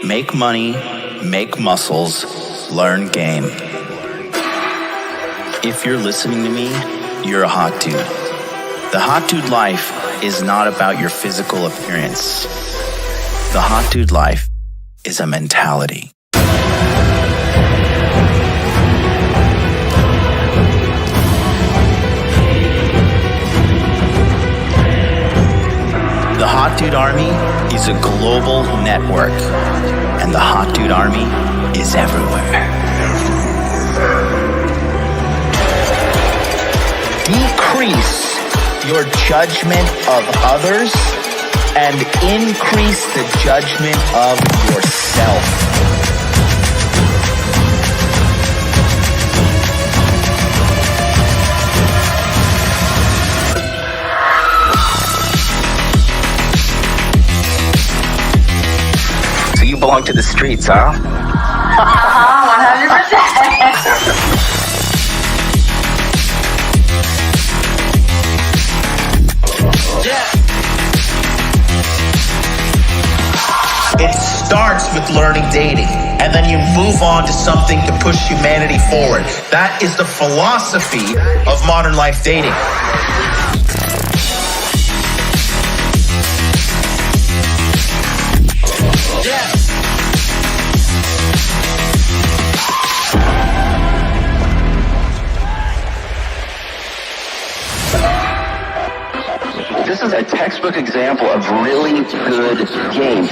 make money, make muscles, learn game. If you're listening to me, you're a hot dude. The hot dude life is not about your physical appearance. The hot dude life is a mentality. The Hot Dude Army is a global network, and the Hot Dude Army is everywhere. Decrease your judgment of others and increase the judgment of yourself. You belong to the streets, huh? 100%. It starts with learning dating, and then you move on to something to push humanity forward. That is the philosophy of modern life dating. This is a textbook example of really good game.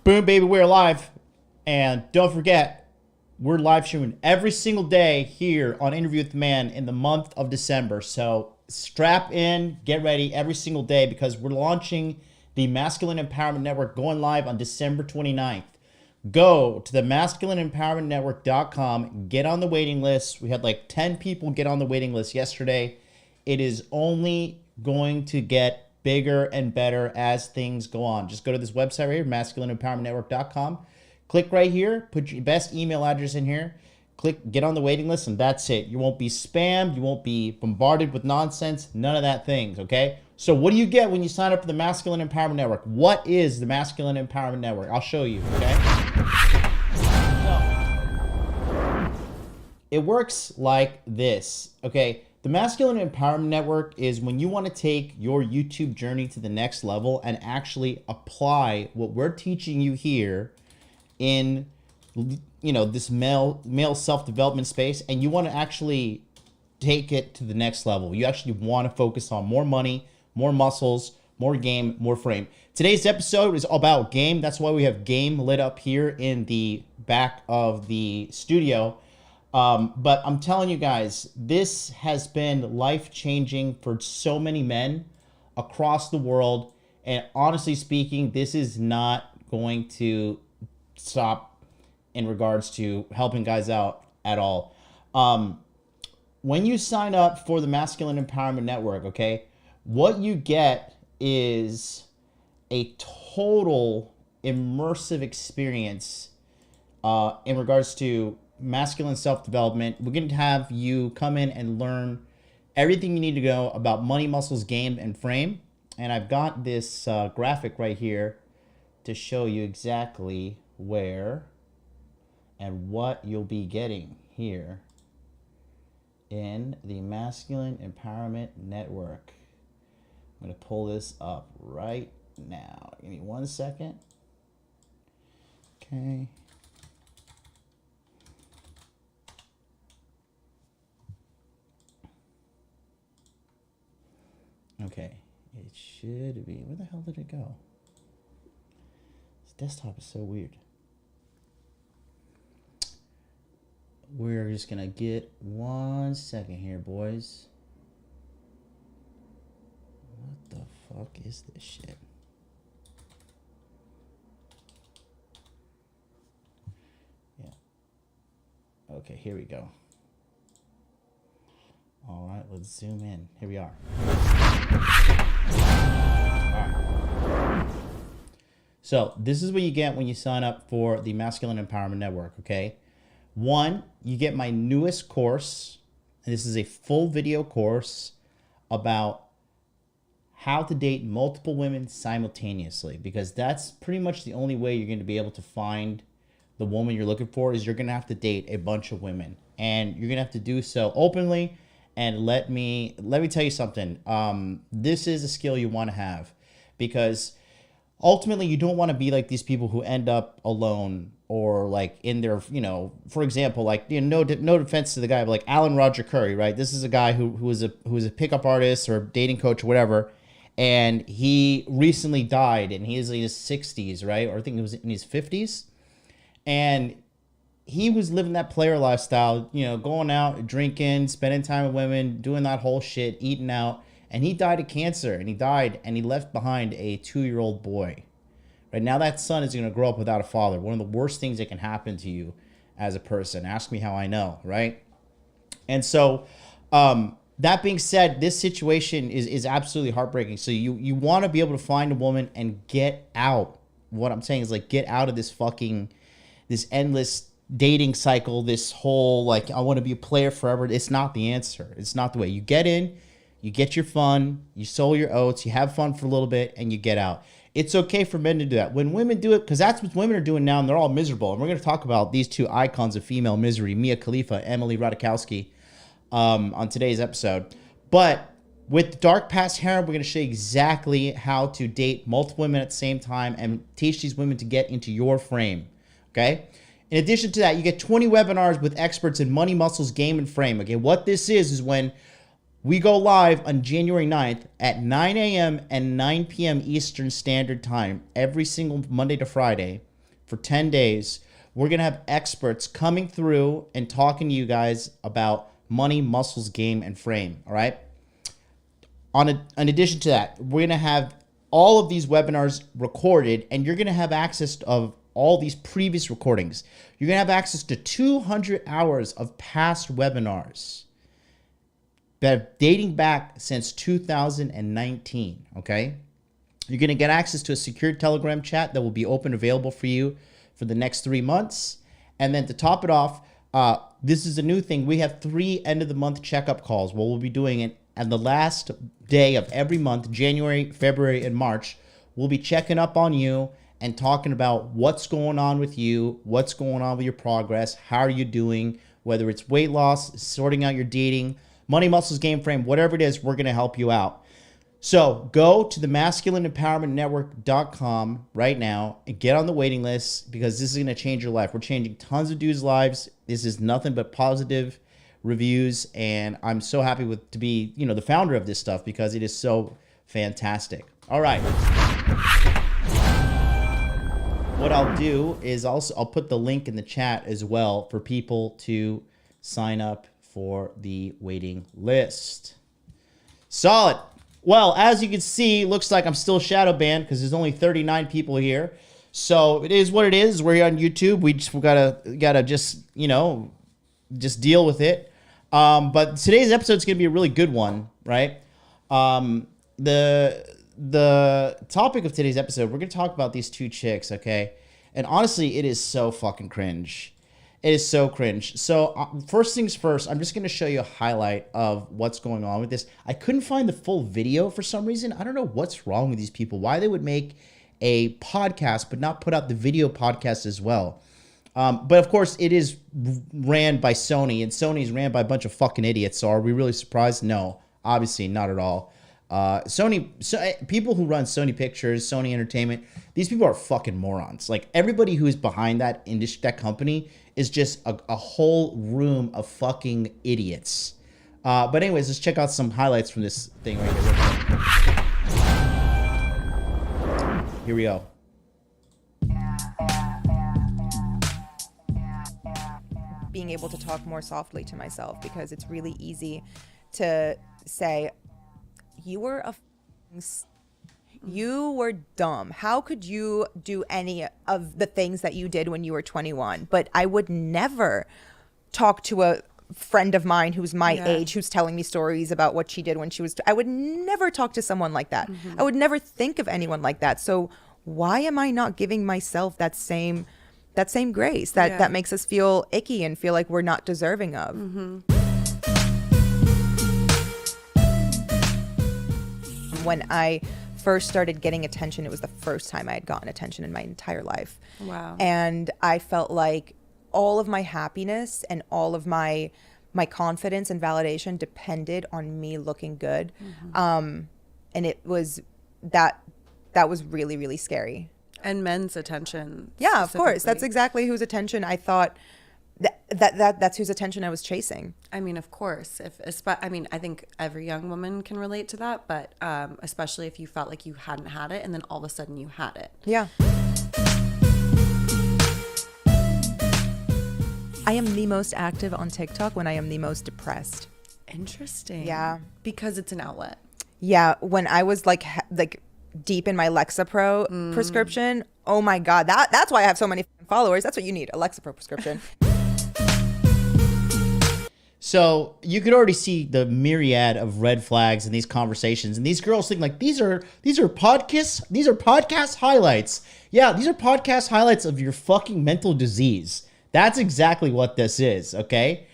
Boom, baby, we're live. And don't forget, we're live streaming every single day here on Interview with the Man in the month of December. So strap in, get ready every single day because we're launching the Masculine Empowerment Network going live on December 29th. Go to the masculineempowermentnetwork.com, get on the waiting list. We had like 10 people get on the waiting list yesterday. It is only going to get bigger and better as things go on. Just go to this website right here, masculineempowermentnetwork.com. Click right here, put your best email address in here, click get on the waiting list, and that's it. You won't be spammed, you won't be bombarded with nonsense, none of that things, okay? So what do you get when you sign up for the Masculine Empowerment Network? What is the Masculine Empowerment Network? I'll show you, okay? So, it works like this, okay? The Masculine Empowerment Network is when you want to take your YouTube journey to the next level and actually apply what we're teaching you here in, you know, this male self-development space, and you want to actually take it to the next level. You actually want to focus on more money, more muscles, more game, more frame. Today's episode is about game. That's why we have game lit up here in the back of the studio. But I'm telling you guys, this has been life-changing for so many men across the world. And honestly speaking, this is not going to stop in regards to helping guys out at all. When you sign up for the Masculine Empowerment Network, okay, what you get is a total immersive experience in regards to masculine self-development. We're going to have you come in and learn everything you need to know about money, muscles, game, and frame. And I've got this graphic right here to show you exactly where and what you'll be getting here in the Masculine Empowerment Network. I'm going to pull this up right now. Give me 1 second. Okay. Okay, it should be. Where the hell did it go? This desktop is so weird. We're just gonna get 1 second here, boys. What the fuck is this shit? Yeah. Okay, here we go. All right, let's zoom in. Here we are. All right. So this is what you get when you sign up for the Masculine Empowerment Network, okay? 1, you get my newest course. And this is a full video course about how to date multiple women simultaneously, because that's pretty much the only way you're going to be able to find the woman you're looking for. Is you're going to have to date a bunch of women, and you're going to have to do so openly. And let me tell you something. This is a skill you want to have, because ultimately you don't want to be like these people who end up alone, or like in their, for example, like, no defense to the guy, but like Alan Roger Curry, right? This is a guy who was a pickup artist or dating coach or whatever, and he recently died, and he is in his 60s, right? Or I think it was in his 50s, and he was living that player lifestyle, going out, drinking, spending time with women, doing that whole shit, eating out. And he died of cancer, and he left behind a 2-year-old boy. Right now, that son is going to grow up without a father. One of the worst things that can happen to you as a person. Ask me how I know, right? And so, that being said, this situation is absolutely heartbreaking. So you want to be able to find a woman and get out. What I'm saying is, like, get out of this endless dating cycle, this whole, like, I want to be a player forever. It's not the answer. It's not the way. You get in, you get your fun, you sow your oats, you have fun for a little bit, and you get out. It's okay for men to do that. When women do it, because that's what women are doing now, and they're all miserable. And we're going to talk about these 2 icons of female misery, Mia Khalifa, Emily Ratajkowski, on today's episode. But with Dark Past Harem, we're going to show you exactly how to date multiple women at the same time and teach these women to get into your frame, okay? In addition to that, you get 20 webinars with experts in money, muscles, game, and frame. Okay, what this is when we go live on January 9th at 9 a.m. and 9 p.m. Eastern Standard Time every single Monday to Friday for 10 days. We're going to have experts coming through and talking to you guys about money, muscles, game, and frame, all right? In addition to that, we're going to have all of these webinars recorded, and you're going to have access of all these previous recordings. You're going to have access to 200 hours of past webinars that are dating back since 2019, okay? You're going to get access to a secure Telegram chat that will be open, available for you for the next 3 months. And then to top it off, this is a new thing. We have 3 end-of-the-month checkup calls where we'll be doing it on the last day of every month, January, February, and March. We'll be checking up on you and talking about what's going on with you, what's going on with your progress, how are you doing, whether it's weight loss, sorting out your dating, money, muscles, game, frame, whatever it is, we're going to help you out. So go to the masculineempowermentnetwork.com right now and get on the waiting list, because this is going to change your life. We're changing tons of dudes' lives. This is nothing but positive reviews, and I'm so happy to be, the founder of this stuff, because it is so fantastic. All right. What I'll do is I'll put the link in the chat as well for people to sign up for the waiting list. Solid. Well, as you can see, looks like I'm still shadow banned because there's only 39 people here. So it is what it is. We're here on YouTube. We gotta just deal with it. But today's episode is gonna be a really good one, right? The topic of today's episode, we're gonna talk about these 2 chicks, okay? And honestly, it is so fucking cringe. It is so cringe. So first things first, I'm just going to show you a highlight of what's going on with this. I couldn't find the full video for some reason. I don't know what's wrong with these people, why they would make a podcast but not put out the video podcast as well. But of course, it is ran by Sony, and Sony's ran by a bunch of fucking idiots. So are we really surprised? No, obviously not at all. People who run Sony Pictures, Sony Entertainment, these people are fucking morons. Like, everybody who is behind that industry, that company, is just a whole room of fucking idiots. But anyways, let's check out some highlights from this thing right here. Here we go. Being able to talk more softly to myself, because it's really easy to say, you were dumb. How could you do any of the things that you did when you were 21? But I would never talk to a friend of mine who's my age, who's telling me stories about what she did when she was, I would never talk to someone like that. Mm-hmm. I would never think of anyone like that. So why am I not giving myself that same grace that makes us feel icky and feel like we're not deserving of? When I first started getting attention, it was the first time I had gotten attention in my entire life. Wow. And I felt like all of my happiness and all of my confidence and validation depended on me looking good. And it was that was really, really scary. And men's attention. Yeah, of course. That's exactly whose attention I thought that's whose attention I was chasing. I mean, of course. I think every young woman can relate to that, but especially if you felt like you hadn't had it and then all of a sudden you had it. Yeah. I am the most active on TikTok when I am the most depressed. Interesting. Yeah. Because it's an outlet. Yeah, when I was like deep in my Lexapro prescription, oh my God, that's why I have so many followers. That's what you need, a Lexapro prescription. So you could already see the myriad of red flags in these conversations, and these girls think like these are podcast highlights. Yeah, these are podcast highlights of your fucking mental disease. That's exactly what this is. Okay.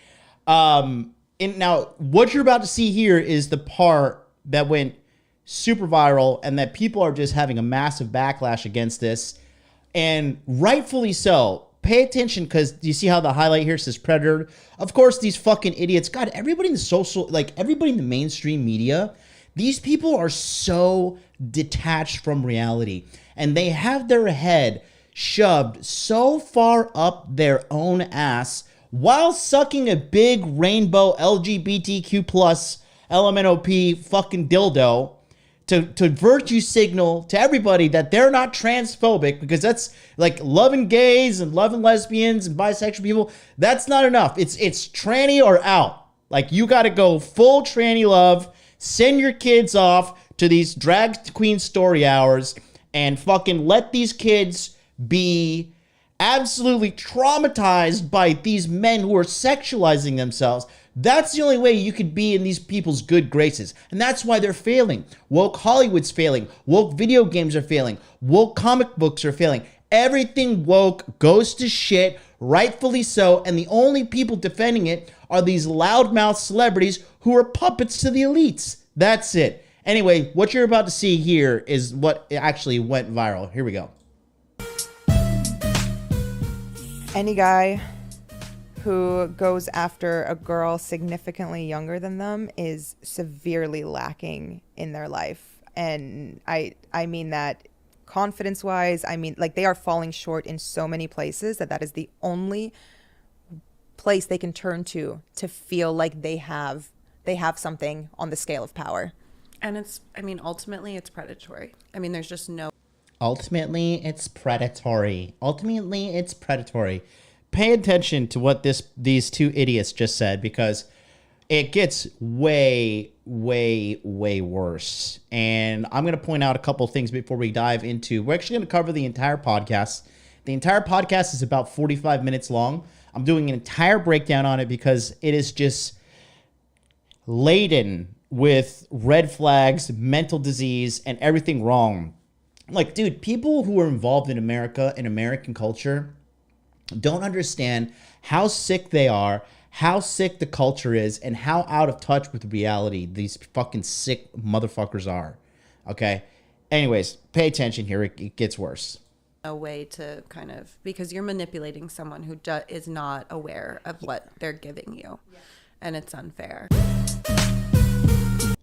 And now what you're about to see here is the part that went super viral, and that people are just having a massive backlash against this, and rightfully so. Pay attention, because do you see how the highlight here says predator? Of course, these fucking idiots. God, everybody in the everybody in the mainstream media, these people are so detached from reality, and they have their head shoved so far up their own ass while sucking a big rainbow LGBTQ plus LMNOP fucking dildo to virtue signal to everybody that they're not transphobic, because that's like loving gays and loving lesbians and bisexual people. That's not enough. It's tranny or out. Like, you got to go full tranny love, send your kids off to these drag queen story hours, and fucking let these kids be absolutely traumatized by these men who are sexualizing themselves. That's the only way you could be in these people's good graces. And that's why they're failing. Woke Hollywood's failing. Woke video games are failing. Woke comic books are failing. Everything woke goes to shit, rightfully so. And the only people defending it are these loudmouth celebrities who are puppets to the elites. That's it. Anyway, what you're about to see here is what actually went viral. Here we go. Any guy who goes after a girl significantly younger than them is severely lacking in their life. And I mean that confidence-wise. I mean, like, they are falling short in so many places that is the only place they can turn to feel like they have something on the scale of power. And ultimately it's predatory. I mean, there's just no... Ultimately, it's predatory. Pay attention to what these two idiots just said, because it gets way, way, way worse. And I'm going to point out a couple things before we dive into... We're actually going to cover the entire podcast. The entire podcast is about 45 minutes long. I'm doing an entire breakdown on it because it is just laden with red flags, mental disease, and everything wrong. Like, dude, people who are involved in America and American culture don't understand how sick they are, how sick the culture is, and how out of touch with reality these fucking sick motherfuckers are. Okay? Anyways, pay attention here. It gets worse. A way to kind of... Because you're manipulating someone who is not aware of what they're giving you. Yeah. And it's unfair.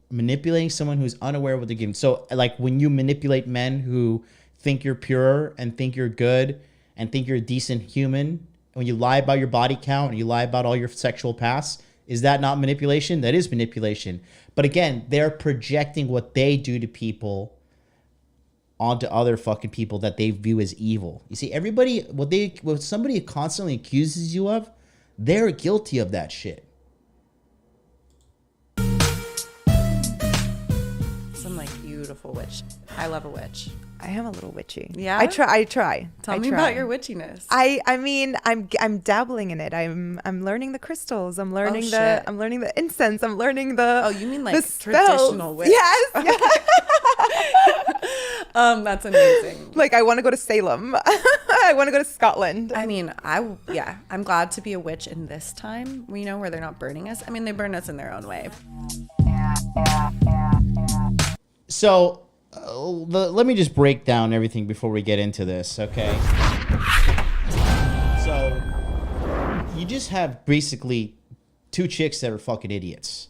Manipulating someone who's unaware of what they're giving. So, like, when you manipulate men who think you're pure and think you're good and think you're a decent human, when you lie about your body count and you lie about all your sexual past, is that not manipulation? That is manipulation. But again, they're projecting what they do to people onto other fucking people that they view as evil. You see, everybody, what somebody constantly accuses you of, they're guilty of that shit. Some like beautiful witch. I love a witch. I am a little witchy. Yeah? I try. Tell me about your witchiness. I mean, I'm dabbling in it. I'm learning the crystals. I'm learning the incense. I'm learning the... Oh, you mean like traditional witch? Yes. That's amazing. Like, I want to go to Salem. I want to go to Scotland. I mean, I'm glad to be a witch in this time, you know, where they're not burning us. I mean, they burn us in their own way. So let me just break down everything before we get into this, okay? So you just have basically two chicks that are fucking idiots,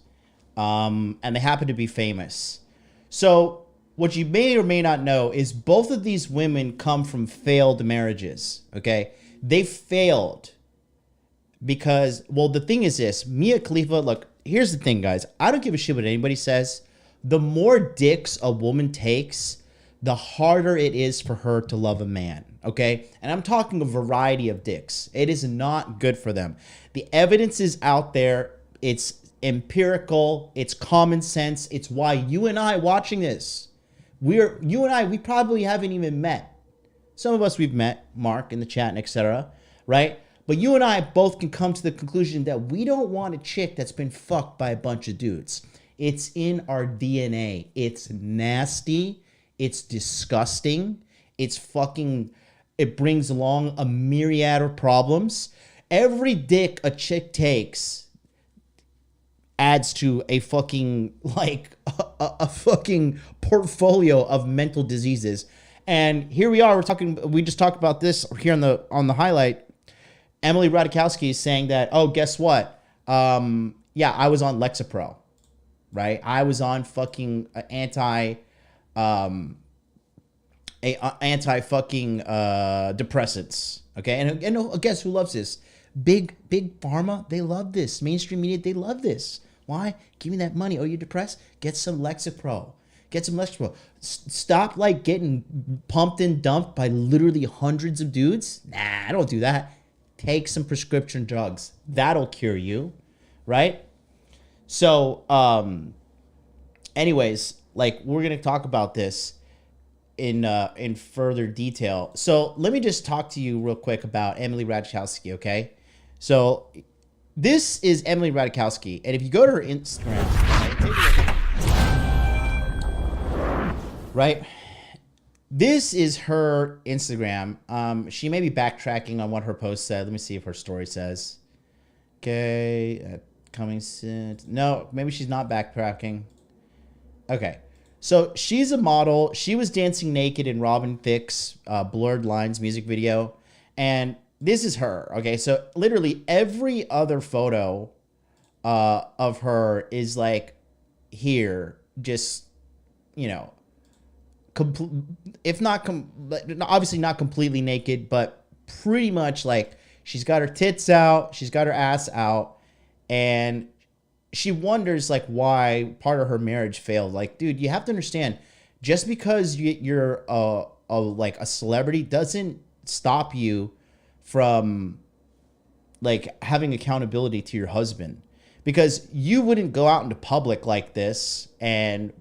and they happen to be famous. So what you may or may not know is both of these women come from failed marriages, okay? They failed because, well, the thing is this, Mia Khalifa, look, here's the thing, guys. I don't give a shit what anybody says. The more dicks a woman takes, the harder it is for her to love a man, okay? And I'm talking a variety of dicks. It is not good for them. The evidence is out there. It's empirical. It's common sense. It's why you and I watching this, we probably haven't even met. Some of us we've met, Mark in the chat and etc., right? But you and I both can come to the conclusion that we don't want a chick that's been fucked by a bunch of dudes. It's in our DNA. It's nasty. It's disgusting. It brings along a myriad of problems. Every dick a chick takes adds to a fucking, like, a fucking portfolio of mental diseases. And here we are, we just talked about this here on the highlight. Emily Ratajkowski is saying that, oh, guess what? Yeah, I was on Lexapro, right? I was on fucking anti-fucking depressants, okay? And guess who loves this? Big pharma, they love this. Mainstream media, they love this. Why? Give me that money. Oh, you're depressed? Get some Lexapro. Stop, like, getting pumped and dumped by literally hundreds of dudes. Nah, I don't do that. Take some prescription drugs. That'll cure you, right? So, anyways, like, we're gonna talk about this in further detail. So let me just talk to you real quick about Emily Ratajkowski, okay? So this is Emily Ratajkowski, and if you go to her Instagram, right? This is her Instagram. She may be backtracking on what her post said. Let me see if her story says. Okay, coming soon. No, maybe she's not backtracking. Okay. So she's a model. She was dancing naked in Robin Thicke's Blurred Lines music video. And this is her. Okay. So literally every other photo of her is like here, just, you know, if not, obviously not completely naked, but pretty much like she's got her tits out, she's got her ass out, and she wonders like why part of her marriage failed. Like, dude, you have to understand, just because you're like a celebrity doesn't stop you from like having accountability to your husband, because you wouldn't go out into public like this and,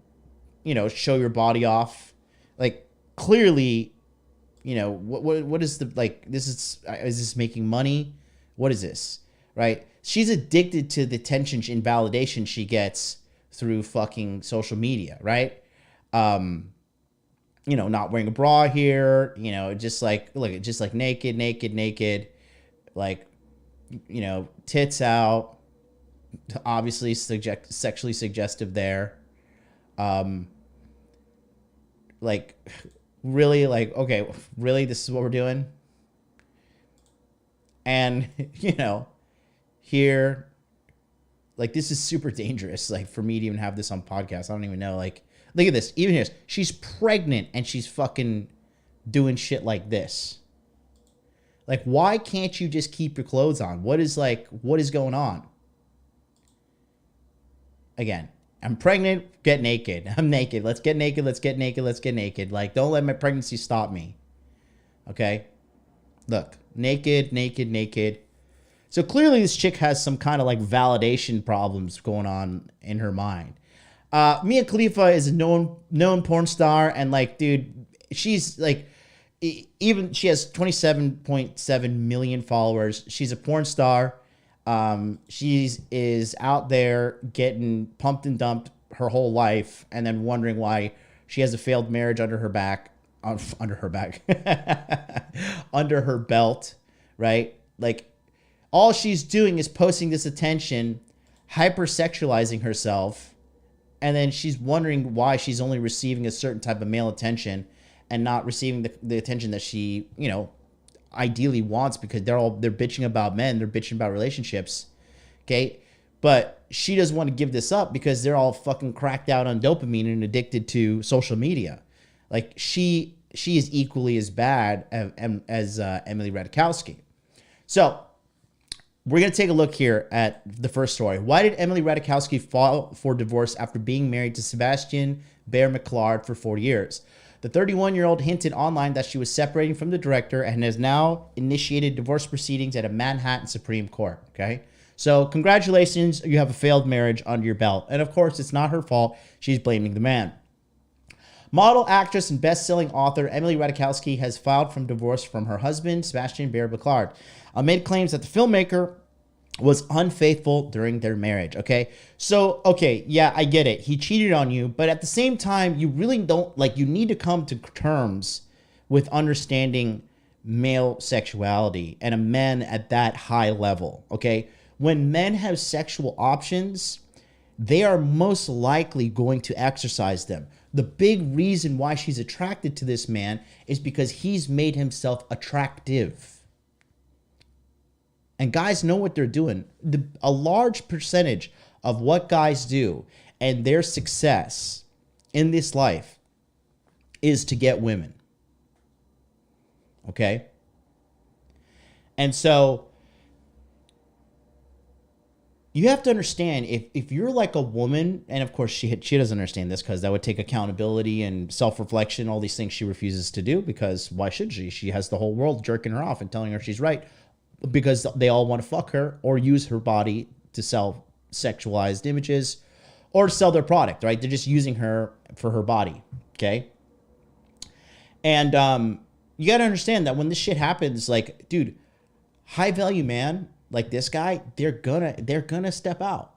you know, show your body off. Like, clearly, you know, what is the, like, is this making money? What is this? Right? She's addicted to the attention and validation she gets through fucking social media, right? You know, not wearing a bra here, you know, just like, look, just like naked, like, you know, tits out, obviously sexually suggestive there. Like, really, like, okay, really, this is what we're doing? And, you know, here, like, this is super dangerous, like, for me to even have this on podcast. I don't even know, like, look at this. Even here, she's pregnant and she's fucking doing shit like this. Like, why can't you just keep your clothes on? What is going on? Again, I'm pregnant, get naked. I'm naked. Let's get naked. Like, don't let my pregnancy stop me. Okay? Look, naked. So clearly this chick has some kind of like validation problems going on in her mind. Mia Khalifa is a known porn star, and like, dude, she's like, even she has 27.7 million followers. She's a porn star. She is out there getting pumped and dumped her whole life, and then wondering why she has a failed marriage under her back. under her back, under her belt, right? Like, all she's doing is posting this attention, hypersexualizing herself, and then she's wondering why she's only receiving a certain type of male attention and not receiving the attention that she, you know, ideally wants, because they're bitching about men, they're bitching about relationships, okay? But she doesn't want to give this up because they're all fucking cracked out on dopamine and addicted to social media. Like, she is equally as bad as Emily Ratajkowski. So we're going to take a look here at the first story. Why did Emily Ratajkowski file for divorce after being married to Sebastian Bear McLeod for 4 years? The 31-year-old hinted online that she was separating from the director and has now initiated divorce proceedings at a Manhattan Supreme Court. Okay, so congratulations, you have a failed marriage under your belt. And of course, it's not her fault. She's blaming the man. Model, actress, and best-selling author Emily Ratajkowski has filed for divorce from her husband, Sebastian Bear McLeod, amid claims that the filmmaker was unfaithful during their marriage. Okay, so, okay, yeah, I get it. He cheated on you, but at the same time, you really don't, like, you need to come to terms with understanding male sexuality and a man at that high level, okay? When men have sexual options, they are most likely going to exercise them. The big reason why she's attracted to this man is because he's made himself attractive. And guys know what they're doing. A large percentage of what guys do and their success in this life is to get women. Okay? And so you have to understand, if you're like a woman, and of course she doesn't understand this because that would take accountability and self-reflection, all these things she refuses to do, because why should she? She has the whole world jerking her off and telling her she's right, because they all want to fuck her or use her body to sell sexualized images or sell their product, right? They're just using her for her body, okay? And you got to understand that when this shit happens, like, dude, high value man like this guy, they're gonna step out.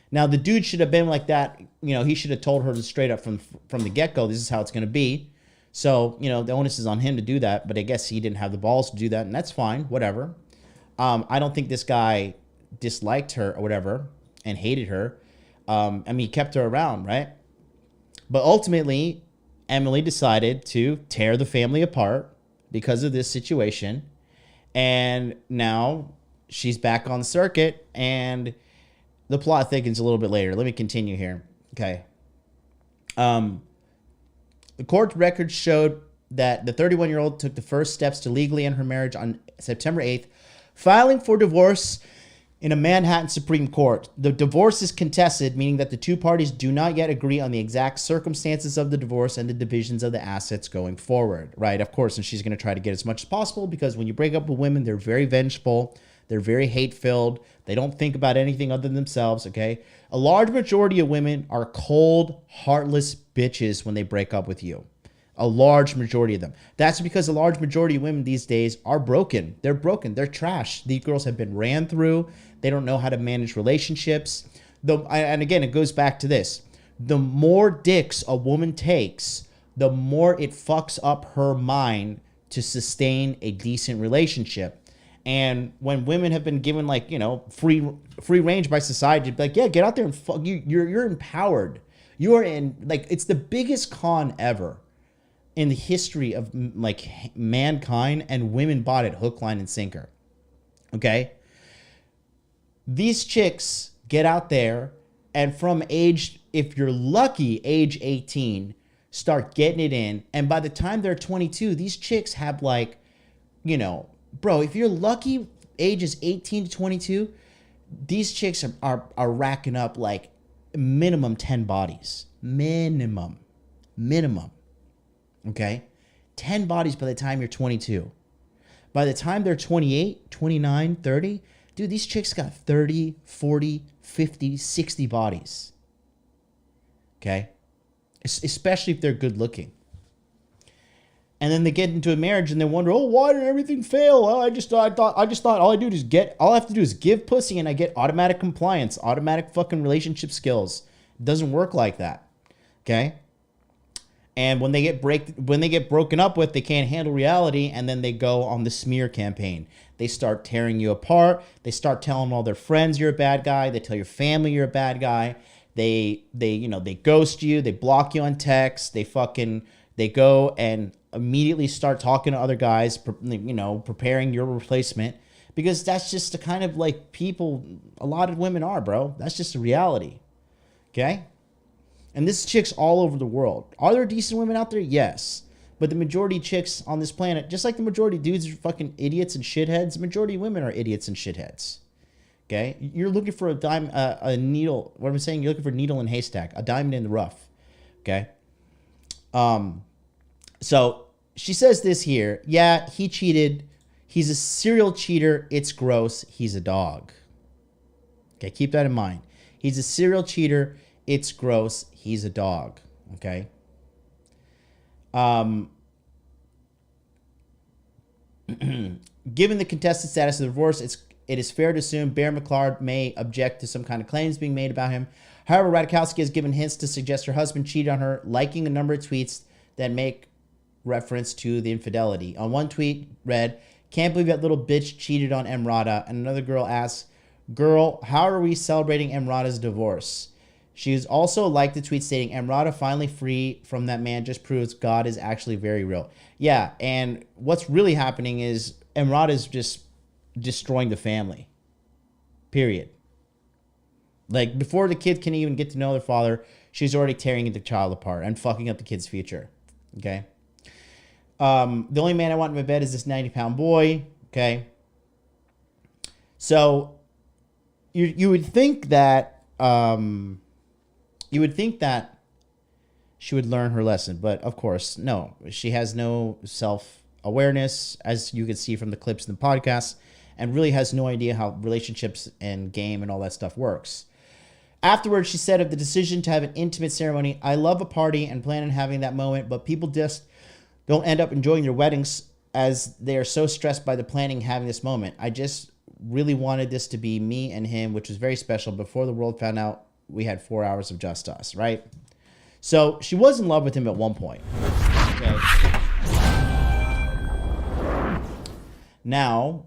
Now, the dude should have been like that, you know, he should have told her straight up from the get-go, this is how it's going to be. So, you know, the onus is on him to do that, but I guess he didn't have the balls to do that, and that's fine, whatever. I don't think this guy disliked her or whatever and hated her. I mean, he kept her around, right? But ultimately, Emily decided to tear the family apart because of this situation, and now she's back on the circuit, and the plot thickens a little bit later. Let me continue here. Okay. The court records showed that the 31-year-old took the first steps to legally end her marriage on September 8th, filing for divorce in a Manhattan Supreme Court. The divorce is contested, meaning that the two parties do not yet agree on the exact circumstances of the divorce and the divisions of the assets going forward, right? Of course, and she's going to try to get as much as possible, because when you break up with women, they're very vengeful. They're very hate-filled. They don't think about anything other than themselves, okay? A large majority of women are cold, heartless bitches when they break up with you. A large majority of them. That's because a large majority of women these days are broken. They're broken. They're trash. These girls have been ran through. They don't know how to manage relationships. And again, it goes back to this. The more dicks a woman takes, the more it fucks up her mind to sustain a decent relationship. And when women have been given, like, you know, free range by society to be like, yeah, get out there and fuck, you're empowered. You are in, like, it's the biggest con ever in the history of, like, mankind, and women bought it hook, line, and sinker. Okay? These chicks get out there, and from age, if you're lucky, age 18, start getting it in. And by the time they're 22, these chicks have, like, you know, bro, if you're lucky, ages 18 to 22, these chicks are racking up like minimum 10 bodies. Minimum. Okay? 10 bodies by the time you're 22. By the time they're 28, 29, 30, dude, these chicks got 30, 40, 50, 60 bodies. Okay? Especially if they're good looking. And then they get into a marriage and they wonder, oh, why did everything fail? Well, I just thought all I have to do is give pussy and I get automatic compliance, automatic fucking relationship skills. It doesn't work like that. Okay? And when they get broken up with, they can't handle reality, and then they go on the smear campaign. They start tearing you apart. They start telling all their friends you're a bad guy. They tell your family you're a bad guy. They ghost you. They block you on text. They go and immediately start talking to other guys, preparing your replacement, because that's just the kind of like people a lot of women are, bro. That's just a reality. Okay? And this chicks all over the world. Are there decent women out there? Yes. But the majority of chicks on this planet, just like the majority of dudes are fucking idiots and shitheads, the majority of women are idiots and shitheads. Okay? You're looking for a needle. What I'm saying, you're looking for a needle in a haystack, a diamond in the rough. Okay? So she says this here. Yeah, he cheated. He's a serial cheater. It's gross. He's a dog. Okay, keep that in mind. He's a serial cheater. It's gross. He's a dog. Okay. Given the contested status of the divorce, it is fair to assume Bear McClard may object to some kind of claims being made about him. However, Ratajkowski has given hints to suggest her husband cheated on her, liking a number of tweets that make reference to the infidelity. On one tweet read, "Can't believe that little bitch cheated on Emrata." And another girl asks, "Girl, how are we celebrating Emrata's divorce?" She's also liked the tweet stating, "Emrata finally free from that man just proves God is actually very real." Yeah, and what's really happening is Emrata is just destroying the family. Period. Like, before the kid can even get to know their father, she's already tearing the child apart and fucking up the kid's future. Okay? The only man I want in my bed is this 90-pound boy. Okay? So, you would think that... You would think that she would learn her lesson, but of course, no. She has no self-awareness, as you can see from the clips in the podcast, and really has no idea how relationships and game and all that stuff works. Afterwards, she said of the decision to have an intimate ceremony, "I love a party and plan on having that moment, but people just don't end up enjoying their weddings as they are so stressed by the planning having this moment. I just really wanted this to be me and him, which was very special before the world found out we had 4 hours of just us," right? So she was in love with him at one point. Okay. Now,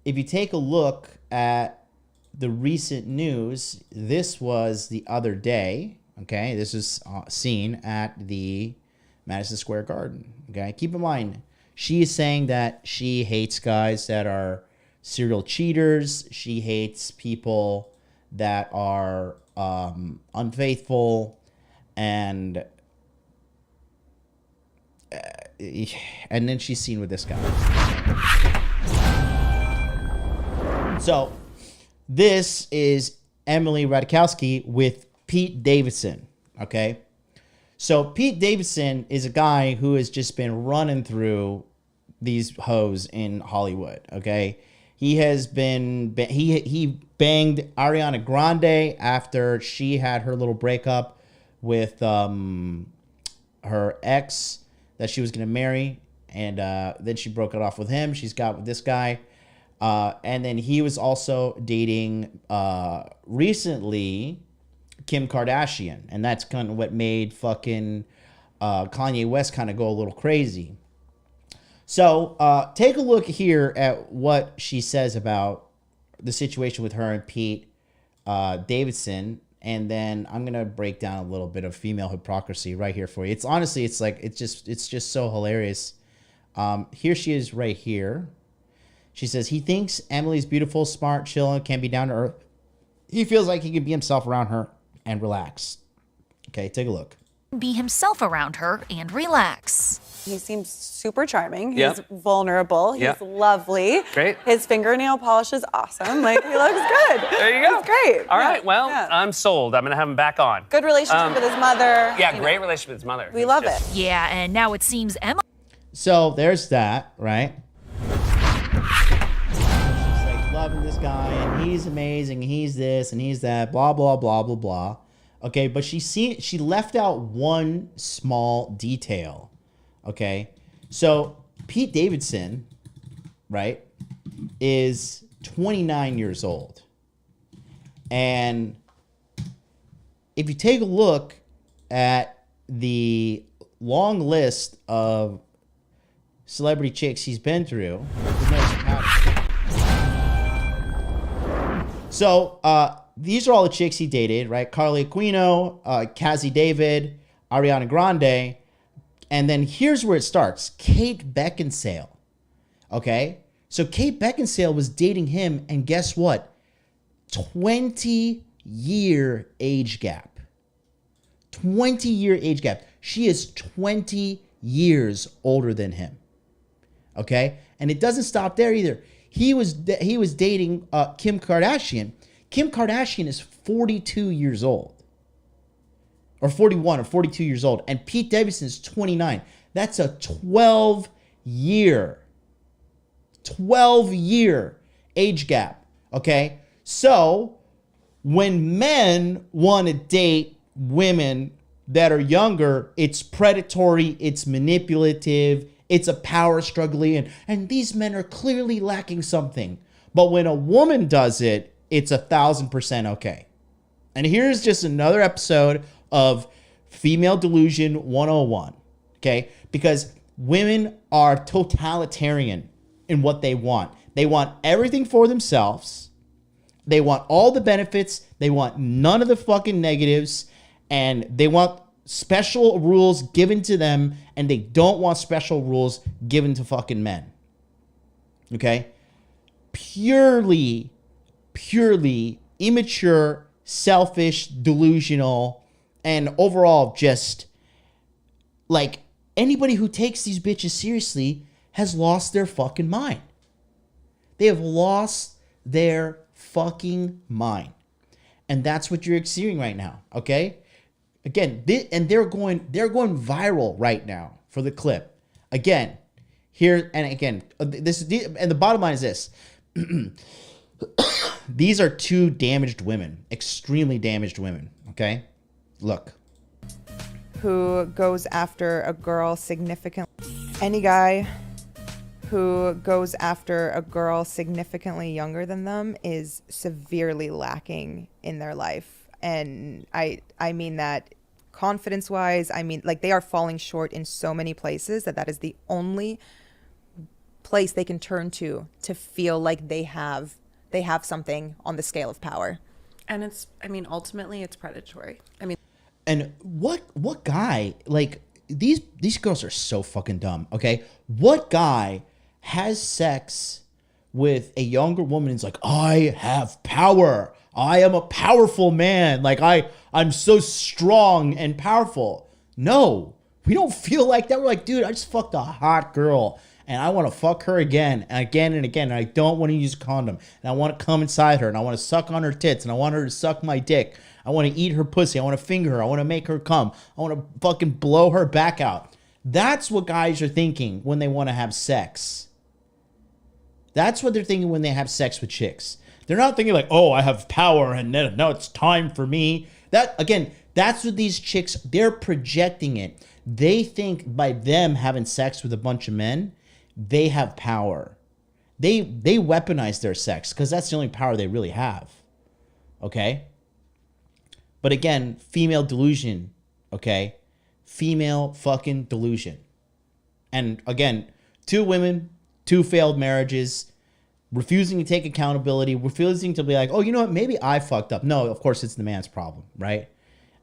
if you take a look at the recent news, this was the other day. Okay, this is seen at the Madison Square Garden. Okay, keep in mind, she is saying that she hates guys that are serial cheaters. She hates people that are unfaithful, and then she's seen with this guy. So this is Emily Ratajkowski with Pete Davidson. Okay, so Pete Davidson is a guy who has just been running through these hoes in Hollywood. Okay, he has been he banged Ariana Grande after she had her little breakup with her ex that she was going to marry, and then she broke it off with him. She's got with this guy, and then he was also dating recently Kim Kardashian, and that's kind of what made fucking Kanye West kind of go a little crazy. So take a look here at what she says about the situation with her and Pete Davidson, and then I'm gonna break down a little bit of female hypocrisy right here for you. It's honestly, it's just so hilarious. Here she is right here. She says he thinks Emily's beautiful, smart, chill, and can be down to earth. He feels like he can be himself around her and relax. Okay, take a look. Be himself around her and relax. He seems super charming. He's Yep. vulnerable. He's Yep. lovely. Great. His fingernail polish is awesome. Like, he looks good. There you go. He's great. All Yeah, right, well, yeah. I'm sold. I'm going to have him back on. Good relationship with his mother. Yeah, You great know, relationship with his mother. We It's love just- it. Yeah, and now it seems Emma So there's that, right? She's like loving this guy, and he's amazing, he's this, and he's that, blah, blah, blah, blah, blah. Okay, but she left out one small detail. Okay, so Pete Davidson, right, is 29 years old. And if you take a look at the long list of celebrity chicks he's been through. So these are all the chicks he dated, right? Carly Aquino, Cassie David, Ariana Grande. And then here's where it starts. Kate Beckinsale. Okay? So Kate Beckinsale was dating him, and guess what? 20-year age gap. 20-year age gap. She is 20 years older than him. Okay? And it doesn't stop there either. He was dating Kim Kardashian. Kim Kardashian is 42 years old. Or 41 or 42 years old. And Pete Davidson is 29. That's a 12-year age gap. Okay? So, when men want to date women that are younger, it's predatory, it's manipulative, it's a power struggle, and these men are clearly lacking something. But when a woman does it, it's 1,000% okay. And here's just another episode of Female Delusion 101, okay? Because women are totalitarian in what they want. They want everything for themselves. They want all the benefits. They want none of the fucking negatives. And they want special rules given to them. And they don't want special rules given to fucking men. Okay? Purely immature, selfish, delusional, and overall just like anybody who takes these bitches seriously has lost their fucking mind. They have lost their fucking mind. And that's what you're experiencing right now, okay? Again, they're going viral right now for the clip. Again, here and again, this is and the bottom line is this. These are two damaged women, extremely damaged women, okay? Look. Who goes after a girl any guy who goes after a girl significantly younger than them is severely lacking in their life. And I mean that confidence-wise. I mean, like, they are falling short in so many places that is the only place they can turn to feel like they have something on the scale of power. And ultimately it's predatory. And what guy, like, these girls are so fucking dumb, okay? What guy has sex with a younger woman and is like, I have power. I am a powerful man. Like, I'm so strong and powerful. No, we don't feel like that. We're like, dude, I just fucked a hot girl and I want to fuck her again and again and again. And I don't want to use a condom. And I want to come inside her and I want to suck on her tits and I want her to suck my dick. I want to eat her pussy. I want to finger her. I want to make her come. I want to fucking blow her back out. That's what guys are thinking when they want to have sex. That's what they're thinking when they have sex with chicks. They're not thinking like, oh, I have power and now it's time for me. That's what these chicks, they're projecting it. They think by them having sex with a bunch of men, they have power. They weaponize their sex because that's the only power they really have. Okay? But again, female delusion, okay? Female fucking delusion. And again, 2 women, 2 failed marriages, refusing to take accountability, refusing to be like, oh, you know what? Maybe I fucked up. No, of course, it's the man's problem, right?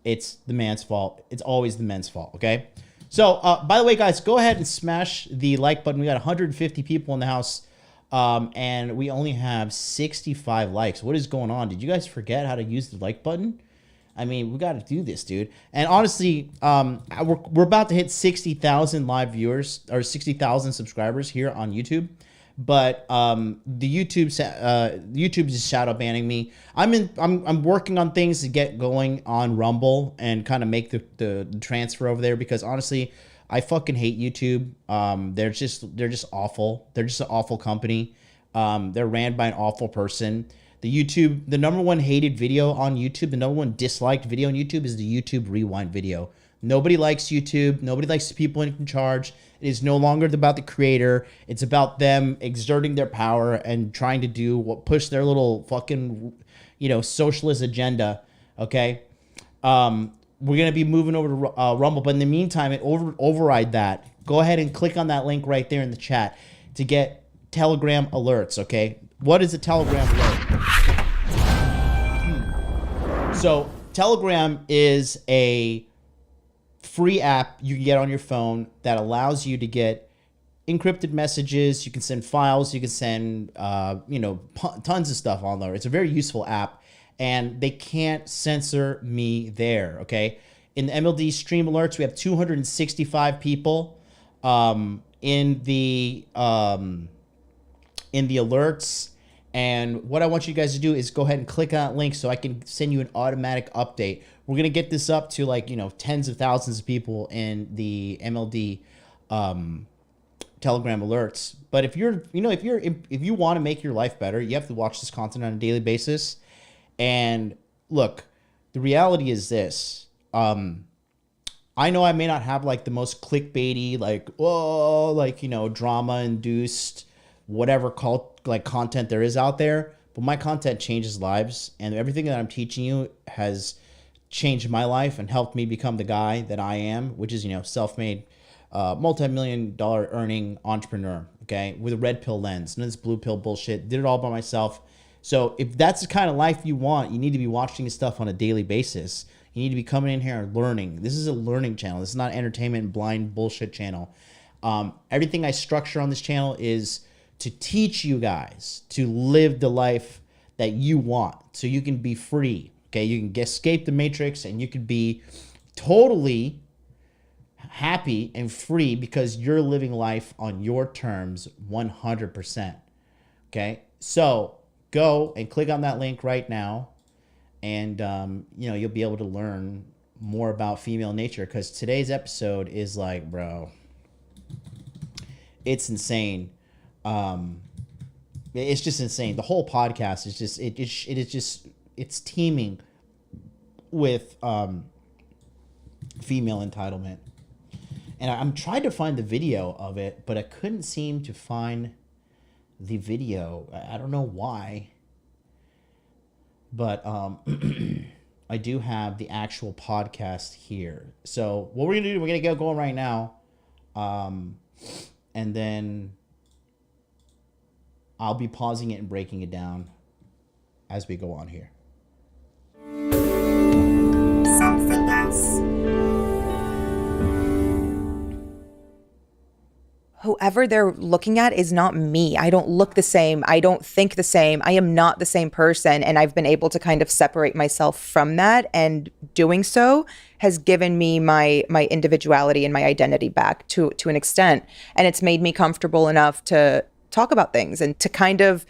It's the man's fault. It's always the men's fault, okay? So, by the way, guys, go ahead and smash the like button. We got 150 people in the house, and we only have 65 likes. What is going on? Did you guys forget how to use the like button? I mean, we got to do this, dude. And honestly, we're about to hit 60,000 live viewers or 60,000 subscribers here on YouTube. But the YouTube is shadow banning me. I'm working on things to get going on Rumble and kind of make the transfer over there because honestly, I fucking hate YouTube. They're just awful. They're just an awful company. They're ran by an awful person. The number one hated video on YouTube, the number one disliked video on YouTube is the YouTube Rewind video. Nobody likes YouTube. Nobody likes the people in charge. It is no longer about the creator. It's about them exerting their power and trying to push their little fucking, socialist agenda. Okay. we're going to be moving over to Rumble. But in the meantime, override that. Go ahead and click on that link right there in the chat to get Telegram alerts, okay? What is a Telegram alert? So Telegram is a free app you can get on your phone that allows you to get encrypted messages. You can send files. You can send, tons of stuff on there. It's a very useful app, and they can't censor me there, okay? In the MLD stream alerts, we have 265 people in the alerts. And what I want you guys to do is go ahead and click on that link so I can send you an automatic update. We're going to get this up to tens of thousands of people in the MLD Telegram alerts. But if you want to make your life better, you have to watch this content on a daily basis. And look, the reality is this. I know I may not have the most clickbaity, drama induced, whatever content there is out there, but my content changes lives, and everything that I'm teaching you has changed my life and helped me become the guy that I am, which is, self-made, multi-million-dollar earning entrepreneur, okay, with a red pill lens, none of this blue pill bullshit, did it all by myself. So if that's the kind of life you want, you need to be watching this stuff on a daily basis. You need to be coming in here and learning. This is a learning channel. This is not entertainment blind bullshit channel. Everything I structure on this channel is to teach you guys to live the life that you want so you can be free, okay? You can escape the matrix and you can be totally happy and free because you're living life on your terms 100%, okay? So go and click on that link right now, and you'll be able to learn more about female nature, because today's episode is bro, it's insane. It's just insane. The whole podcast is just it's teeming with female entitlement, and I'm trying to find the video of it, but I couldn't seem to find the video. I don't know why, but I do have the actual podcast here. So what we're gonna do, we're gonna get going right now, and then I'll be pausing it and breaking it down as we go on here. Something else. Whoever they're looking at is not me. I don't look the same. I don't think the same. I am not the same person. And I've been able to kind of separate myself from that. And doing so has given me my individuality and my identity back to an extent. And it's made me comfortable enough to talk about things and to kind of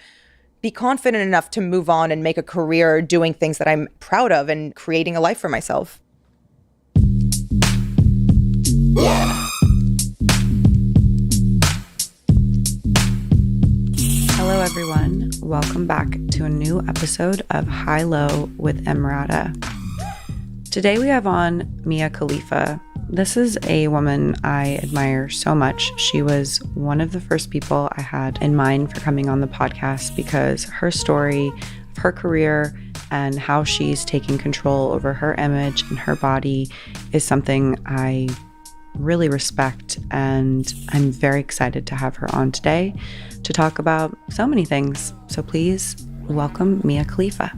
be confident enough to move on and make a career doing things that I'm proud of and creating a life for myself. Yeah. Hello, everyone. Welcome back to a new episode of High Low with Emrata. Today we have on Mia Khalifa. This is a woman I admire so much. She was one of the first people I had in mind for coming on the podcast because her story, her career, and how she's taking control over her image and her body is something I really respect, and I'm very excited to have her on today to talk about so many things. So please welcome Mia Khalifa.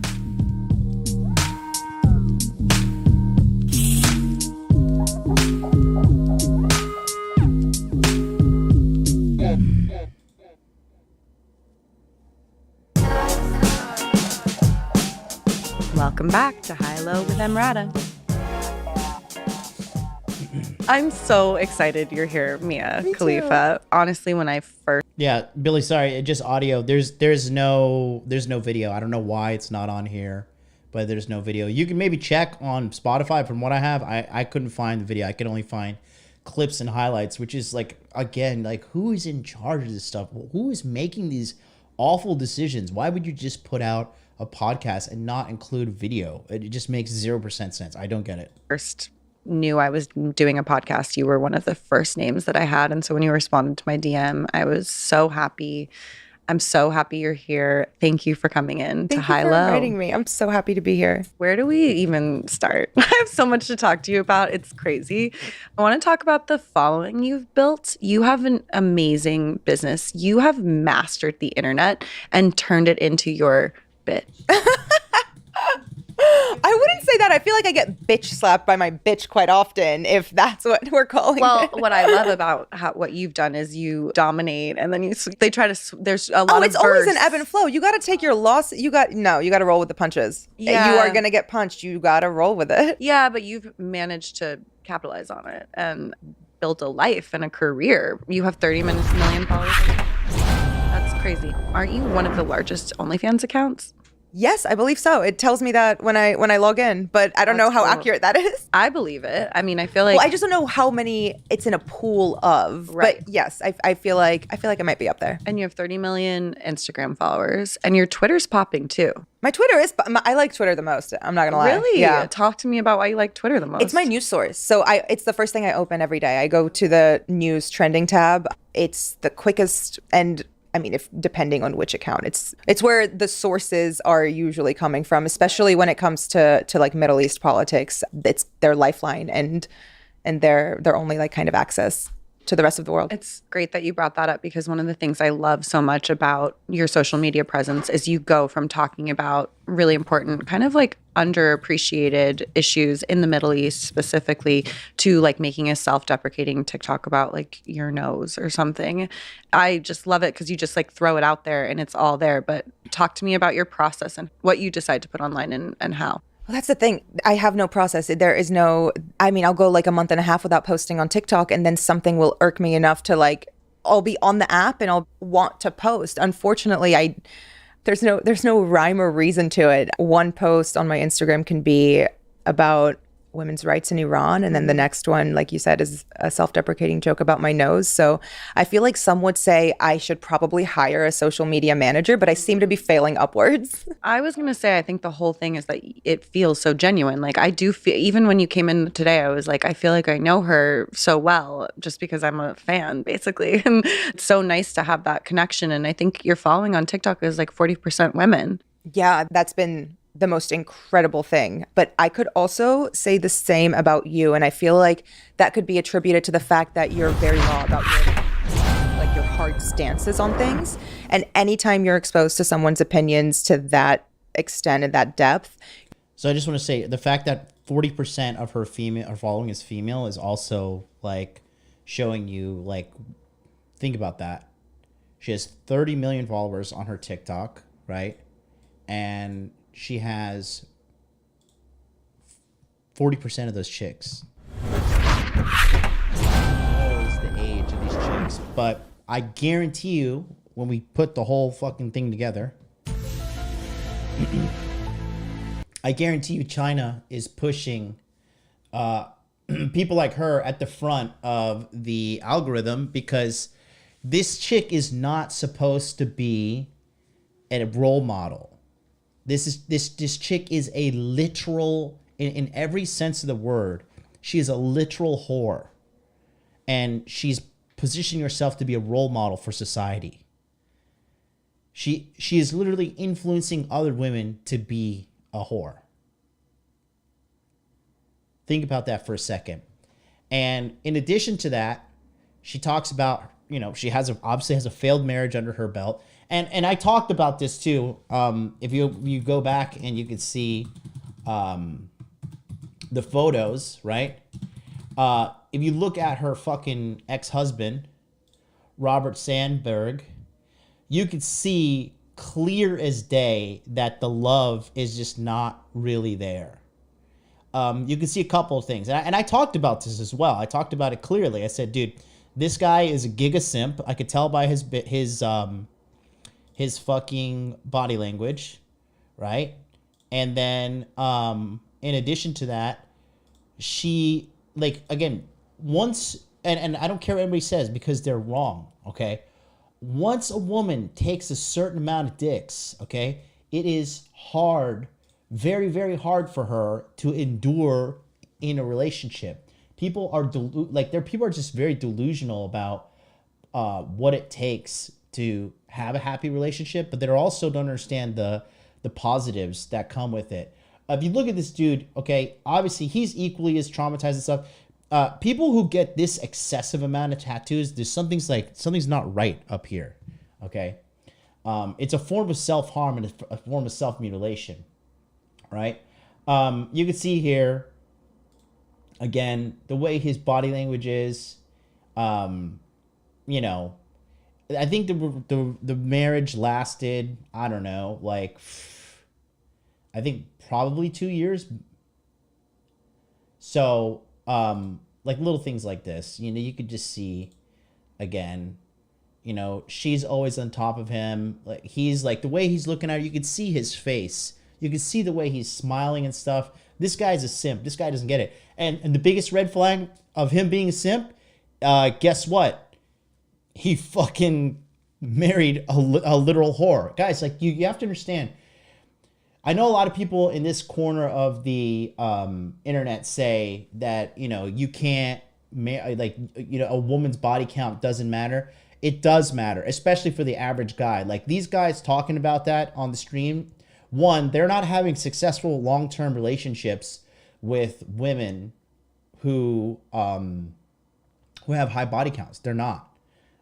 Welcome back to High Low with Emrata. I'm so excited you're here, Mia Khalifa. Honestly, when I first... Yeah, Billy, sorry, just audio. There's no video. I don't know why it's not on here, but there's no video. You can maybe check on Spotify. From what I have, I couldn't find the video. I could only find clips and highlights, which is again, who is in charge of this stuff? Who is making these awful decisions? Why would you just put out a podcast and not include video? It just makes 0% sense. I don't get it. First knew I was doing a podcast, you were one of the first names that I had. And so when you responded to my DM, I was so happy. I'm so happy you're here. Thank you for coming in to Thank High you for Low. inviting me. I'm so happy to be here. Where do we even start? I have so much to talk to you about. It's crazy. I want to talk about the following you've built. You have an amazing business. You have mastered the internet and turned it into your bitch. I wouldn't say that. I feel like I get bitch slapped by my bitch quite often, if that's what we're calling Well, it. what I love about what you've done is you dominate, and then they try to. There's a lot of It's always an bursts. ebb and flow. You got to take your loss. You got to roll with the punches. Yeah. You are going to get punched. You got to roll with it. Yeah, but you've managed to capitalize on it and build a life and a career. You have 30 million followers. That's crazy. Aren't you one of the largest OnlyFans accounts? Yes, I believe so. It tells me that when I log in, but I don't know how accurate that is. I believe it. I mean, I feel like Well, I just don't know how many it's in a pool of. Right. But yes, I feel like I might be up there. and you have 30 million Instagram followers, and your Twitter's popping too. My Twitter is. I like Twitter the most. I'm not gonna lie. Really? Yeah. Talk to me about why you like Twitter the most. It's my news source. So it's the first thing I open every day. I go to the news trending tab. It's the quickest, and I mean, if depending on which account, it's where the sources are usually coming from, especially when it comes to like Middle East politics. It's their lifeline and their only like kind of access to the rest of the world. It's great that you brought that up, because one of the things I love so much about your social media presence is you go from talking about really important, kind of like underappreciated issues in the Middle East specifically, to like making a self-deprecating TikTok about like your nose or something. I just love it because you just like throw it out there and it's all there. But talk to me about your process and what you decide to put online and how. Well, that's the thing. I have no process. There is no, I mean, I'll go like a month and a half without posting on TikTok, and then something will irk me enough to like, I'll be on the app and I'll want to post. Unfortunately, there's no rhyme or reason to it. One post on my Instagram can be about women's rights in Iran, and then the next one, like you said, is a self-deprecating joke about my nose. So I feel like some would say I should probably hire a social media manager, but I seem to be failing upwards. I was going to say, I think the whole thing is that it feels so genuine. Like I do feel, even when you came in today, I was like, I feel like I know her so well just because I'm a fan, basically. And it's so nice to have that connection. And I think your following on TikTok is like 40% women. Yeah, that's been the most incredible thing. But I could also say the same about you. And I feel like that could be attributed to the fact that you're very raw about your hard stances on things. And anytime you're exposed to someone's opinions to that extent and that depth. So I just want to say the fact that 40% of her following is female is also like showing you, like, think about that. She has 30 million followers on her TikTok, right? And she has 40% of those chicks. Knows the age of these chicks, but I guarantee you, when we put the whole fucking thing together, I guarantee you, China is pushing people like her at the front of the algorithm, because this chick is not supposed to be a role model. This chick is a literal, in every sense of the word, she is a literal whore. And she's positioning herself to be a role model for society. She is literally influencing other women to be a whore. Think about that for a second. And in addition to that, she talks about, she obviously has a failed marriage under her belt. And I talked about this too. If you go back and you can see the photos, right? If you look at her fucking ex-husband, Robert Sandberg, you could see clear as day that the love is just not really there. You can see a couple of things. And I talked about this as well. I talked about it clearly. I said, dude, this guy is a giga simp. I could tell by his fucking body language, right? And then in addition to that, she, like, again, once, and I don't care what anybody says because they're wrong, okay? Once a woman takes a certain amount of dicks, okay, it is hard, very, very hard for her to endure in a relationship. People are people are just very delusional about what it takes to have a happy relationship, but they also don't understand the positives that come with it. If you look at this dude, okay, obviously he's equally as traumatized and stuff. People who get this excessive amount of tattoos, something's not right up here, okay? It's a form of self-harm and a form of self-mutilation, right? You can see here, again, the way his body language is, you know, I think the marriage lasted, I don't know, like, I think probably 2 years. So, like little things like this, you know, you could just see, again, you know, she's always on top of him. Like, he's like, the way he's looking at her, you could see his face. You can see the way he's smiling and stuff. This guy's a simp. This guy doesn't get it. And the biggest red flag of him being a simp, guess what? He fucking married a literal whore. Guys, like, you have to understand. I know a lot of people in this corner of the internet say that, you know, you can't, like, you know, a woman's body count doesn't matter. It does matter, especially for the average guy. Like, these guys talking about that on the stream, one, they're not having successful long-term relationships with women who have high body counts. They're not.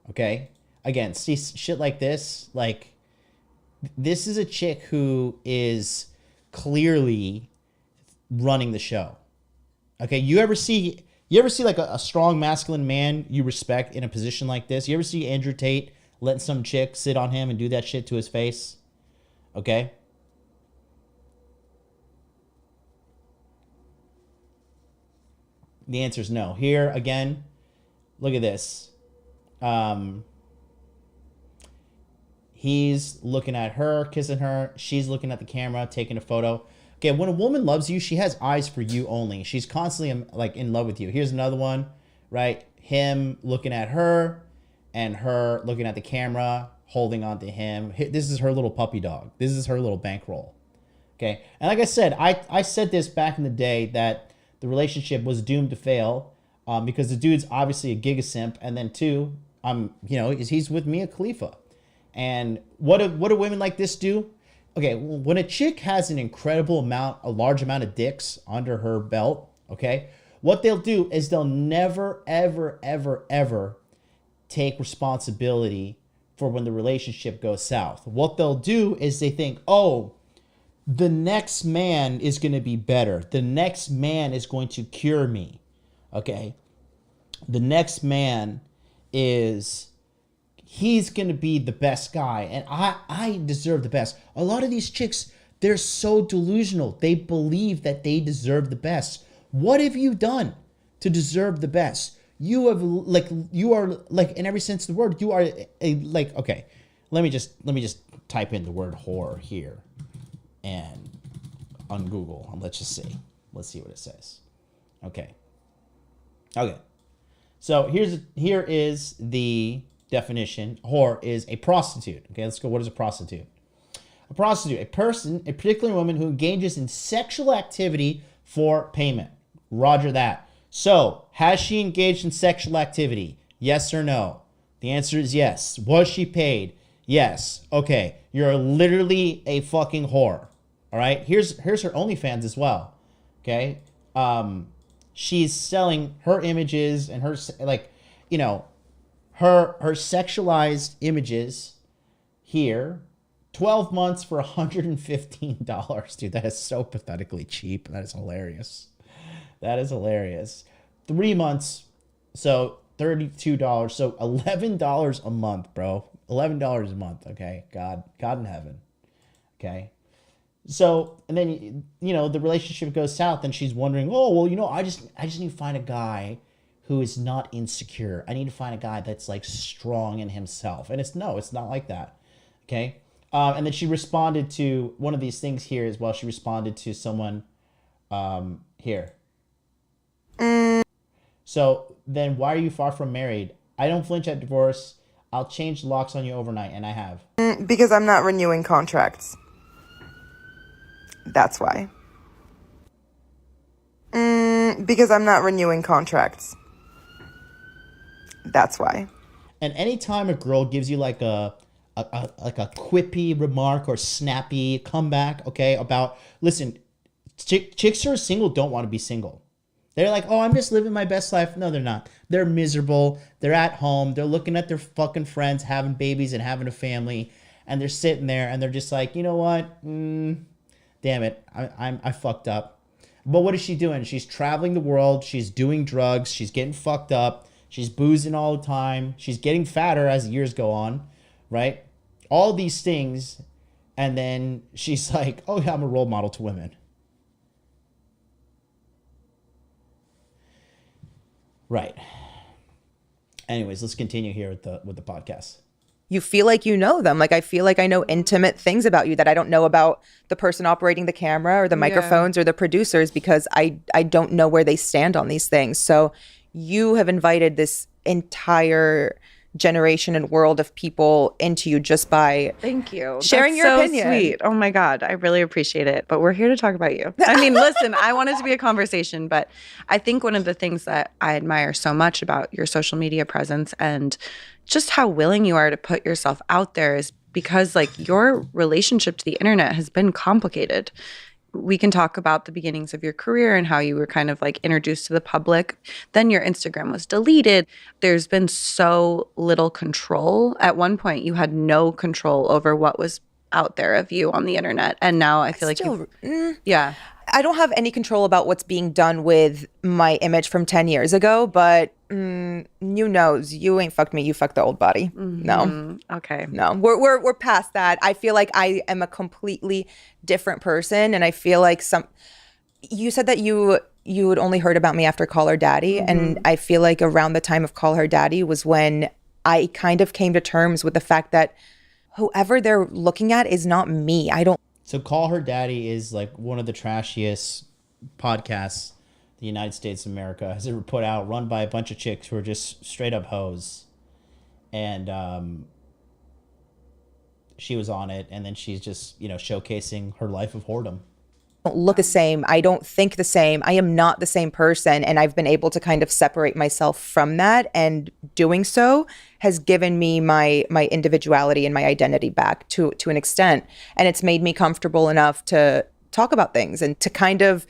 Okay? Again, see shit like this, like, this is a chick who is clearly running the show. Okay, you ever see like a strong masculine man you respect in a position like this? You ever see Andrew Tate letting some chick sit on him and do that shit to his face? Okay? The answer is no. Here, again, look at this. He's looking at her, kissing her. She's looking at the camera, taking a photo. Okay, when a woman loves you, she has eyes for you only. She's constantly like in love with you. Here's another one, right? Him looking at her and her looking at the camera, holding on to him. This is her little puppy dog. This is her little bankroll. Okay, and like I said, I said this back in the day that the relationship was doomed to fail because the dude's obviously a giga simp, and then two, you know, he's with Mia Khalifa. And what do women like this do? Okay, when a chick has a large amount of dicks under her belt, okay, what they'll do is they'll never, ever, ever, ever take responsibility for when the relationship goes south. What they'll do is they think, oh, the next man is going to be better. The next man is going to cure me, okay? The next man he's going to be the best guy, and I deserve the best. A lot of these chicks, they're so delusional. They believe that they deserve the best. What have you done to deserve the best? You are like in every sense of the word, you are okay. Let me just type in the word whore here and on Google, and let's just see. Let's see what it says. Okay. So here is the definition. Whore is a prostitute. Okay, let's go. What is a prostitute? A prostitute, a particular woman who engages in sexual activity for payment. Roger that. So, has she engaged in sexual activity? Yes or no? The answer is yes. Was she paid? Yes. Okay, you're literally a fucking whore. All right. Here's her OnlyFans as well. Okay. She's selling her images and her, like, you know, her sexualized images here. 12 months for $115. Dude, that is so pathetically cheap. That is hilarious. That is hilarious. 3 months, so $32. So $11 a month, bro. $11 a month, okay? God in heaven. Okay? So, and then, you know, the relationship goes south and she's wondering, oh, well, you know, I just need to find a guy who is not insecure. I need to find a guy that's like strong in himself. And it's not like that. Okay. And then she responded to one of these things here as well. She responded to someone here. So then why are you far from married? I don't flinch at divorce. I'll change the locks on you overnight. And I have. Because I'm not renewing contracts. That's why. Because I'm not renewing contracts. That's why. And anytime a girl gives you like a quippy remark or snappy comeback, okay, about, listen, chicks who are single don't want to be single. They're like, oh, I'm just living my best life. No, they're not. They're miserable. They're at home. They're looking at their fucking friends having babies and having a family. And they're sitting there and they're just like, you know what? Damn it. I fucked up. But what is she doing? She's traveling the world. She's doing drugs. She's getting fucked up. She's boozing all the time. She's getting fatter as years go on, right? All these things. And then she's like, oh, yeah, I'm a role model to women. Right. Anyways, let's continue here with the podcast. You feel like you know them. Like, I feel like I know intimate things about you that I don't know about the person operating the camera or the microphones or the producers, because I don't know where they stand on these things. So you have invited this entire generation and world of people into you just by thank you sharing your opinion. Sweet. Oh my God, I really appreciate it. But we're here to talk about you. I mean, listen, I want it to be a conversation, but I think one of the things that I admire so much about your social media presence and just how willing you are to put yourself out there is because, like, your relationship to the internet has been complicated. We can talk about the beginnings of your career and how you were kind of like introduced to the public. Then your Instagram was deleted. There's been so little control. At one point, you had no control over what was out there of you on the internet. And now I feel like yeah. I don't have any control about what's being done with my image from 10 years ago, but you knows you ain't fucked me, you fucked the old body. No. Okay. No. We're past that. I feel like I am a completely different person, and I feel like you said that you had only heard about me after Call Her Daddy, and I feel like around the time of Call Her Daddy was when I kind of came to terms with the fact that whoever they're looking at is not me. So Call Her Daddy is like one of the trashiest podcasts the United States of America has ever put out, run by a bunch of chicks who are just straight up hoes. And she was on it, and then she's just, showcasing her life of whoredom. Don't look the same. I don't think the same. I am not the same person. And I've been able to kind of separate myself from that. And doing so has given me my individuality and my identity back to an extent. And it's made me comfortable enough to talk about things and to kind of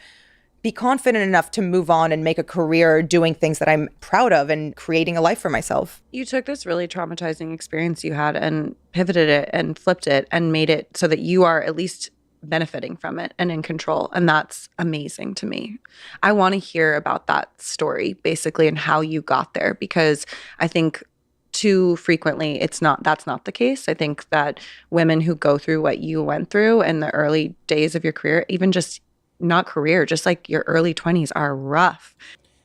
be confident enough to move on and make a career doing things that I'm proud of and creating a life for myself. You took this really traumatizing experience you had and pivoted it and flipped it and made it so that you are at least benefiting from it and in control. And that's amazing to me. I want to hear about that story basically and how you got there, because I think too frequently that's not the case. I think that women who go through what you went through in the early days of your career, even just not career, just like your early 20s, are rough.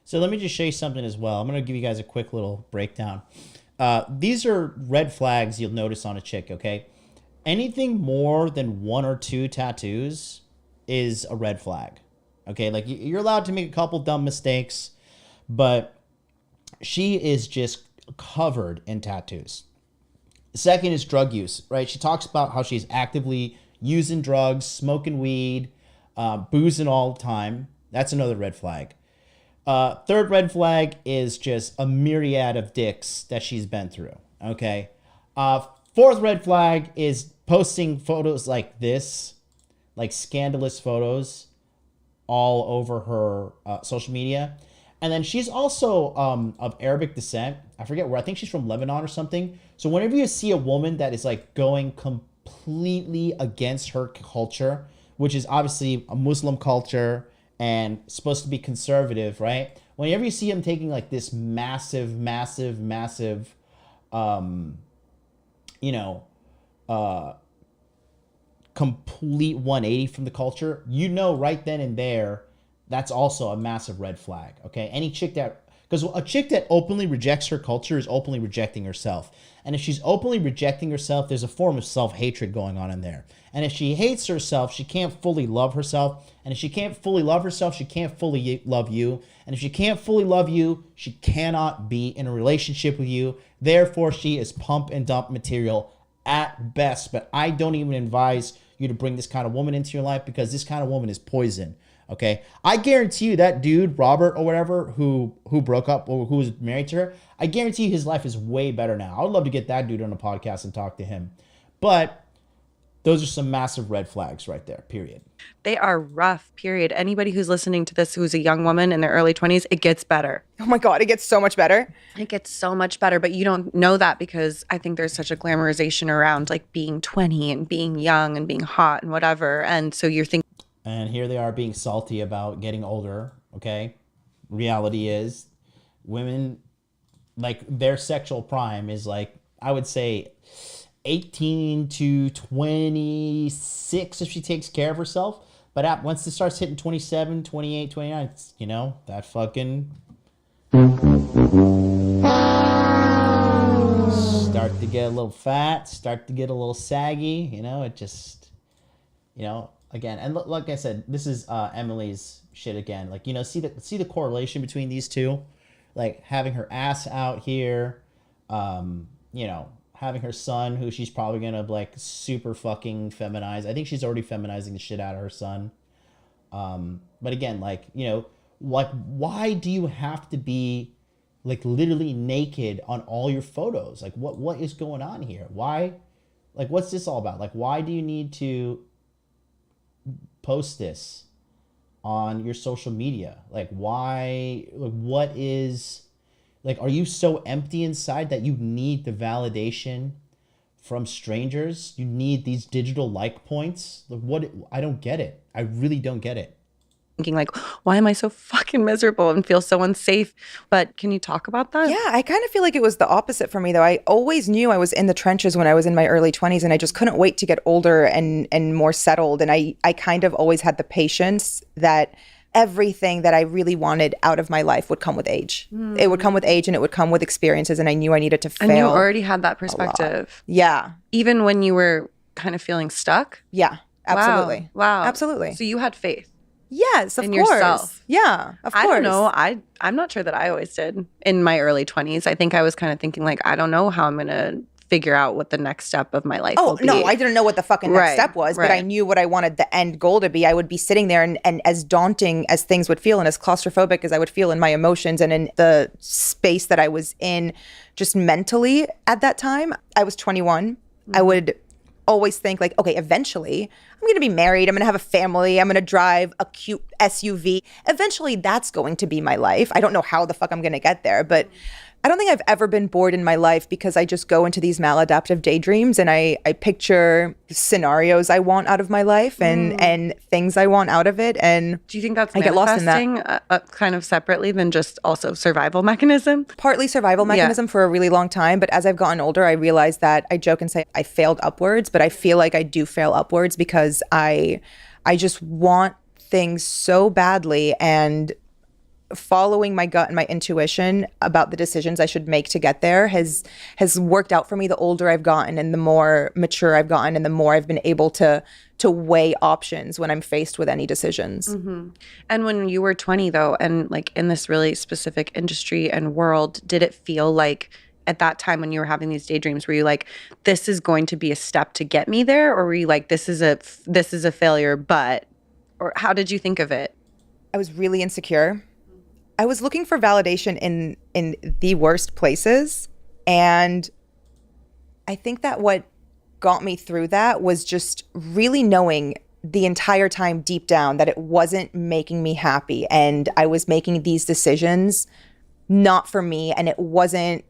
So let me just show you something as well. I'm going to give you guys a quick little breakdown. These are red flags you'll notice on a chick, okay? Anything more than 1 or 2 tattoos is a red flag. Okay, like you're allowed to make a couple dumb mistakes, but she is just covered in tattoos. Second is drug use, right? She talks about how she's actively using drugs, smoking weed, boozing all the time. That's another red flag. Third red flag is just a myriad of dicks that she's been through, okay? Fourth red flag is posting photos like this, like scandalous photos all over her social media. And then she's also of Arabic descent. I forget where. I think she's from Lebanon or something. So whenever you see a woman that is like going completely against her culture, which is obviously a Muslim culture and supposed to be conservative, right? Whenever you see him taking like this massive complete 180 from the culture, right then and there, that's also a massive red flag, okay? Any chick because a chick that openly rejects her culture is openly rejecting herself. And if she's openly rejecting herself, there's a form of self-hatred going on in there. And if she hates herself, she can't fully love herself. And if she can't fully love herself, she can't fully love you. And if she can't fully love you, she cannot be in a relationship with you. Therefore, she is pump and dump material at best. But I don't even advise you to bring this kind of woman into your life, because this kind of woman is poison. Okay, I guarantee you that dude Robert or whatever who broke up or who was married to her, I guarantee you his life is way better now. I would love to get that dude on a podcast and talk to him. But those are some massive red flags right there, period. They are rough, period. Anybody who's listening to this who's a young woman in their early 20s, it gets better. Oh my God, it gets so much better. It gets so much better, but you don't know that because I think there's such a glamorization around like being 20 and being young and being hot and whatever. And so you're thinking. And here they are being salty about getting older, okay? Reality is women, like their sexual prime is like, I would say 18 to 26 if she takes care of herself. But once it starts hitting 27, 28, 29, it's, you know, that fucking start to get a little fat, start to get a little saggy, you know, it just, you know, again, and like I said, this is Emily's shit again. Like, you know, see the correlation between these two, like having her ass out here, you know, having her son, who she's probably gonna like super fucking feminize. I think she's already feminizing the shit out of her son. But again, like, you know, like why do you have to be like literally naked on all your photos? Like, what is going on here? Why, like, what's this all about? Like, why do you need to post this on your social media? Like, why, like, what is, like, are you so empty inside that you need the validation from strangers? You need these digital like points? Like, what? I don't get it. I really don't get it. Thinking like, why am I so fucking miserable and feel so unsafe? But can you talk about that? Yeah, I kind of feel like it was the opposite for me, though. I always knew I was in the trenches when I was in my early 20s, and I just couldn't wait to get older and more settled. And I kind of always had the patience that everything that I really wanted out of my life would come with age. It would come with age, and it would come with experiences, and I knew I needed to fail. And you already had that perspective. Yeah. Even when you were kind of feeling stuck? Yeah, absolutely. Wow. Absolutely. So you had faith. Yes, of in course. yourself. Yeah, of course. I don't know. I'm not sure that I always did in my early 20s. I think I was kind of thinking like, I don't know how I'm going to figure out what the next step of my life will be. No, I didn't know what the fucking next step was, but I knew what I wanted the end goal to be. I would be sitting there and as daunting as things would feel and as claustrophobic as I would feel in my emotions and in the space that I was in just mentally at that time. I was 21. I would always think like, okay, eventually I'm going to be married. I'm going to have a family. I'm going to drive a cute SUV. Eventually that's going to be my life. I don't know how the fuck I'm going to get there, but I don't think I've ever been bored in my life because I just go into these maladaptive daydreams and I picture scenarios I want out of my life and things I want out of it. And do you think that's I get lost in that kind of separately than just also survival mechanism? Partly survival mechanism for a really long time. But as I've gotten older, I realized that I joke and say I failed upwards, but I feel like I do fail upwards because I just want things so badly, and following my gut and my intuition about the decisions I should make to get there has worked out for me the older I've gotten and the more mature I've gotten and the more I've been able to weigh options when I'm faced with any decisions. Mm-hmm. And when you were 20 though, and like in this really specific industry and world, did it feel like at that time when you were having these daydreams, were you like, this is going to be a step to get me there? Or were you like, this is a failure, but, or how did you think of it? I was really insecure. I was looking for validation in the worst places. And I think that what got me through that was just really knowing the entire time deep down that it wasn't making me happy. And I was making these decisions not for me. And it wasn't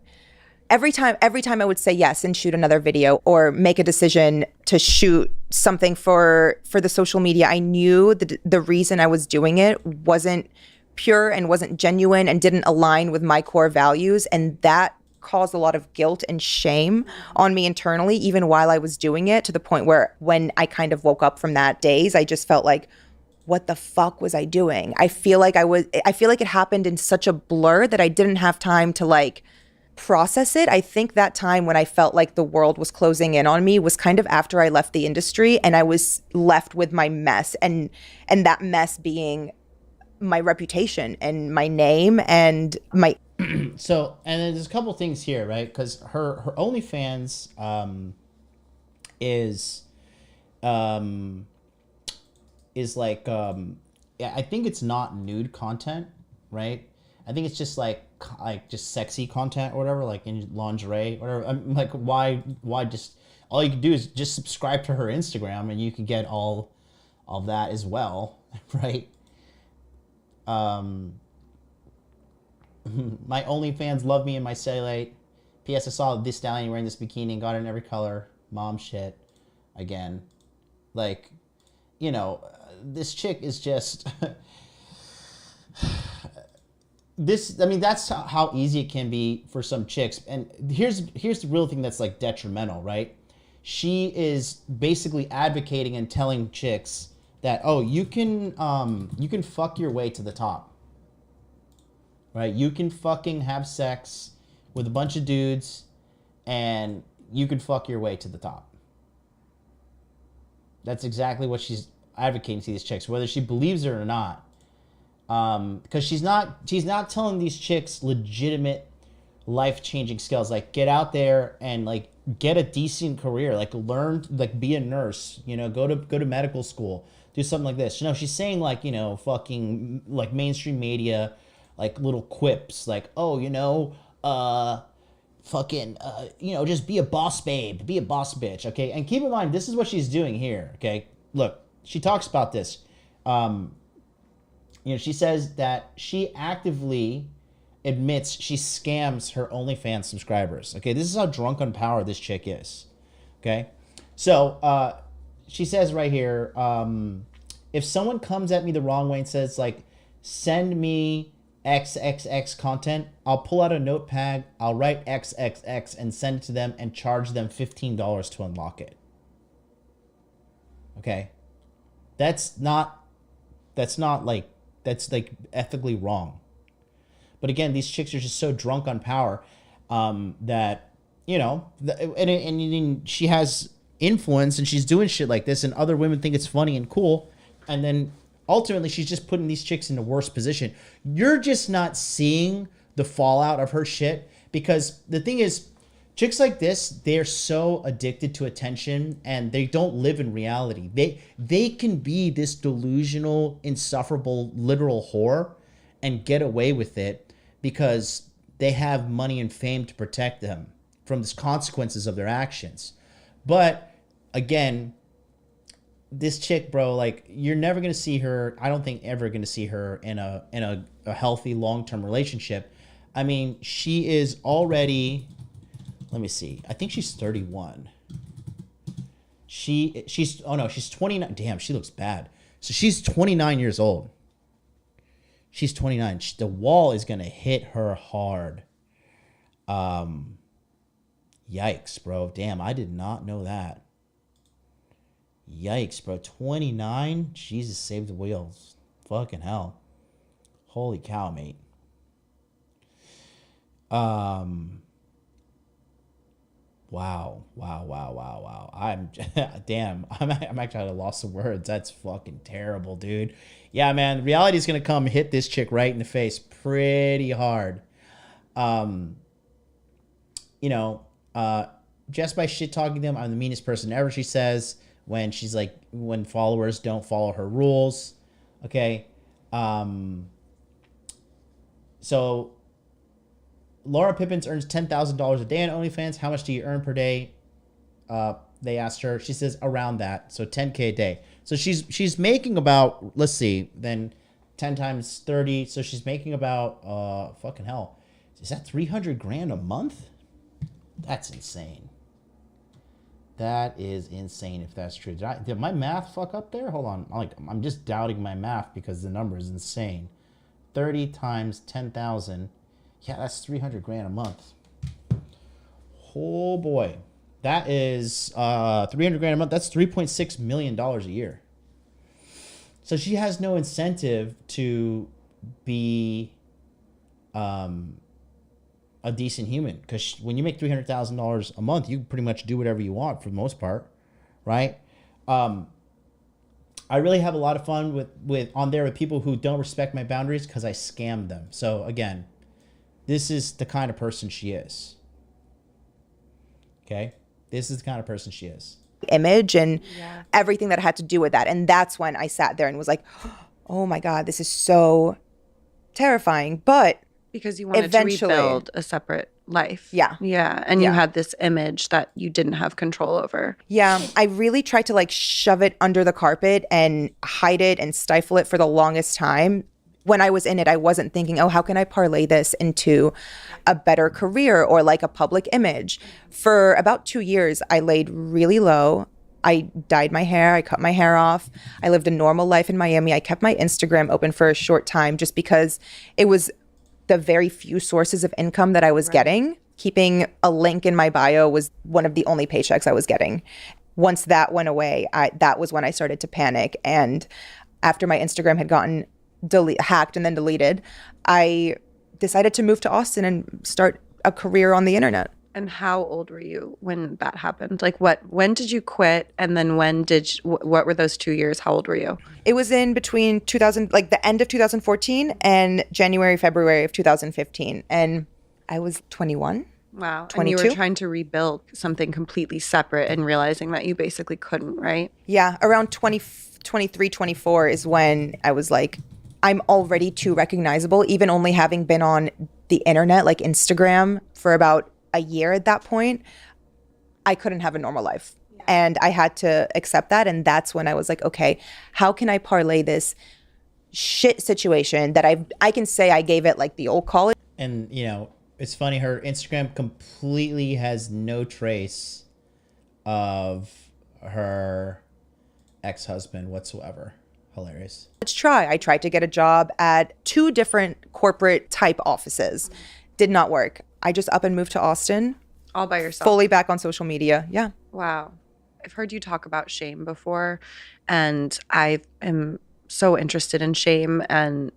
every time I would say yes and shoot another video or make a decision to shoot something for the social media, I knew that the reason I was doing it wasn't pure and wasn't genuine and didn't align with my core values. And that caused a lot of guilt and shame on me internally, even while I was doing it, to the point where when I kind of woke up from that daze, I just felt like, what the fuck was I doing? I feel like it happened in such a blur that I didn't have time to like process it. I think that time when I felt like the world was closing in on me was kind of after I left the industry and I was left with my mess, and that mess being my reputation and my name and my So, and then there's a couple things here, right? Because her OnlyFans is like I think it's not nude content, right? I think it's just like just sexy content or whatever, like in lingerie, whatever. I'm like, why just all you can do is just subscribe to her Instagram and you can get all of that as well, right? My OnlyFans love me in my cellulite. P.S. I saw this stallion wearing this bikini and got it in every color. Mom shit. Again. Like, you know, this chick is just... that's how easy it can be for some chicks. And here's the real thing that's like detrimental, right? She is basically advocating and telling chicks that, oh, you can fuck your way to the top. Right? You can fucking have sex with a bunch of dudes and you can fuck your way to the top. That's exactly what she's advocating to these chicks, whether she believes it or not. Because she's not telling these chicks legitimate life-changing skills, like get out there and like get a decent career, like learn, like be a nurse, you know, go to medical school, do something like this. No, she's saying like, you know, fucking like mainstream media, like little quips, like, oh, you know, you know, just be a boss babe, be a boss bitch, okay? And keep in mind, this is what she's doing here, okay? Look, she talks about this. You know, she says that she actively admits she scams her OnlyFans subscribers, okay? This is how drunk on power this chick is, okay? So, she says right here, if someone comes at me the wrong way and says, like, send me XXX content, I'll pull out a notepad, I'll write XXX and send it to them and charge them $15 to unlock it. Okay? That's like ethically wrong. But again, these chicks are just so drunk on power that, you know, and she has influence and she's doing shit like this and other women think it's funny and cool. And then ultimately, she's just putting these chicks in a worse position. You're just not seeing the fallout of her shit because the thing is, chicks like this, they're so addicted to attention and they don't live in reality. They can be this delusional, insufferable, literal whore and get away with it because they have money and fame to protect them from the consequences of their actions. But again, this chick, bro, like you're never gonna see her. I don't think ever gonna see her in a healthy long-term relationship. I mean, she is already. Let me see. I think she's 31. She's 29. Damn, she looks bad. So she's 29 years old. She's 29. The wall is gonna hit her hard. Yikes, bro. Damn, I did not know that. Yikes, bro. 29? Jesus, save the wheels. Fucking hell. Holy cow, mate. Wow. I'm actually at a loss of words. That's fucking terrible, dude. Yeah, man. Reality is going to come hit this chick right in the face pretty hard. You know, just by shit talking them, I'm the meanest person ever, she says. When she's like, when followers don't follow her rules, okay? So Laura Pippins earns $10,000 a day on OnlyFans. How much do you earn per day? They asked her. She says around that, so $10K a day. So she's making about, let's see, then 10 times 30. So she's making about fucking hell. Is that 300 grand a month? That's insane. That is insane if that's true. Did my math fuck up there? Hold on. I'm just doubting my math because the number is insane. 30 times 10,000. Yeah, that's 300 grand a month. Oh boy. That is 300 grand a month. That's $3.6 million a year. So she has no incentive to be a decent human, because when you make $300,000 a month, you pretty much do whatever you want for the most part, right? I really have a lot of fun with on there with people who don't respect my boundaries because I scam them. So again, this is the kind of person she is. Okay, this is the kind of person she is. Image and everything that had to do with that, and that's when I sat there and was like, oh my God, this is so terrifying. But Because you wanted eventually, to rebuild a separate life. Yeah. Yeah. And you Yeah. had this image that you didn't have control over. yeah, I really tried to like shove it under the carpet and hide it and stifle it for the longest time. When I was in it, I wasn't thinking, oh, how can I parlay this into a better career or like a public image? For about 2 years, I laid really low. I dyed my hair. I cut my hair off. I lived a normal life in Miami. I kept my Instagram open for a short time just because it was the very few sources of income that I was getting. Keeping a link in my bio was one of the only paychecks I was getting. Once that went away, that was when I started to panic. And after my Instagram had gotten hacked and then deleted, I decided to move to Austin and start a career on the internet. And how old were you when that happened? Like when did you quit? And then what were those 2 years? How old were you? It was in between 2000, like the end of 2014 and January, February of 2015. And I was 21. Wow. 22? And you were trying to rebuild something completely separate and realizing that you basically couldn't, right? Yeah. Around 23, 24 is when I was like, I'm already too recognizable, even only having been on the internet, like Instagram, for about a year at that point. I couldn't have a normal life. And I had to accept that. And that's when I was like, okay, how can I parlay this shit situation that I can say I gave it like the old college? And, you know, it's funny, her Instagram completely has no trace of her ex-husband whatsoever. Hilarious. Let's try. I tried to get a job at 2 different corporate type offices. Did not work. I just up and moved to Austin. All by yourself. Fully back on social media. Yeah. Wow. I've heard you talk about shame before, and I am so interested in shame. And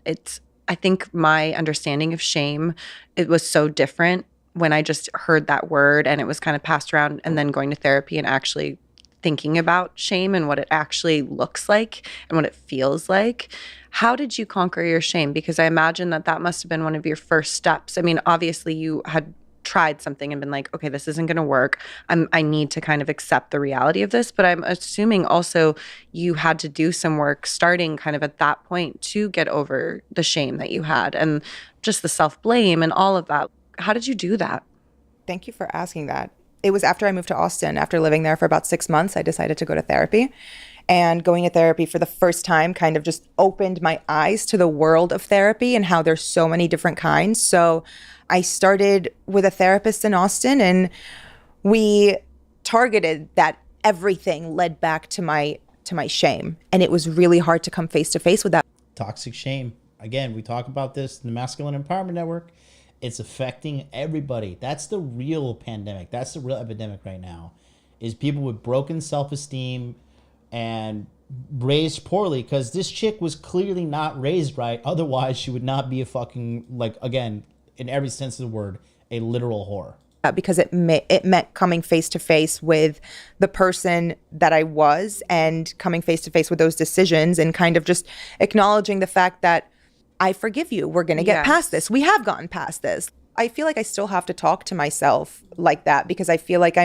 I think my understanding of shame, it was so different when I just heard that word and it was kind of passed around, and then going to therapy and actually thinking about shame and what it actually looks like and what it feels like. How did you conquer your shame? Because I imagine that must have been one of your first steps. I mean, obviously you had tried something and been like, okay, this isn't going to work. I need to kind of accept the reality of this. But I'm assuming also you had to do some work starting kind of at that point to get over the shame that you had and just the self-blame and all of that. How did you do that? Thank you for asking that. It was after I moved to Austin. After living there for about 6 months, I decided to go to therapy. And going to therapy for the first time kind of just opened my eyes to the world of therapy and how there's so many different kinds. So I started with a therapist in Austin, and we targeted that everything led back to my shame. And it was really hard to come face to face with that. Toxic shame. Again, we talk about this in the Masculine Empowerment Network. It's affecting everybody. That's the real pandemic. That's the real epidemic right now, is people with broken self-esteem and raised poorly, because this chick was clearly not raised right. Otherwise, she would not be a fucking, like, again, in every sense of the word, a literal whore. Because it meant coming face to face with the person that I was, and coming face to face with those decisions, and kind of just acknowledging the fact that I forgive you. We're going to get past this. We have gotten past this. I feel like I still have to talk to myself like that, because I feel like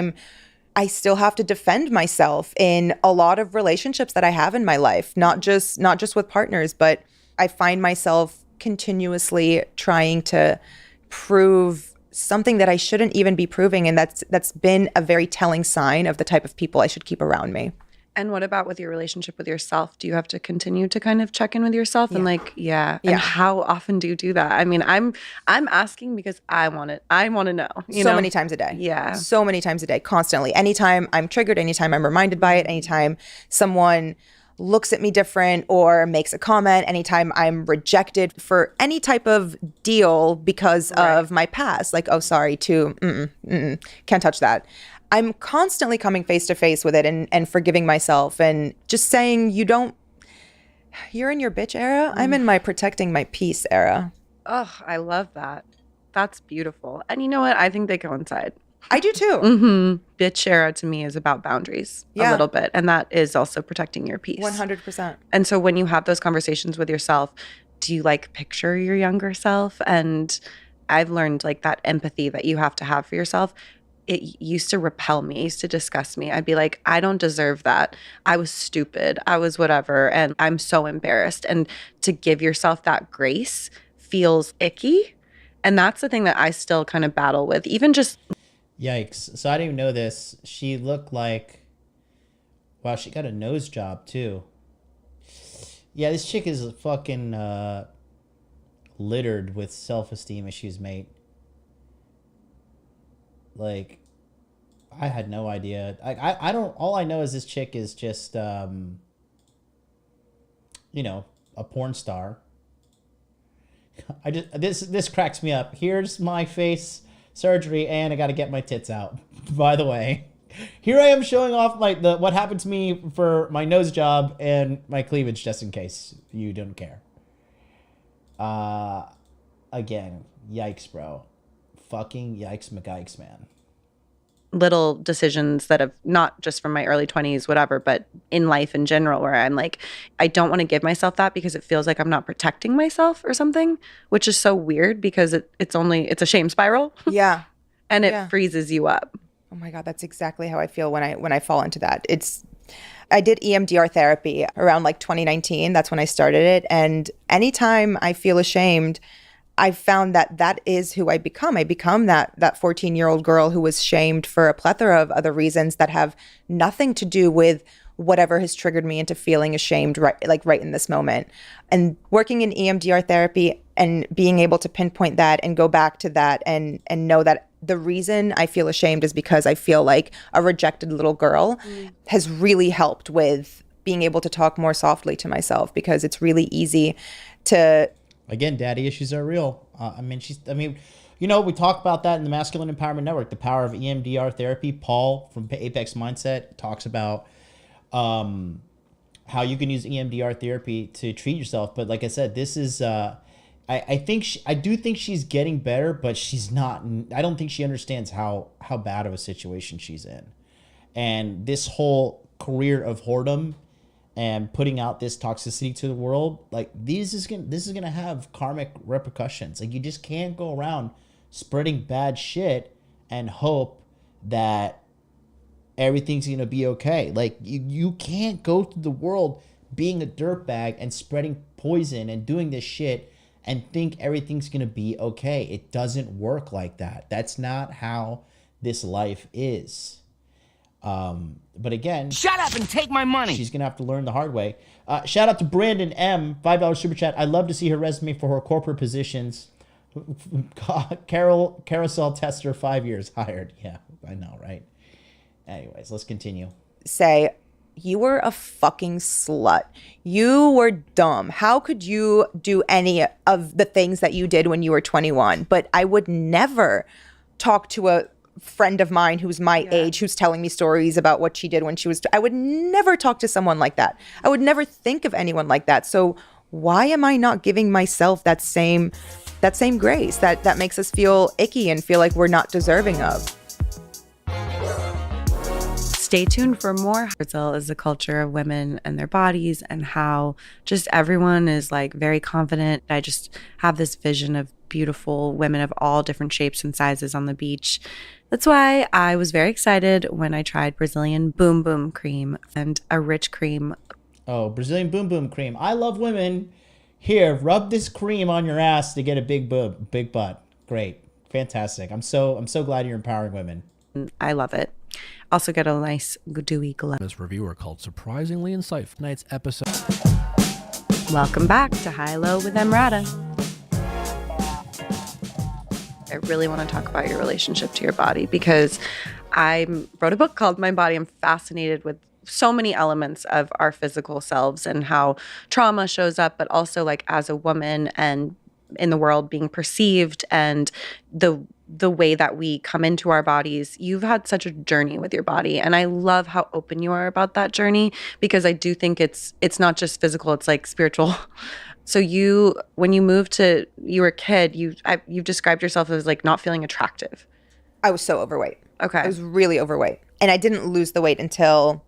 I still have to defend myself in a lot of relationships that I have in my life, not just with partners, but I find myself continuously trying to prove something that I shouldn't even be proving. And that's been a very telling sign of the type of people I should keep around me. And what about with your relationship with yourself? Do you have to continue to kind of check in with yourself and and how often do you do that? I mean, I'm asking because I want to know. So many times a day. Yeah. So many times a day, constantly. Anytime I'm triggered, anytime I'm reminded by it, anytime someone looks at me different or makes a comment, anytime I'm rejected for any type of deal because of my past, like, oh, sorry, can't touch that. I'm constantly coming face to face with it and forgiving myself and just saying, you're in your bitch era. I'm in my protecting my peace era. Oh, I love that. That's beautiful. And you know what? I think they coincide. I do too. Mm-hmm. Bitch era to me is about boundaries a little bit. And that is also protecting your peace. 100%. And so when you have those conversations with yourself, do you like picture your younger self? And I've learned like that empathy that you have to have for yourself. it used to repel me. It used to disgust me. I'd be like, I don't deserve that. I was stupid. I was whatever. And I'm so embarrassed. And to give yourself that grace feels icky. And that's the thing that I still kind of battle with, even just. Yikes. So I didn't even know this. She looked like, wow, she got a nose job too. Yeah, this chick is fucking littered with self-esteem issues, mate. Like, I had no idea. I don't, all I know is this chick is just, you know, a porn star. This cracks me up. Here's my face surgery and I got to get my tits out. By the way, here I am showing off what happened to me for my nose job and my cleavage, just in case you don't care. Again, yikes, bro. Fucking yikes, McGikes, man. Little decisions that have not just from my early 20s, whatever, but in life in general, where I'm like, I don't want to give myself that because it feels like I'm not protecting myself or something, which is so weird because it's a shame spiral. Yeah. And it freezes you up. Oh my God, that's exactly how I feel when I fall into that. I did EMDR therapy around like 2019. That's when I started it. And anytime I feel ashamed, I found that is who I become. I become that 14-year-old girl who was shamed for a plethora of other reasons that have nothing to do with whatever has triggered me into feeling ashamed right in this moment. And working in EMDR therapy and being able to pinpoint that and go back to that and know that the reason I feel ashamed is because I feel like a rejected little girl has really helped with being able to talk more softly to myself, because it's really easy to... Again, daddy issues are real. You know, we talk about that in the Masculine Empowerment Network, the power of EMDR therapy. Paul from Apex Mindset talks about how you can use EMDR therapy to treat yourself. But like I said, this is, I do think she's getting better, but she's not, I don't think she understands how bad of a situation she's in. And this whole career of whoredom and putting out this toxicity to the world, like this is gonna have karmic repercussions. Like, you just can't go around spreading bad shit and hope that everything's gonna be okay. Like, you can't go through the world being a dirtbag and spreading poison and doing this shit and think everything's gonna be okay. It doesn't work like that. That's not how this life is. But again, shut up and take my money. She's gonna have to learn the hard way. Shout out to Brandon M, $5 super chat. I'd love to see her resume for her corporate positions. Carousel tester, 5 years hired. Yeah, I know, right? Anyways, let's continue. Say, you were a fucking slut. You were dumb. How could you do any of the things that you did when you were 21? But I would never talk to a friend of mine who's my age, who's telling me stories about what she did when she was... I would never talk to someone like that. I would never think of anyone like that. So why am I not giving myself that same grace that makes us feel icky and feel like we're not deserving of? Stay tuned for more. Brazil is a culture of women and their bodies, and how just everyone is like very confident. I just have this vision of beautiful women of all different shapes and sizes on the beach. That's why I was very excited when I tried Brazilian Boom Boom cream and a rich cream. Oh, Brazilian Boom Boom cream. I love women. Here, rub this cream on your ass to get a big boob, big butt. Great. Fantastic. I'm so glad you're empowering women. I love it. Also get a nice dewy glow. This reviewer called Surprisingly Insightful. Tonight's episode. Welcome back to High Low with Emrata. I really want to talk about your relationship to your body, because I wrote a book called My Body. I'm fascinated with so many elements of our physical selves and how trauma shows up, but also like as a woman and in the world being perceived, and the way that we come into our bodies. You've had such a journey with your body, and I love how open you are about that journey, because I do think it's not just physical, it's like spiritual. So when you moved to, you were a kid, you've described yourself as like not feeling attractive. I was so overweight. Okay. I was really overweight. And I didn't lose the weight until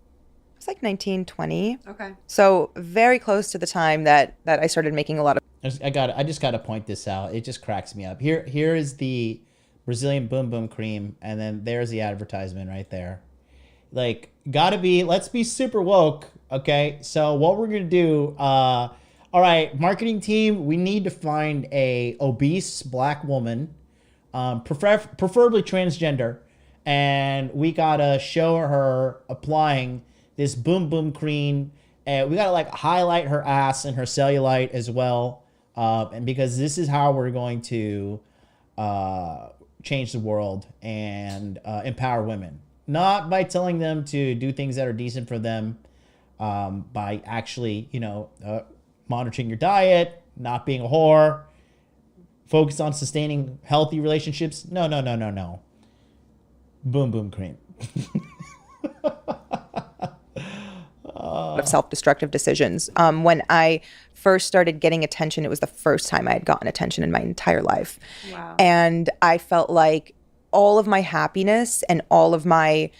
it was like 19, 20. Okay. So very close to the time that I started making a lot of... I just got to point this out. It just cracks me up. Here is the Brazilian Boom Boom Cream, and then there's the advertisement right there. Like, let's be super woke, okay? So what we're gonna do, all right, marketing team, we need to find a obese black woman, preferably transgender, and we gotta show her applying this Boom Boom Cream, and we gotta like highlight her ass and her cellulite as well, and because this is how we're going to change the world and empower women. Not by telling them to do things that are decent for them, by actually, monitoring your diet, not being a whore, focus on sustaining healthy relationships. No. Boom Boom Cream. Of self-destructive decisions. When I first started getting attention, it was the first time I had gotten attention in my entire life. Wow. And I felt like all of my happiness and all of my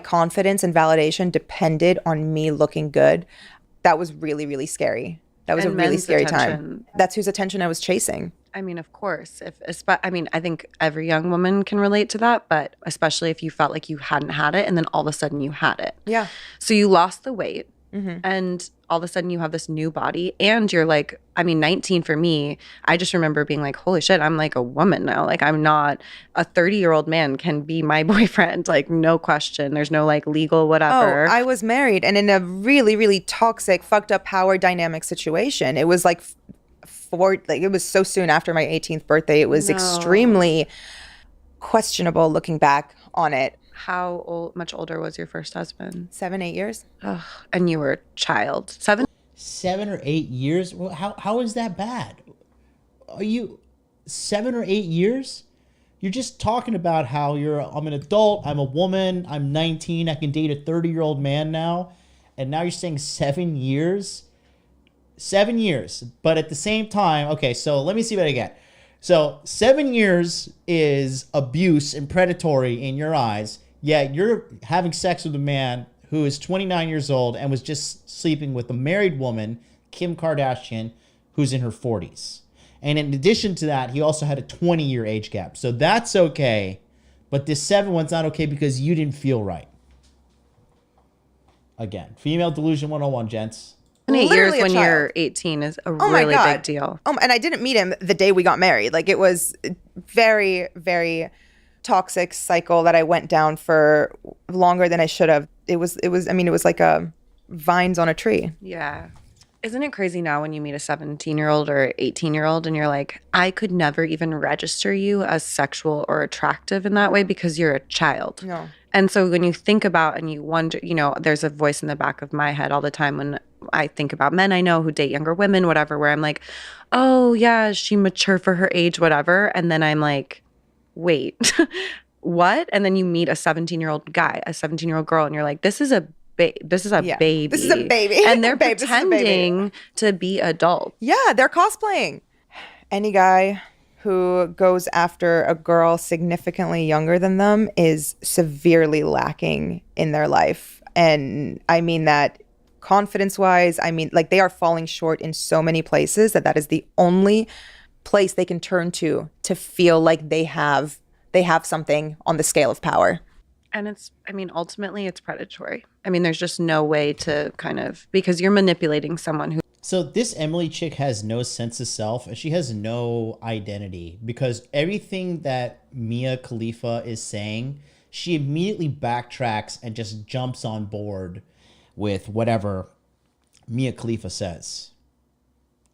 confidence and validation depended on me looking good. That was really, really scary. That was a really scary time. That's whose attention I was chasing. I mean, of course. I think every young woman can relate to that, but especially if you felt like you hadn't had it and then all of a sudden you had it. Yeah. So you lost the weight and all of a sudden you have this new body and you're like, 19 for me, I just remember being like, holy shit, I'm like a woman now. Like I'm not a 30-year-old man can be my boyfriend. Like no question. There's no like legal whatever. Oh, I was married and in a really, really toxic, fucked up power dynamic situation. It was like it was so soon after my 18th birthday. It was extremely questionable looking back on it. How much older was your first husband? 7, 8 years. Ugh, and you were a child. 7 or 8 years? Well, how is that bad? Are you 7 or 8 years? You're just talking about how I'm an adult, I'm a woman, I'm 19, I can date a 30-year-old man now, and now you're saying 7 years? 7 years. But at the same time, okay, so let me see what I get. So 7 years is abuse and predatory in your eyes, yet you're having sex with a man who is 29 years old and was just sleeping with a married woman, Kim Kardashian, who's in her 40s. And in addition to that, he also had a 20-year age gap. So that's okay, but this 7 one's not okay because you didn't feel right. Again, female delusion 101, gents. 8 years when you're 18 is a really big deal. And I didn't meet him the day we got married. Like it was very, very toxic cycle that I went down for longer than I should have. It was like vines on a tree. Yeah. Isn't it crazy now when you meet a 17-year-old or 18-year-old and you're like, I could never even register you as sexual or attractive in that way because you're a child. No. And so when you think about and you wonder, there's a voice in the back of my head all the time when I think about men I know who date younger women, whatever, where I'm like, oh yeah, is she mature for her age, whatever. And then I'm like, wait, what? And then you meet a 17-year-old guy, a 17-year-old girl, and you're like, this is a baby. This is a baby. And they're pretending to be adults. Yeah, they're cosplaying. Any guy who goes after a girl significantly younger than them is severely lacking in their life. And I mean that confidence-wise. I mean, like they are falling short in so many places that is the only place they can turn to feel like they have something on the scale of power. And ultimately it's predatory. There's just no way to because you're manipulating someone who. So this Emily chick has no sense of self and she has no identity because everything that Mia Khalifa is saying, she immediately backtracks and just jumps on board with whatever Mia Khalifa says.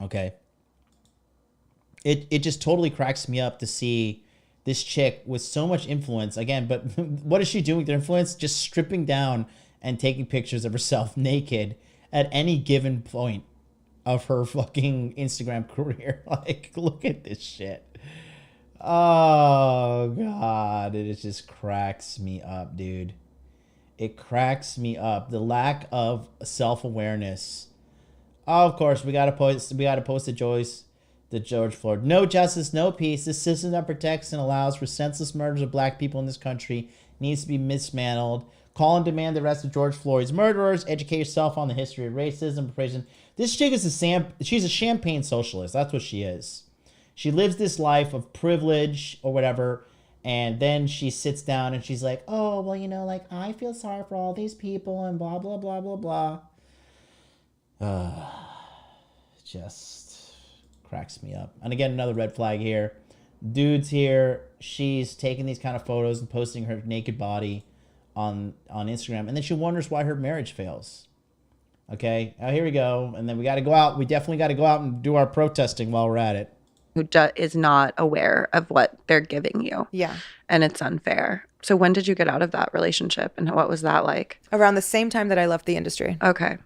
Okay. It just totally cracks me up to see this chick with so much influence again, but what is she doing with her influence? Just stripping down and taking pictures of herself naked at any given point of her fucking Instagram career. Like, look at this shit. Oh God, it just cracks me up, dude. It cracks me up. The lack of self-awareness. Oh, of course, we gotta post the George Floyd. No justice, no peace. This system that protects and allows for senseless murders of black people in this country needs to be dismantled. Call and demand the arrest of George Floyd's murderers. Educate yourself on the history of racism, oppression. This chick is she's a champagne socialist. That's what she is. She lives this life of privilege or whatever, And then she sits down and she's like, oh, well, you know, like, I feel sorry for all these people and blah, blah, blah, blah, blah. Just cracks me up. And again, another red flag here. Dude's here. She's taking these kind of photos and posting her naked body on Instagram. And then she wonders why her marriage fails. Okay, now here we go. And then we got to go out. We definitely got to go out and do our protesting while we're at it. Who is not aware of what they're giving you. Yeah. And it's unfair. So when did you get out of that relationship and what was that like? Around the same time that I left the industry. Okay.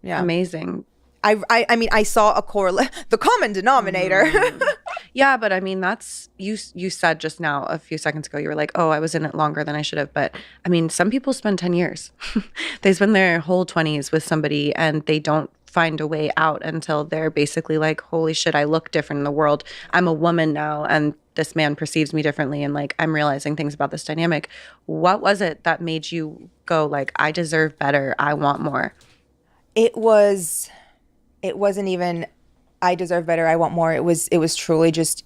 Yeah. Amazing. I mean, I saw a correlate, the common denominator. Yeah, but I mean, that's, you said just now a few seconds ago, you were like, oh, I was in it longer than I should have. But I mean, some people spend 10 years. They spend their whole 20s with somebody and they don't find a way out until they're basically like, holy shit, I look different in the world. I'm a woman now and this man perceives me differently and like I'm realizing things about this dynamic. What was it that made you go like, I deserve better, I want more? It wasn't even I deserve better, I want more. It was truly just,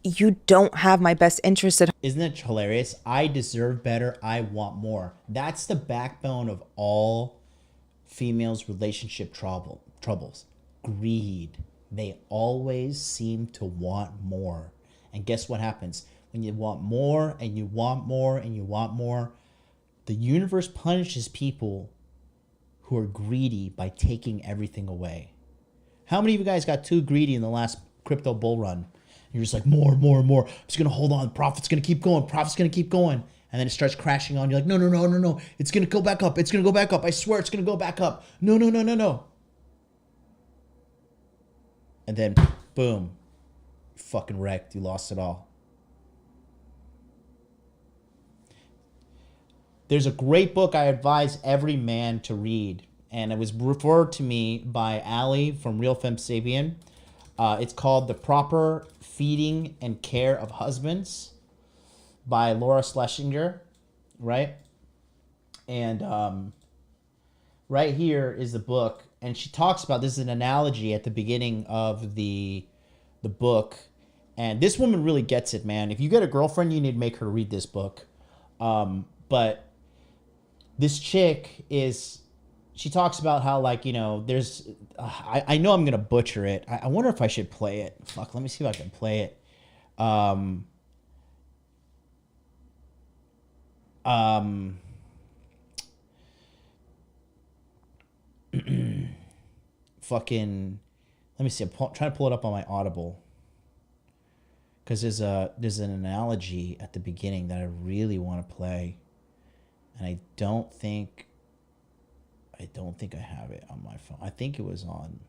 you don't have my best interest at heart. Isn't it hilarious? I deserve better, I want more. That's the backbone of all females' relationship troubles. Greed. They always seem to want more. And guess what happens? When you want more and you want more and you want more, the universe punishes people who are greedy by taking everything away. How many of you guys got too greedy in the last crypto bull run? You're just like, more. I'm just going to hold on. Profit's going to keep going. And then it starts crashing on you like, no. It's going to go back up. I swear it's going to go back up. No. And then, boom, fucking wrecked. You lost it all. There's a great book I advise every man to read. And it was referred to me by Ali from Real Femme Sapien. It's called The Proper Feeding and Care of Husbands by Laura Schlesinger, right? And right here is the book. And she talks about, this is an analogy at the beginning of the book. And this woman really gets it, man. If you get a girlfriend, you need to make her read this book. But this chick is, she talks about how, like, you know, there's, I know I'm going to butcher it. I wonder if I should play it. Fuck, let me see if I can play it. Fucking, let me see. I'm trying to pull it up on my Audible. Because there's an analogy at the beginning that I really want to play. And I don't think I have it on my phone. I think it was on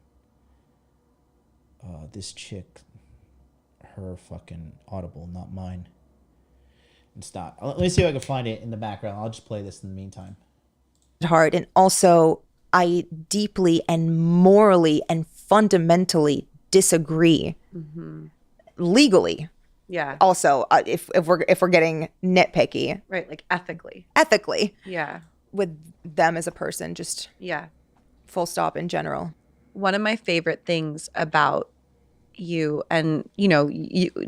this chick, her fucking Audible, not mine. It's not. Let me see if I can find it in the background. I'll just play this in the meantime. Hard. And also, I deeply and morally and fundamentally disagree. Mm-hmm. Legally. Yeah. Also, if we're getting nitpicky. Right, like ethically. Yeah. With them as a person, just full stop in general. One of my favorite things about you, and you know,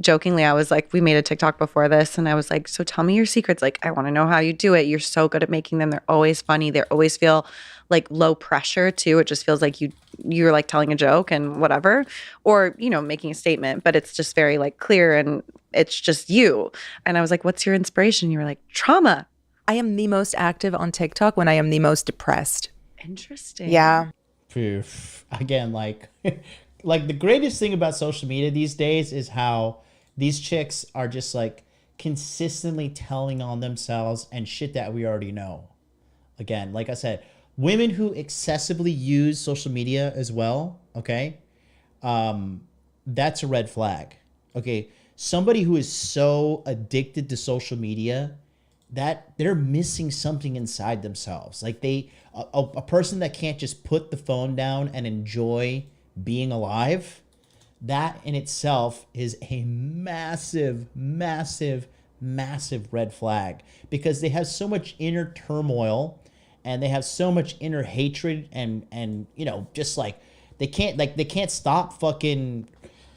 jokingly, I was like, we made a TikTok before this, and I was like, so tell me your secrets. Like, I want to know how you do it. You're so good at making them. They're always funny. They always feel like low pressure too. It just feels like you're like telling a joke and whatever, or you know, making a statement, but it's just very like clear and it's just you. And I was like, what's your inspiration? You were like, trauma. I am the most active on TikTok when I am the most depressed. Interesting. Yeah. Again, like like the greatest thing about social media these days is how these chicks are just like consistently telling on themselves and shit that we already know. Again, like I said, women who excessively use social media as well, okay? That's a red flag. Okay, somebody who is so addicted to social media that they're missing something inside themselves. Like a person that can't just put the phone down and enjoy being alive, that in itself is a massive red flag, because they have so much inner turmoil and they have so much inner hatred and you know, just like they can't stop fucking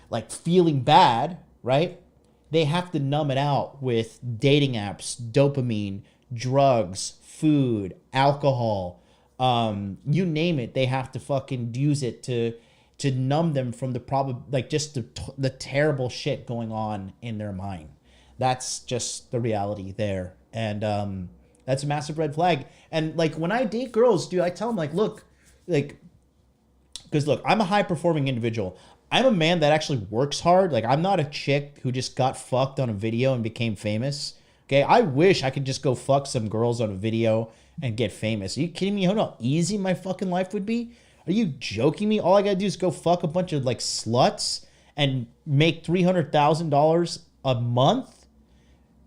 like feeling bad, right? they have to numb it out with dating apps, dopamine, drugs, food, alcohol, you name it. They have to fucking use it to numb them from the terrible shit going on in their mind. That's just the reality there. And that's a massive red flag. And like when I date girls, dude, I tell them like, look, like, because look, I'm a high performing individual. I'm a man that actually works hard. Like, I'm not a chick who just got fucked on a video and became famous. Okay, I wish I could just go fuck some girls on a video and get famous. Are you kidding me? You know how easy my fucking life would be? Are you joking me? All I gotta do is go fuck a bunch of like sluts and make $300,000 a month?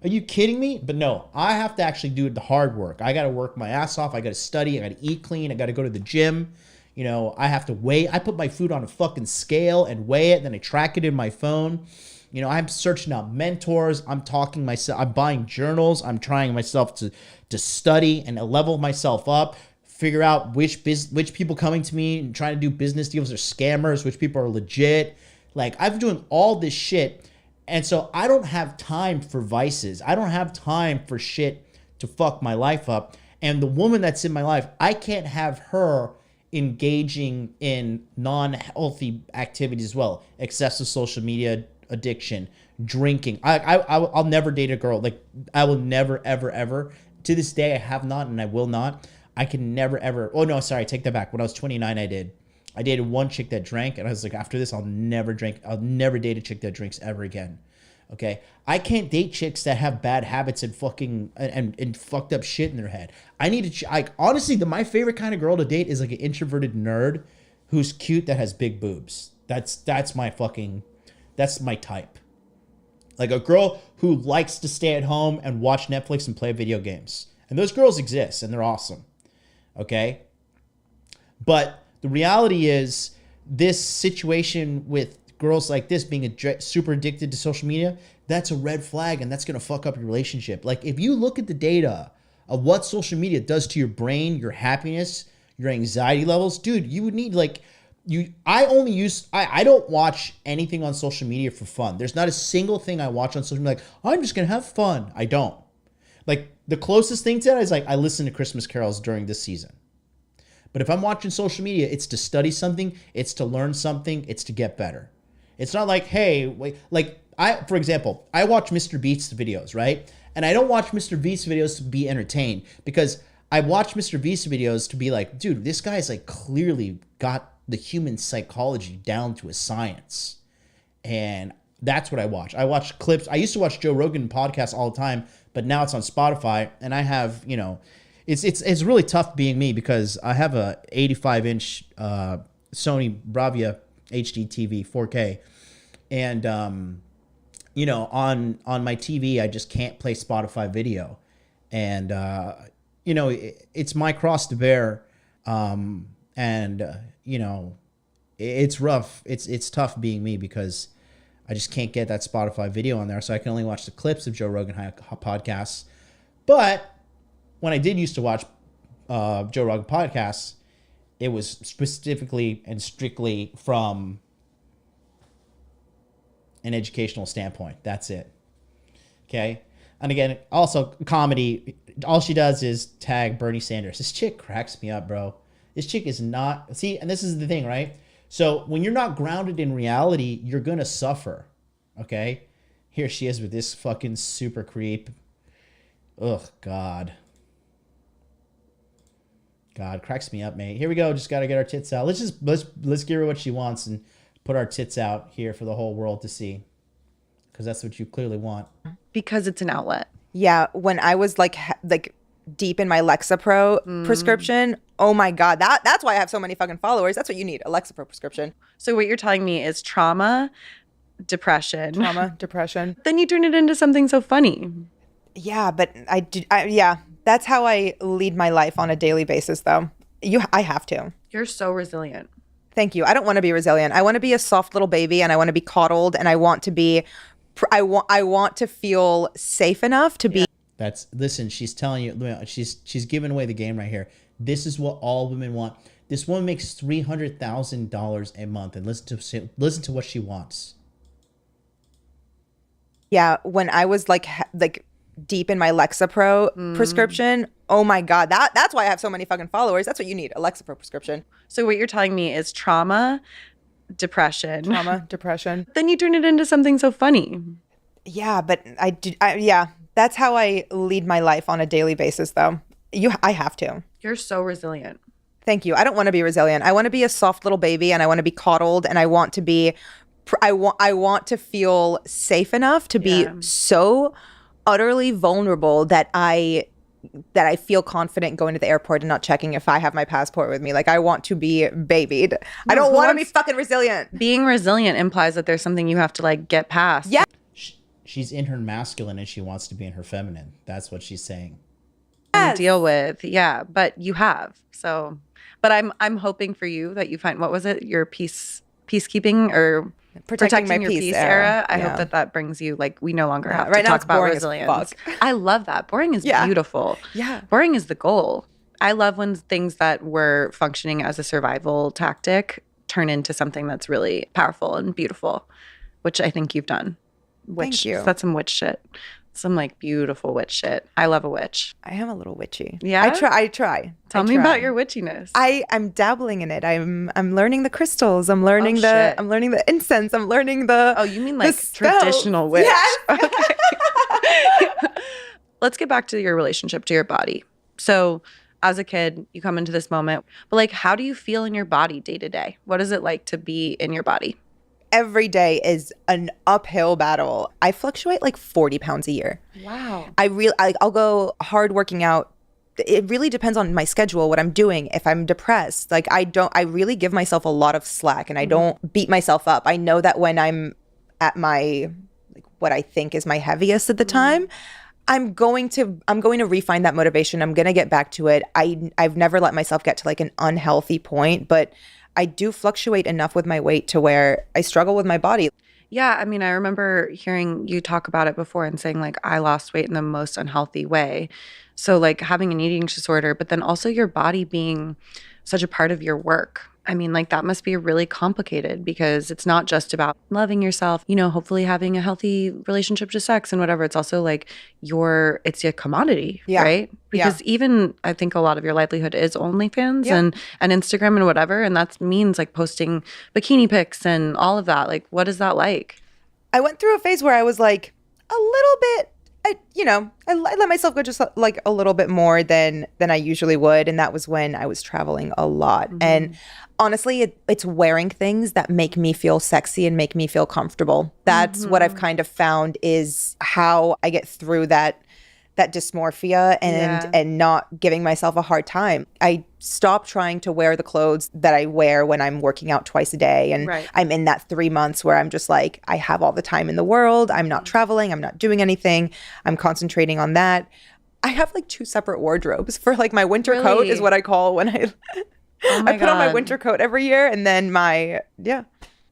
Are you kidding me? But no, I have to actually do the hard work. I gotta work my ass off. I gotta study. I gotta eat clean. I gotta go to the gym. You know, I have to weigh. I put my food on a fucking scale and weigh it. Then I track it in my phone. You know, I'm searching out mentors. I'm talking myself. I'm buying journals. I'm trying myself to study and level myself up. Figure out which people coming to me and trying to do business deals are scammers, which people are legit. Like, I'm doing all this shit. And so I don't have time for vices. I don't have time for shit to fuck my life up. And the woman that's in my life, I can't have her engaging in non-healthy activities as well. Excessive social media addiction, drinking. I'll never date a girl. Like, I will never, ever, ever. To this day, I have not and I will not. I can never, ever. Oh, no, sorry. Take that back. When I was 29, I did. I dated one chick that drank, and I was like, after this, I'll never drink. I'll never date a chick that drinks ever again. Okay? I can't date chicks that have bad habits and fucking and fucked up shit in their head. I need to, honestly, my favorite kind of girl to date is like an introverted nerd who's cute that has big boobs. That's my type. Like a girl who likes to stay at home and watch Netflix and play video games. And those girls exist, and they're awesome. Okay? But the reality is, this situation with girls like this being super addicted to social media, that's a red flag, and that's going to fuck up your relationship. Like, if you look at the data of what social media does to your brain, your happiness, your anxiety levels, dude, you would need I don't watch anything on social media for fun. There's not a single thing I watch on social media like, I'm just going to have fun. I don't. Like, the closest thing to that is like, I listen to Christmas carols during this season. But if I'm watching social media, it's to study something, it's to learn something, it's to get better. It's not like, hey, wait, like for example, I watch Mr. Beast's videos, right? And I don't watch Mr. Beast's videos to be entertained, because I watch Mr. Beast's videos to be like, dude, this guy's like clearly got the human psychology down to a science. And that's what I watch. I watch clips. I used to watch Joe Rogan podcasts all the time, but now it's on Spotify, and I have, you know, it's really tough being me, because I have a 85-inch Sony Bravia HD TV 4K, and you know, on my TV I just can't play Spotify video, and you know, it's my cross to bear, and you know, it's rough. It's tough being me, because I just can't get that Spotify video on there, so I can only watch the clips of Joe Rogan podcasts. But when I did used to watch Joe Rogan podcasts, it was specifically and strictly from an educational standpoint. That's it. Okay? And again, also comedy, all she does is tag Bernie Sanders. This chick cracks me up, bro. This chick is not... See, and this is the thing, right? So when you're not grounded in reality, you're going to suffer. Okay? Here she is with this fucking super creep. Ugh, God, cracks me up, mate. Here we go. Just got to get our tits out. Let's give her what she wants and put our tits out here for the whole world to see, because that's what you clearly want. Because it's an outlet. Yeah, when I was like deep in my Lexapro prescription, oh my God, that's why I have so many fucking followers. That's what you need, a Lexapro prescription. So what you're telling me is trauma, depression. Then you turn it into something so funny. Yeah, but yeah. That's how I lead my life on a daily basis, though. I have to. You're so resilient. Thank you. I don't want to be resilient. I want to be a soft little baby, and I want to be coddled, and I want to be. I want to feel safe enough to be. Listen. She's telling you. She's giving away the game right here. This is what all women want. This woman makes $300,000 a month, and listen to what she wants. Yeah, when I was like deep in my Lexapro prescription, oh my God, that's why I have so many fucking followers. That's what you need, a Lexapro prescription. So what you're telling me is trauma, depression. Then you turn it into something so funny. Yeah, but yeah, that's how I lead my life on a daily basis though. I have to. You're so resilient. Thank you. I don't want to be resilient. I want to be a soft little baby, and I want to be coddled, and I want to be I want to feel safe enough to be so utterly vulnerable that I feel confident going to the airport and not checking if I have my passport with me. Like, I want to be babied. I don't want to be fucking resilient. Being resilient implies that there's something you have to like get past. Yeah. She's in her masculine and she wants to be in her feminine. That's what she's saying. Deal with. Yeah, but you have. So, but I'm hoping for you that you find, what was it? Your peacekeeping or protecting my your peace era. I Yeah. hope that brings you, like, we no longer have right to now talk it's about boring as resilience. fuck. I love that. Boring is beautiful. Yeah. Boring is the goal. I love when things that were functioning as a survival tactic turn into something that's really powerful and beautiful, which I think you've done. Thank you. That's some witch shit. Some like beautiful witch shit. I love a witch. I am a little witchy. Yeah? I try. Tell me about your witchiness. I'm dabbling in it. I'm learning the crystals. I'm learning shit. I'm learning the incense. I'm learning the Oh, you mean like spells. traditional witch? Yes. Okay. Let's get back to your relationship to your body. So, as a kid, you come into this moment, but like, how do you feel in your body day to day? What is it like to be in your body? Every day is an uphill battle. I fluctuate like 40 pounds a year. Wow. I'll go hard working out. It really depends on my schedule, what I'm doing. If I'm depressed, like I really give myself a lot of slack and I don't beat myself up. I know that when I'm at my, like what I think is my heaviest at the time, I'm going to refine that motivation. I'm going to get back to it. I've never let myself get to like an unhealthy point, but I do fluctuate enough with my weight to where I struggle with my body. Yeah, I mean, I remember hearing you talk about it before and saying like, I lost weight in the most unhealthy way. So like having an eating disorder, but then also your body being such a part of your work. I mean, like that must be really complicated because it's not just about loving yourself, you know, hopefully having a healthy relationship to sex and whatever. It's also like it's a commodity, right? Because even I think a lot of your livelihood is OnlyFans and Instagram and whatever. And that means like posting bikini pics and all of that. Like, what is that like? I went through a phase where I was like a little bit, I let myself go just like a little bit more than I usually would. And that was when I was traveling a lot. And honestly, it's wearing things that make me feel sexy and make me feel comfortable. That's what I've kind of found is how I get through that dysmorphia and not giving myself a hard time. I stopped trying to wear the clothes that I wear when I'm working out twice a day. And I'm in that 3 months where I'm just like, I have all the time in the world. I'm not traveling. I'm not doing anything. I'm concentrating on that. I have like 2 separate wardrobes for like my winter coat is what I call when I put on my winter coat every year. And then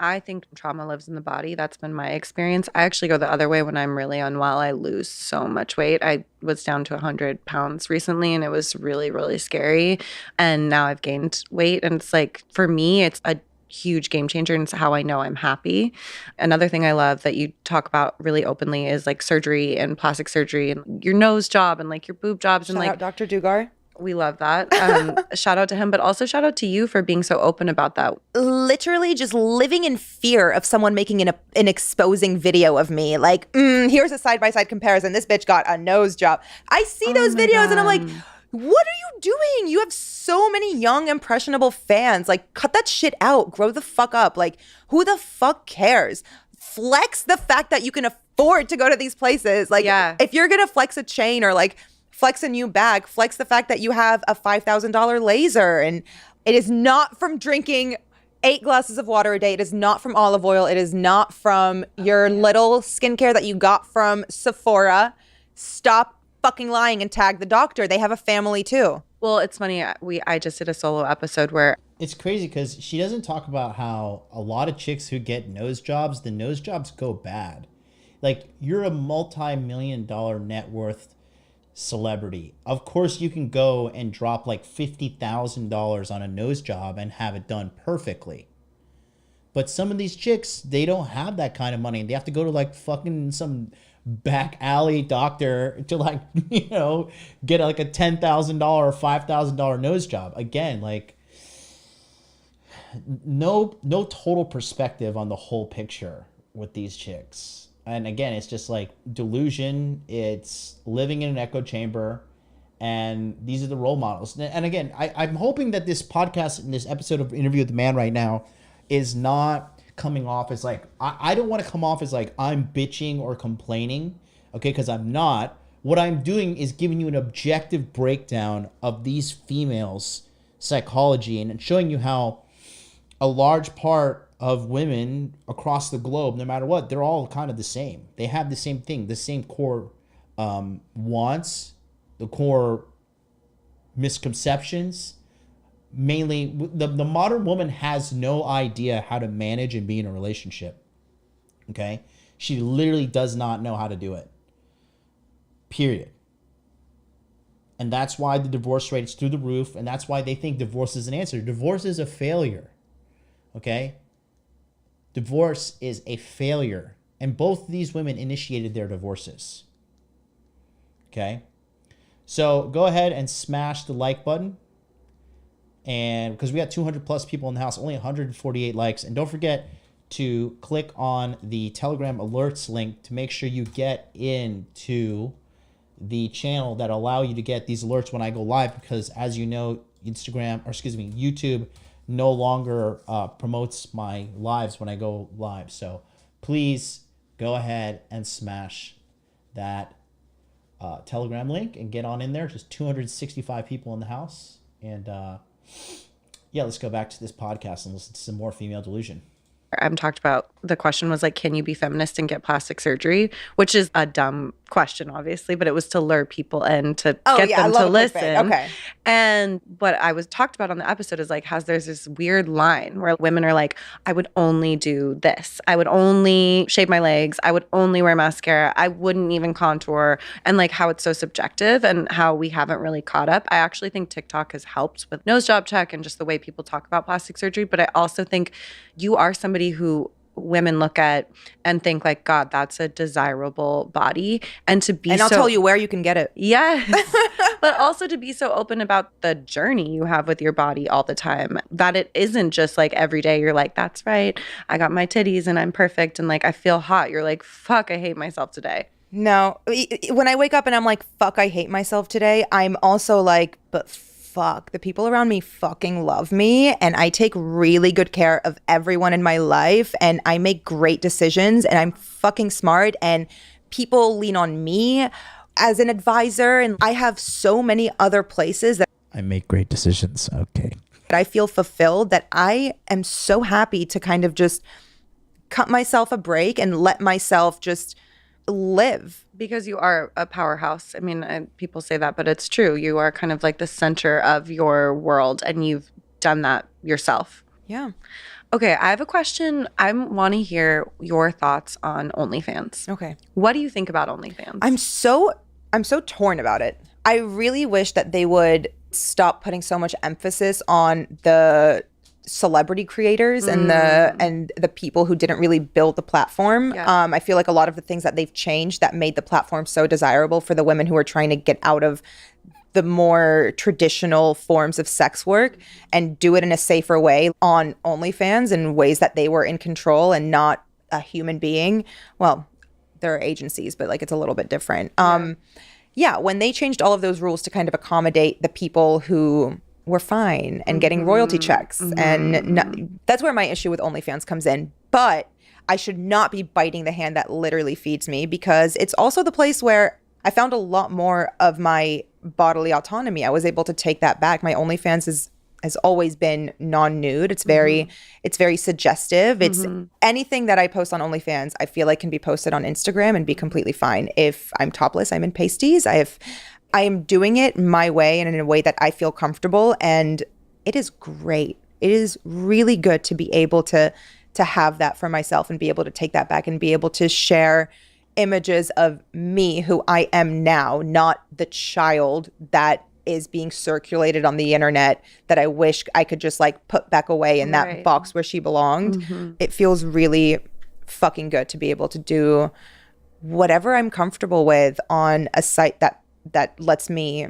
I think trauma lives in the body. That's been my experience. I actually go the other way when I'm really unwell. I lose so much weight. I was down to 100 pounds recently and it was really, really scary. And now I've gained weight. And it's like, for me, it's a huge game changer and it's how I know I'm happy. Another thing I love that you talk about really openly is like surgery and plastic surgery and your nose job and like your boob jobs. Shout and like out Dr. Dugar. We love that. Shout out to him, but also shout out to you for being so open about that. Literally just living in fear of someone making an exposing video of me. Like, here's a side-by-side comparison. This bitch got a nose job. I see those videos and I'm like, what are you doing? You have so many young, impressionable fans. Like, cut that shit out. Grow the fuck up. Like, who the fuck cares? Flex the fact that you can afford to go to these places. Like, if you're going to flex a chain or like, flex a new bag, flex the fact that you have a $5,000 laser. And it is not from drinking 8 glasses of water a day. It is not from olive oil. It is not from your little skincare that you got from Sephora. Stop fucking lying and tag the doctor. They have a family too. Well, it's funny. I just did a solo episode where it's crazy because she doesn't talk about how a lot of chicks who get nose jobs, the nose jobs go bad. Like, you're a multi-million-dollar net worth celebrity. Of course you can go and drop like $50,000 on a nose job and have it done perfectly. But some of these chicks, they don't have that kind of money. They have to go to like fucking some back alley doctor to like, you know, get like a $10,000 or $5,000 nose job. Again, like no total perspective on the whole picture with these chicks. And again, it's just like delusion. It's living in an echo chamber. And these are the role models. And again, I'm hoping that this podcast and this episode of Interview with the Man right now is not coming off as like, I don't want to come off as like I'm bitching or complaining, okay, because I'm not. What I'm doing is giving you an objective breakdown of these females' psychology and showing you how a large part of women across the globe, no matter what, they're all kind of the same. They have the same thing, the same core wants, the core misconceptions. Mainly, the modern woman has no idea how to manage and be in a relationship. Okay? She literally does not know how to do it. Period. And that's why the divorce rate is through the roof, and that's why they think divorce is an answer. Divorce is a failure. Okay? Divorce is a failure. And both of these women initiated their divorces. Okay? So go ahead and smash the like button. And because we got 200 plus people in the house, only 148 likes. And don't forget to click on the Telegram alerts link to make sure you get into the channel that allow you to get these alerts when I go live. Because as you know, YouTube no longer promotes my lives when I go live. So please go ahead and smash that Telegram link and get on in there. Just 265 people in the house. And yeah, let's go back to this podcast and listen to some more female delusion. I'm talked about, the question was like, can you be feminist and get plastic surgery? Which is a dumb question, obviously, but it was to lure people in to get them to listen. Okay. And what I was talked about on the episode is like, there's this weird line where women are like, I would only do this. I would only shave my legs. I would only wear mascara. I wouldn't even contour. And like how it's so subjective and how we haven't really caught up. I actually think TikTok has helped with nose job tech and just the way people talk about plastic surgery. But I also think you are somebody who women look at and think like, God, that's a desirable body. And to be, and I'll tell you where you can get it. Yes. But also to be so open about the journey you have with your body all the time, that it isn't just like every day you're like, that's right, I got my titties and I'm perfect and like I feel hot. You're like, fuck, I hate myself today. No, when I wake up and I'm like, fuck, I hate myself today, I'm also like, but fuck, the people around me fucking love me, and I take really good care of everyone in my life, and I make great decisions, and I'm fucking smart, and people lean on me as an advisor, and I have so many other places that I make great decisions. Okay. I feel fulfilled, that I am so happy to kind of just cut myself a break and let myself just live. Because you are a powerhouse. I mean, people say that, but it's true. You are kind of like the center of your world, and you've done that yourself. Yeah. Okay, I have a question. I want to hear your thoughts on OnlyFans. Okay. What do you think about OnlyFans? I'm so torn about it. I really wish that they would stop putting so much emphasis on the celebrity creators and the people who didn't really build the platform. Yeah. I feel like a lot of the things that they've changed that made the platform so desirable for the women who are trying to get out of the more traditional forms of sex work and do it in a safer way on OnlyFans in ways that they were in control and not a human being. Well, there are agencies, but like it's a little bit different. Yeah, when they changed all of those rules to kind of accommodate the people who were fine and getting royalty checks. And that's where my issue with OnlyFans comes in. But I should not be biting the hand that literally feeds me, because it's also the place where I found a lot more of my bodily autonomy. I was able to take that back. My OnlyFans has always been non-nude. It's very suggestive. It's anything that I post on OnlyFans, I feel like can be posted on Instagram and be completely fine. If I'm topless, I'm in pasties. I am doing it my way and in a way that I feel comfortable, and it is great. It is really good to be able to have that for myself and be able to take that back and be able to share images of me, who I am now, not the child that is being circulated on the internet that I wish I could just like put back away in that box where she belonged. It feels really fucking good to be able to do whatever I'm comfortable with on a site that lets me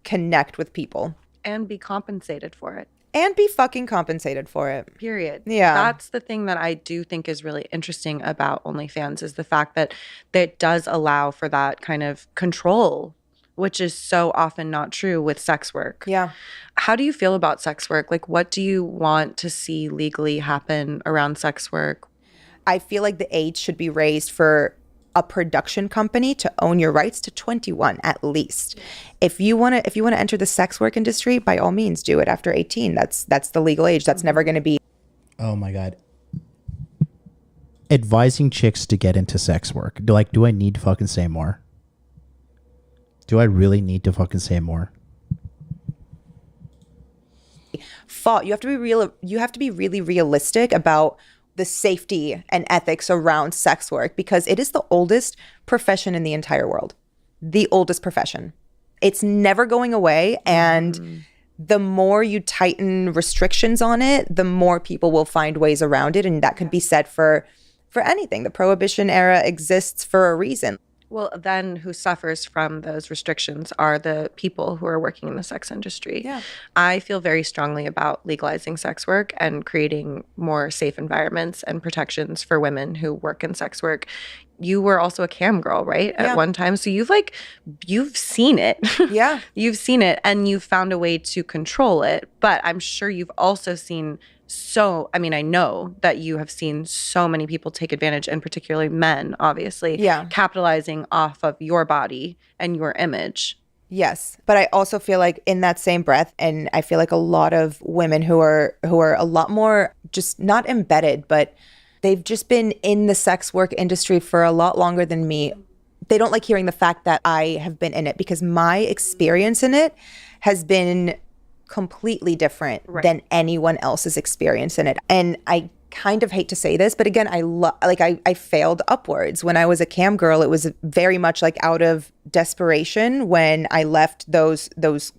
connect with people. And be compensated for it. And be fucking compensated for it. Period. Yeah. That's the thing that I do think is really interesting about OnlyFans is the fact that it does allow for that kind of control, which is so often not true with sex work. Yeah. How do you feel about sex work? Like, what do you want to see legally happen around sex work? I feel like the age should be raised for a production company to own your rights to 21 at least. If you want to enter the sex work industry, by all means do it after 18. That's the legal age. That's never going to be. Oh my God. Advising chicks to get into sex work. Do I need to fucking say more? Do I really need to fucking say more? You have to be real. You have to be really realistic about the safety and ethics around sex work because it is the oldest profession in the entire world. The oldest profession. It's never going away. And the more you tighten restrictions on it, the more people will find ways around it. And that could be said for anything. The Prohibition era exists for a reason. Well, then who suffers from those restrictions are the people who are working in the sex industry. Yeah. I feel very strongly about legalizing sex work and creating more safe environments and protections for women who work in sex work. You were also a cam girl, right? At one time. So you've seen it. Yeah. You've seen it and you've found a way to control it. But I'm sure you've also seen I know that you have seen so many people take advantage, and particularly men, obviously, capitalizing off of your body and your image. Yes. But I also feel like in that same breath, and I feel like a lot of women who are a lot more just not embedded, but they've just been in the sex work industry for a lot longer than me. They don't like hearing the fact that I have been in it because my experience in it has been completely different than anyone else's experience in it. And I kind of hate to say this, but again, I failed upwards. When I was a cam girl, it was very much like out of desperation when I left those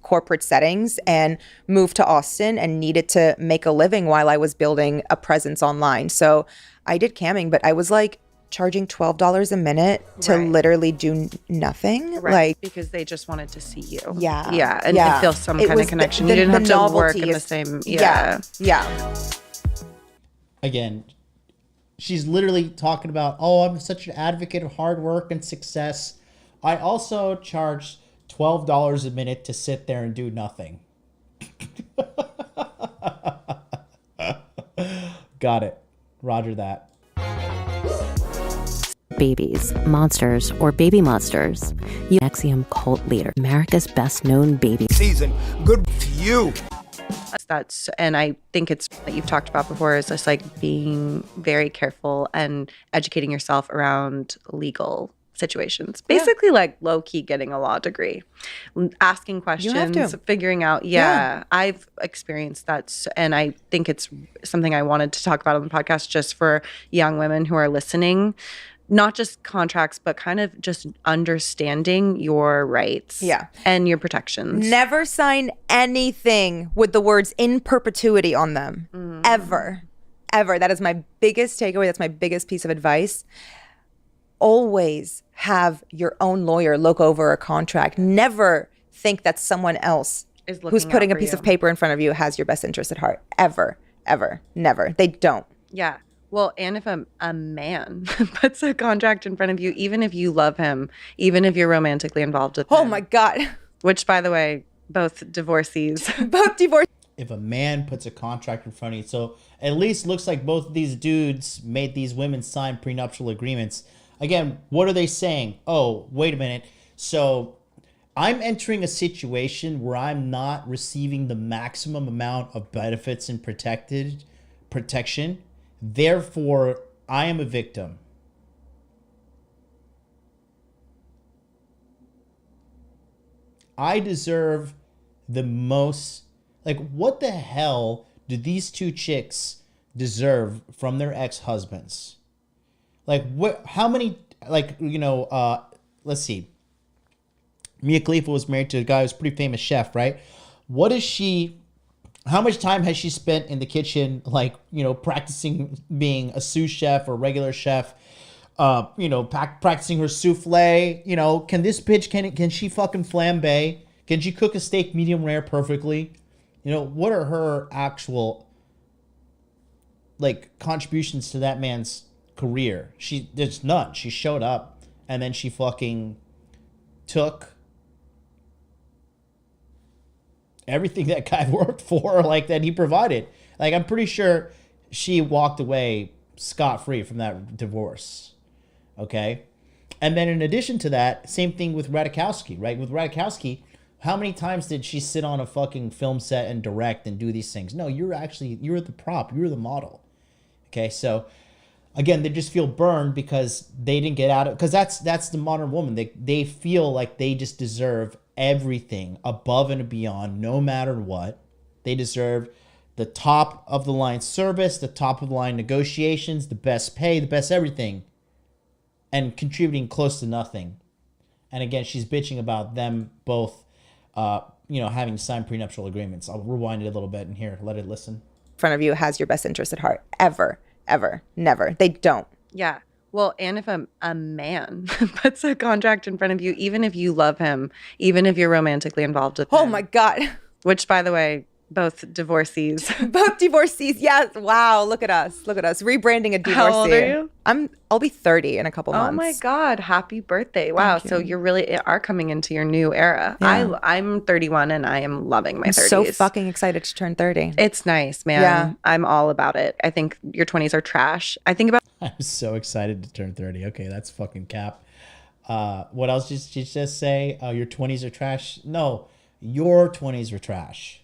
corporate settings and moved to Austin and needed to make a living while I was building a presence online. So I did camming, but I was like charging $12 a minute to literally do nothing. Like, because they just wanted to see you. Yeah. Yeah. And feel some kind of connection. You didn't have to work in the same. Yeah. Again, she's literally talking about, I'm such an advocate of hard work and success. I also charge $12 a minute to sit there and do nothing. Got it. Roger that. Babies, monsters, or baby monsters. Axiom cult leader, America's best known baby. Season, good for you. And I think it's that you've talked about before is just like being very careful and educating yourself around legal situations. Basically like low key getting a law degree, asking questions, figuring out. I've experienced that. And I think it's something I wanted to talk about on the podcast just for young women who are listening. Not just contracts, but kind of just understanding your rights and your protections. Never sign anything with the words in perpetuity on them. Ever. That is my biggest takeaway. That's my biggest piece of advice. Always have your own lawyer look over a contract. Never think that someone else who's putting a piece of paper in front of you has your best interest at heart. Ever. Never. They don't. Yeah. Well, and if a man puts a contract in front of you, even if you love him, even if you're romantically involved with him. Oh my God. Which, by the way, both divorcees. If a man puts a contract in front of you, so at least looks like both of these dudes made these women sign prenuptial agreements. Again, what are they saying? Oh, wait a minute. So I'm entering a situation where I'm not receiving the maximum amount of benefits and protection. Therefore, I am a victim. I deserve the most. Like, what the hell do these two chicks deserve from their ex-husbands? Like, what? How many? Like, let's see. Mia Khalifa was married to a guy who's a pretty famous chef, right? How much time has she spent in the kitchen, like, practicing being a sous chef or regular chef? Practicing her souffle. Can this bitch, can she fucking flambe? Can she cook a steak medium rare perfectly? What are her actual, like, contributions to that man's career? There's none. She showed up and then she fucking took everything that guy worked for, like, that he provided. Like, I'm pretty sure she walked away scot-free from that divorce. Okay? And then in addition to that, same thing with Ratajkowski, right? With Ratajkowski, how many times did she sit on a fucking film set and direct and do these things? No, you're the prop. You're the model. Okay? So, again, they just feel burned because they didn't get out of, because that's the modern woman. They feel like they just deserve everything above and beyond, no matter what. They deserve the top of the line service, the top of the line negotiations, the best pay, the best everything, and contributing close to nothing. And again, she's bitching about them both, having signed prenuptial agreements. I'll rewind it a little bit and here, let it listen. In front of you has your best interest at heart. Ever, never. They don't. Yeah. Well, and if a man puts a contract in front of you, even if you love him, even if you're romantically involved with him. Oh my God. Which, by the way, both divorcees. Both divorcees. Yes. Wow. Look at us. Rebranding a divorcee. How old are you? I'll be 30 in a couple months. Oh my God. Happy birthday. Wow. So you really are coming into your new era. Yeah. I'm 31 and I am loving my 30s. I'm so fucking excited to turn 30. It's nice, man. Yeah. I'm all about it. I think your 20s are trash. I'm so excited to turn 30. Okay, that's fucking cap. What else did she just say? Your 20s are trash? No, your 20s are trash.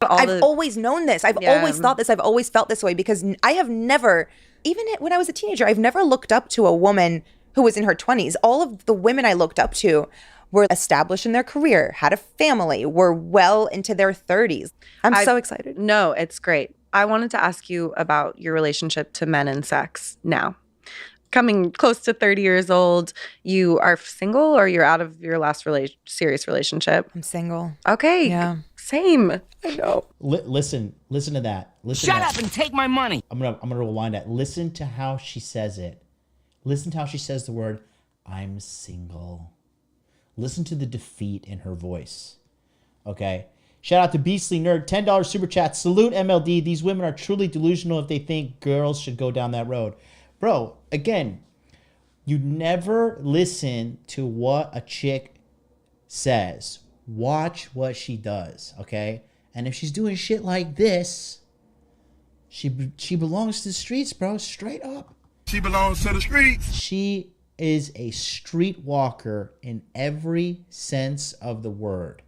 I've always known this. I've always thought this. I've always felt this way because I have never, even when I was a teenager, I've never looked up to a woman who was in her 20s. All of the women I looked up to were established in their career, had a family, were well into their 30s. I'm so excited. No, it's great. I wanted to ask you about your relationship to men and sex now. Coming close to 30 years old, you are single or you're out of your last serious relationship? I'm single. Okay. Yeah. Same. I know. Listen to that. Shut up and take my money. I'm gonna rewind that. Listen to how she says it. Listen to how she says the word, I'm single. Listen to the defeat in her voice. Okay? Shout out to Beastly Nerd, $10 super chat. Salute MLD. These women are truly delusional if they think girls should go down that road. Bro, again, you never listen to what a chick says. Watch what she does, okay? And if she's doing shit like this, she belongs to the streets, bro. Straight up. She belongs to the streets. She is a streetwalker in every sense of the word,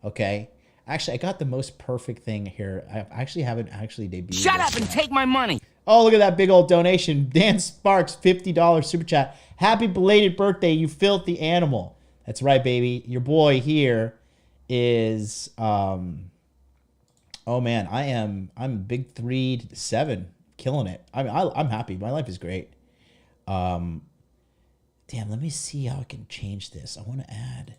okay? Actually, I got the most perfect thing here. I actually haven't debuted. Shut up and take my money. Oh, look at that big old donation. Dan Sparks, $50 super chat. Happy belated birthday, you filthy animal. That's right, baby. Your boy here is oh man, I'm big 3-7, killing it. I'm happy. My life is great. Damn, let me see how I can change this. I want to add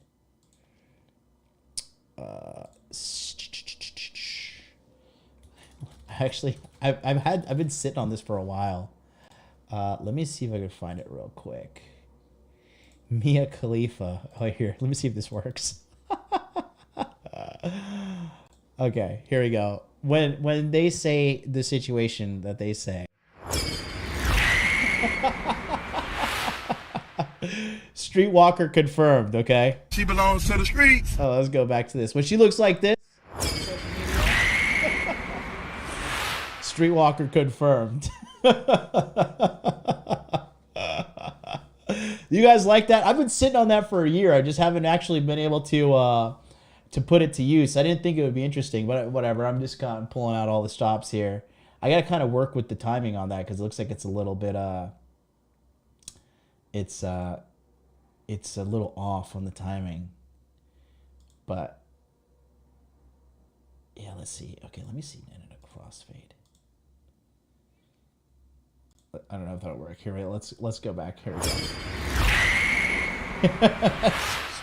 actually I've been sitting on this for a while. Let me see if I can find it real quick. Mia Khalifa. Oh, here. Let me see if this works. Okay, here we go. When they say the situation that they say. Streetwalker confirmed, okay? She belongs to the streets. Oh, let's go back to this. When she looks like this. Streetwalker confirmed. You guys like that? I've been sitting on that for a year. I just haven't actually been able to put it to use. I didn't think it would be interesting, but whatever. I'm just kind of pulling out all the stops here. I got to kind of work with the timing on that because it looks like it's a little bit it's a little off on the timing. But yeah, let's see. Okay, let me see. In a crossfade. I don't know if that'll work. Here, wait, let's go back. Here we go.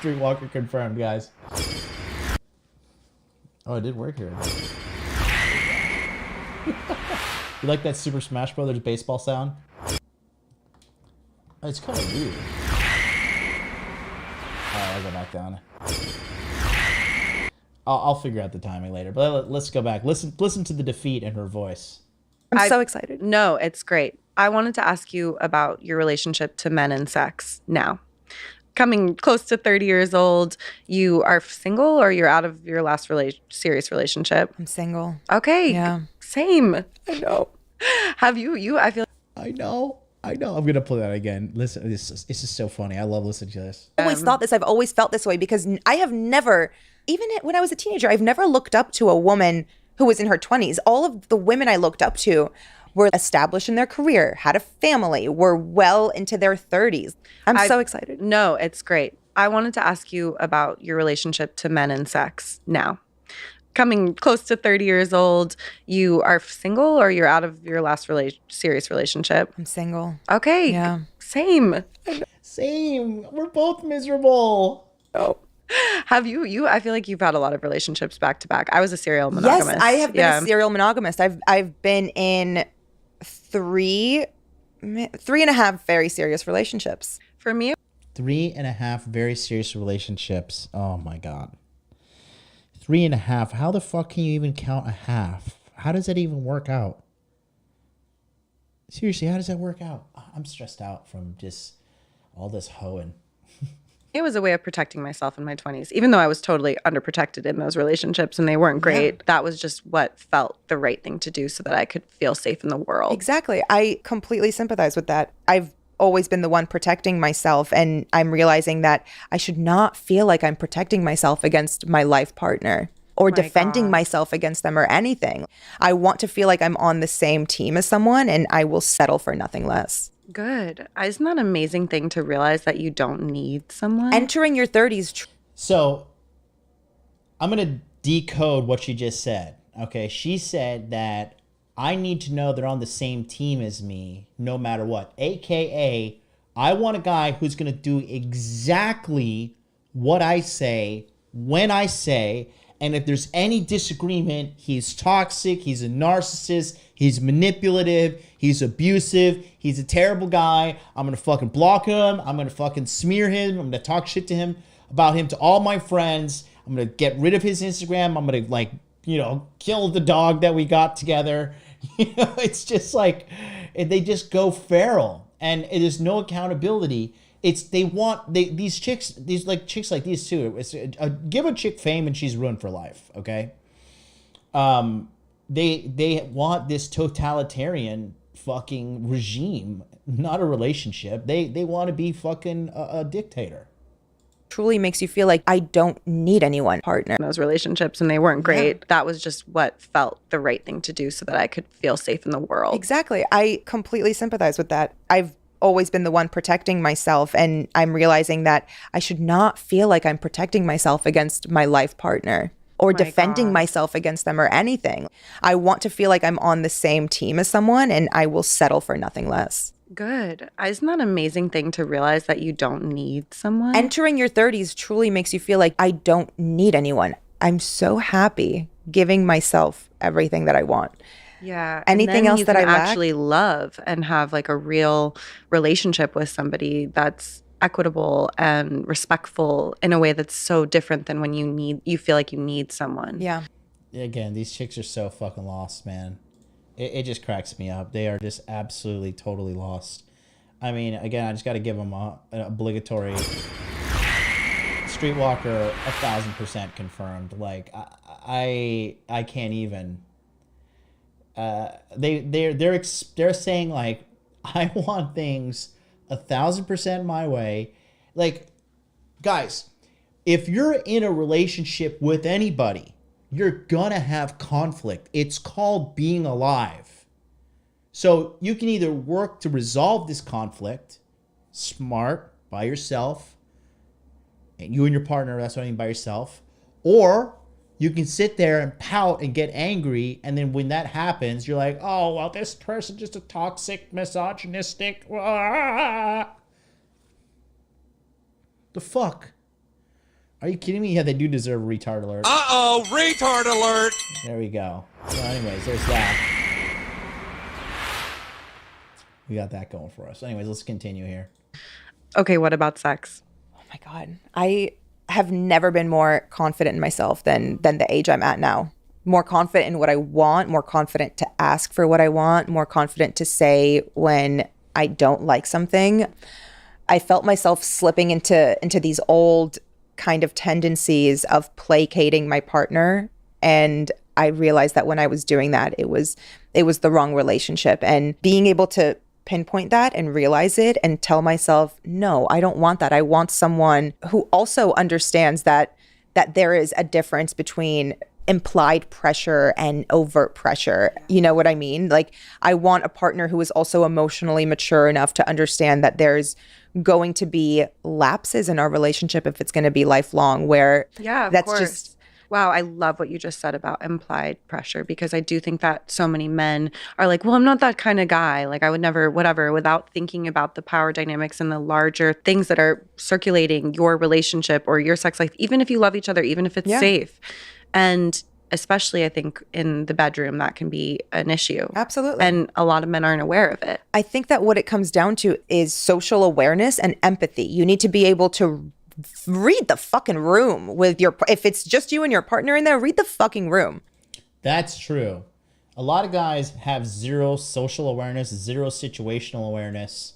Streetwalker confirmed, guys. Oh, it did work here. You like that Super Smash Brothers baseball sound? It's kind of weird. Alright, I'll go back down. I'll figure out the timing later. But let's go back. Listen to the defeat in her voice. I'm so excited. No, it's great. I wanted to ask you about your relationship to men and sex now. Coming close to 30 years old, you are single or you're out of your last serious relationship? I'm single. Okay. Yeah. Same. I know. Have you, I feel. I know. I'm going to play that again. Listen, this is so funny. I love listening to this. I've always thought this. I've always felt this way because I have never, even when I was a teenager, I've never looked up to a woman who was in her 20s. All of the women I looked up to were established in their career, had a family, were well into their 30s. I'm so excited. No, it's great. I wanted to ask you about your relationship to men and sex now. Coming close to 30 years old, you are single or you're out of your last serious relationship? I'm single. Okay. Yeah. Same. Same. We're both miserable. Oh. Have you, I feel like you've had a lot of relationships back to back. I was a serial monogamist. Yes, I have been a serial monogamist. I've been in three and a half very serious relationships. For me, 3.5 very serious relationships. Oh my God. 3.5. How the fuck can you even count a half? How does that even work out? Seriously, how does that work out? I'm stressed out from just all this hoeing. it was a way of protecting myself in my 20s, even though I was totally underprotected in those relationships and they weren't great. Yeah. That was just what felt the right thing to do so that I could feel safe in the world. Exactly. I completely sympathize with that. I've always been the one protecting myself, and I'm realizing that I should not feel like I'm protecting myself against my life partner or defending myself against them or anything. I want to feel like I'm on the same team as someone, and I will settle for nothing less. Good. Isn't that an amazing thing to realize that you don't need someone? Entering your 30s. So I'm going to decode what she just said. Okay. She said that I need to know they're on the same team as me no matter what. AKA, I want a guy who's going to do exactly what I say when I say. And if there's any disagreement, he's toxic, he's a narcissist, he's manipulative, he's abusive, he's a terrible guy. I'm going to fucking block him. I'm going to fucking smear him. I'm going to talk shit to him about him to all my friends. I'm going to get rid of his Instagram. I'm going to kill the dog that we got together. It's just like, they just go feral and there's no accountability. These chicks like these too. Give a chick fame and she's ruined for life. Okay. They want this totalitarian fucking regime, not a relationship. They want to be fucking a dictator. Truly makes you feel like I don't need anyone partner. Those relationships and they weren't great. Yeah. That was just what felt the right thing to do so that I could feel safe in the world. Exactly. I completely sympathize with that. I've always been the one protecting myself, and I'm realizing that I should not feel like I'm protecting myself against my life partner or defending myself against them or anything. I want to feel like I'm on the same team as someone, and I will settle for nothing less. Good. Isn't that an amazing thing to realize that you don't need someone? Entering your 30s truly makes you feel like I don't need anyone. I'm so happy giving myself everything that I want. Yeah. Anything else that I actually love and have like a real relationship with somebody that's equitable and respectful in a way that's so different than when you feel like you need someone. Yeah. Again, these chicks are so fucking lost, man. It just cracks me up. They are just absolutely, totally lost. I mean, again, I just got to give them an obligatory Streetwalker 1,000% confirmed. Like, I can't even. They're saying like, I want things 1,000% my way. Like, guys, if you're in a relationship with anybody, you're gonna have conflict. It's called being alive. So you can either work to resolve this conflict, smart, by yourself, and you and your partner, that's what I mean, by yourself, or you can sit there and pout and get angry, and then when that happens, you're like, oh, well, this person's just a toxic, misogynistic. The fuck? Are you kidding me? Yeah, they do deserve a retard alert. Uh-oh, retard alert. There we go. So anyways, there's that. We got that going for us. Anyways, let's continue here. Okay, what about sex? Oh my God. I have never been more confident in myself than the age I'm at now. More confident in what I want, more confident to ask for what I want, more confident to say when I don't like something. I felt myself slipping into these old kind of tendencies of placating my partner. And I realized that when I was doing that, it was the wrong relationship. And being able to pinpoint that and realize it and tell myself, no, I don't want that. I want someone who also understands that there is a difference between implied pressure and overt pressure. You know what I mean? Like, I want a partner who is also emotionally mature enough to understand that there's going to be lapses in our relationship if it's going to be lifelong, where of course. Wow, I love what you just said about implied pressure, because I do think that so many men are like, well, I'm not that kind of guy. Like, I would never, whatever, without thinking about the power dynamics and the larger things that are circulating your relationship or your sex life, even if you love each other, even if it's safe. And especially, I think, in the bedroom, that can be an issue. Absolutely. And a lot of men aren't aware of it. I think that what it comes down to is social awareness and empathy. You need to be able to read the fucking room with if it's just you and your partner in there, read the fucking room. That's true. A lot of guys have zero social awareness, zero situational awareness.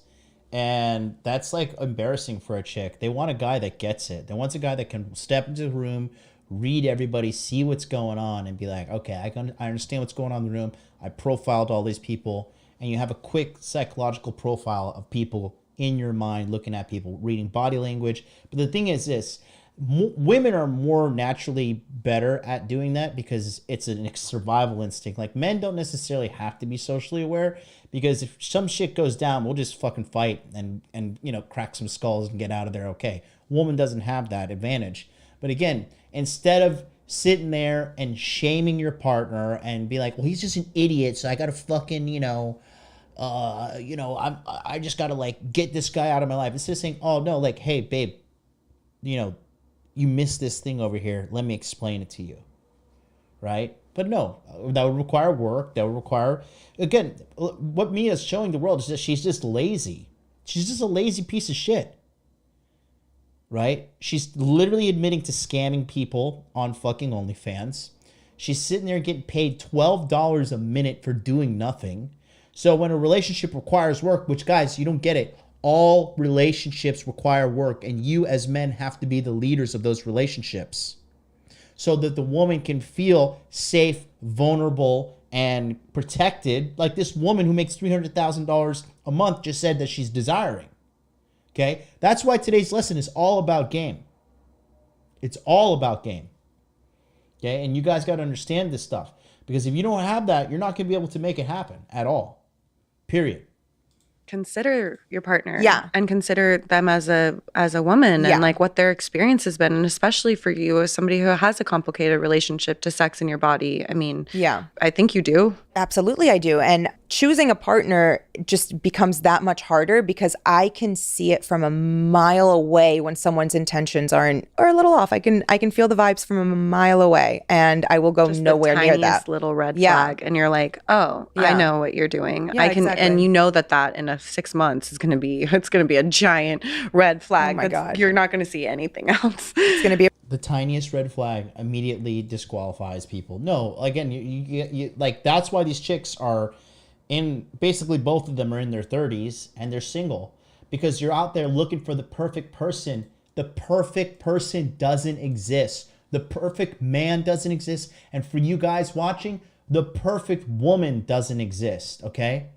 And that's like embarrassing for a chick. They want a guy that gets it. They want a guy that can step into the room, read everybody, see what's going on, and be like, okay, I understand what's going on in the room. I profiled all these people. And you have a quick psychological profile of people in your mind, looking at people, reading body language. But the thing is this, women are more naturally better at doing that because it's a survival instinct. Like, men don't necessarily have to be socially aware, because if some shit goes down, we'll just fucking fight and crack some skulls and get out of there okay. Woman doesn't have that advantage. But again, instead of sitting there and shaming your partner and be like, well, he's just an idiot, so I gotta fucking, I just gotta like get this guy out of my life. Instead of saying, oh no, like, hey babe, you missed this thing over here. Let me explain it to you. Right? But no, that would require work. That would require, again, what Mia's showing the world is that she's just lazy. She's just a lazy piece of shit. Right? She's literally admitting to scamming people on fucking OnlyFans. She's sitting there getting paid $12 a minute for doing nothing. So when a relationship requires work, which, guys, you don't get it. All relationships require work, and you as men have to be the leaders of those relationships so that the woman can feel safe, vulnerable, and protected, like this woman who makes $300,000 a month just said that she's desiring. Okay? That's why today's lesson is all about game. It's all about game. Okay? And you guys got to understand this stuff, because if you don't have that, you're not going to be able to make it happen at all. Period. Consider your partner, and consider them as a woman, and like what their experience has been, and especially for you as somebody who has a complicated relationship to sex in your body. I mean, I think you do. Absolutely, I do. And choosing a partner just becomes that much harder because I can see it from a mile away when someone's intentions are a little off. I can feel the vibes from a mile away, and I will go just nowhere the near that little red flag, and you're like, oh, I know what you're doing. Yeah, I can, exactly. and you know that in a 6 months is going to be a giant red flag. Oh my God, you're not going to see anything else. It's going to be the tiniest red flag immediately disqualifies people. No, again, you like, that's why these chicks are basically both of them are in their 30s and they're single, because you're out there looking for the perfect person. The perfect person doesn't exist. The perfect man doesn't exist. And for you guys watching, the perfect woman doesn't exist, okay?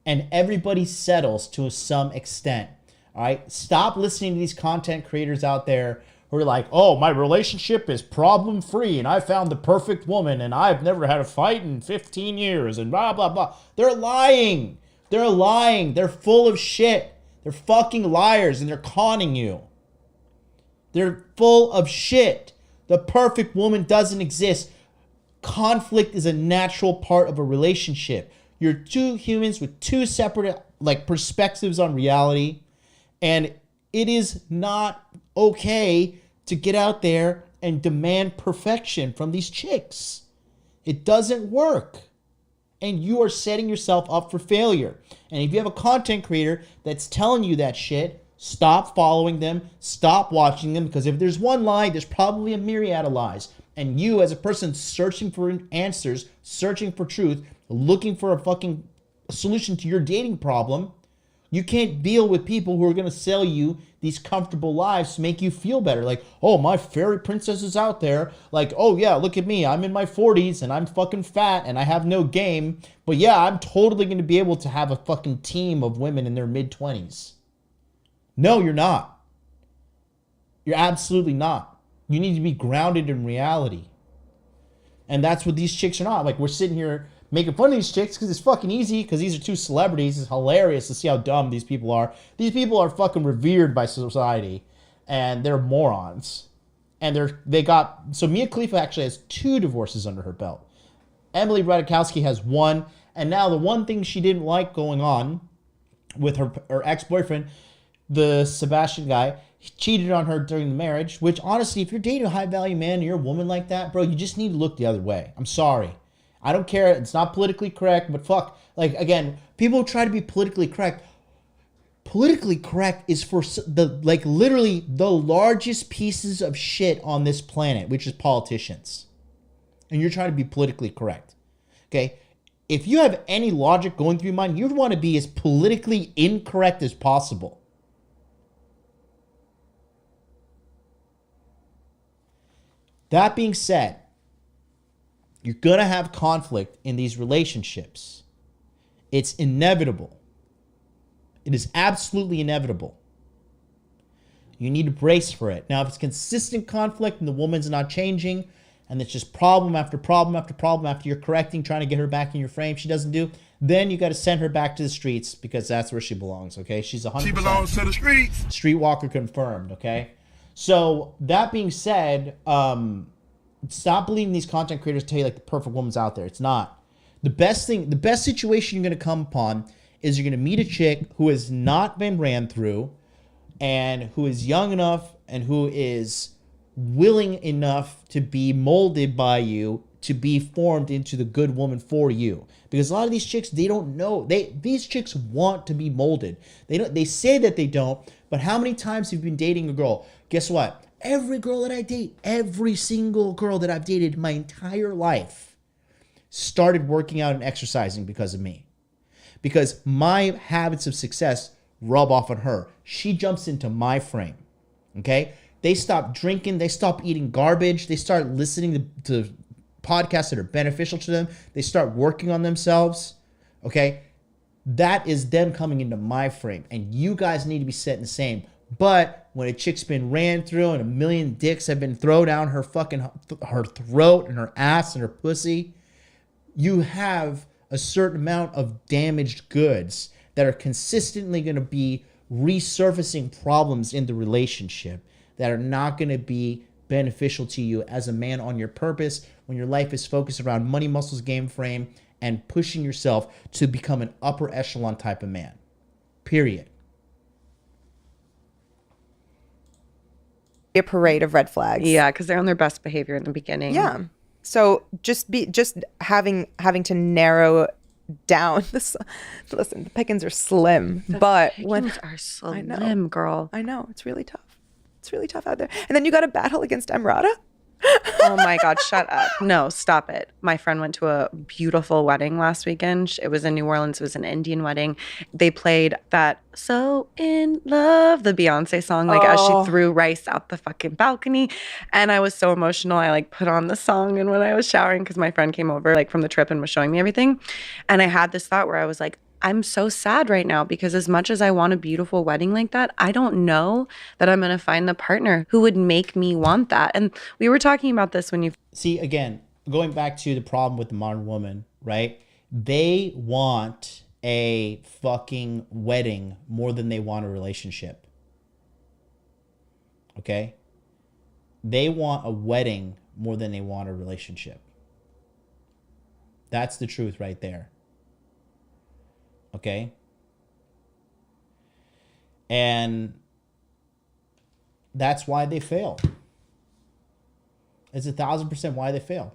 And everybody settles to some extent, all right? Stop listening to these content creators out there who are like, oh, my relationship is problem-free and I found the perfect woman and I've never had a fight in 15 years and blah, blah, blah. They're lying. They're lying. They're full of shit. They're fucking liars and they're conning you. They're full of shit. The perfect woman doesn't exist. Conflict is a natural part of a relationship. You're two humans with two separate perspectives on reality, and it is not okay to get out there and demand perfection from these chicks. It doesn't work. And you are setting yourself up for failure. And if you have a content creator that's telling you that shit, stop following them, stop watching them, because if there's one lie, there's probably a myriad of lies. And you, as a person searching for answers, searching for truth, looking for a fucking solution to your dating problem, you can't deal with people who are going to sell you these comfortable lives to make you feel better. Like, oh, my fairy princess is out there. Like, oh yeah, look at me. I'm in my 40s and I'm fucking fat and I have no game. But yeah, I'm totally going to be able to have a fucking team of women in their mid-20s. No, you're not. You're absolutely not. You need to be grounded in reality. And that's what these chicks are not. Like, we're sitting here making fun of these chicks because it's fucking easy, because these are two celebrities. It's hilarious to see how dumb these people are. These people are fucking revered by society, and they're morons. And so Mia Khalifa actually has 2 divorces under her belt. Emily Ratajkowski has 1, and now the one thing she didn't like going on with her ex-boyfriend, the Sebastian guy, he cheated on her during the marriage, which honestly, if you're dating a high-value man and you're a woman like that, bro, you just need to look the other way. I'm sorry. I don't care. It's not politically correct, but fuck. Like, again, people try to be politically correct. Politically correct is for literally the largest pieces of shit on this planet, which is politicians. And you're trying to be politically correct. Okay? If you have any logic going through your mind, you'd want to be as politically incorrect as possible. That being said, you're going to have conflict in these relationships. It's inevitable. It is absolutely inevitable. You need to brace for it. Now, if it's consistent conflict and the woman's not changing, and it's just problem after problem after problem after you're correcting, trying to get her back in your frame, she doesn't do, then you got to send her back to the streets, because that's where she belongs, okay? She's 100%. She belongs to the streets. Streetwalker confirmed, okay? So, that being said, stop believing these content creators tell you like the perfect woman's out there. It's not. The best situation you're going to come upon is you're going to meet a chick who has not been ran through, and who is young enough and who is willing enough to be molded by you to be formed into the good woman for you. Because a lot of these chicks, they don't know. These chicks want to be molded. They say that they don't, but how many times have you been dating a girl? Guess what? Every girl that I date, every single girl that I've dated my entire life started working out and exercising because of me. Because my habits of success rub off on her. She jumps into my frame. Okay? They stop drinking. They stop eating garbage. They start listening to podcasts that are beneficial to them. They start working on themselves. Okay? That is them coming into my frame. And you guys need to be setting the same. But when a chick's been ran through and a million dicks have been thrown down her fucking her throat and her ass and her pussy, you have a certain amount of damaged goods that are consistently going to be resurfacing problems in the relationship that are not going to be beneficial to you as a man on your purpose when your life is focused around money, muscles, game frame, and pushing yourself to become an upper echelon type of man. Period. A parade of red flags. Yeah, because they're on their best behavior in the beginning. Yeah. So just having to narrow down this. Listen, the pickings are slim, but pickings are slim, girl. I know, it's really tough. It's really tough out there. And then you got to battle against Emrata. Oh my God, shut up. No, stop it. My friend went to a beautiful wedding last weekend. It was in New Orleans. It was an Indian wedding. They played that So In Love, the Beyonce song, like as she threw rice out the fucking balcony. And I was so emotional. I like put on the song, and when I was showering, because my friend came over like from the trip and was showing me everything. And I had this thought where I was like, I'm so sad right now, because as much as I want a beautiful wedding like that, I don't know that I'm going to find the partner who would make me want that. And we were talking about this when you... See, again, going back to the problem with the modern woman, right? They want a fucking wedding more than they want a relationship. Okay? They want a wedding more than they want a relationship. That's the truth right there. Okay? And that's why they fail. It's 1,000% why they fail.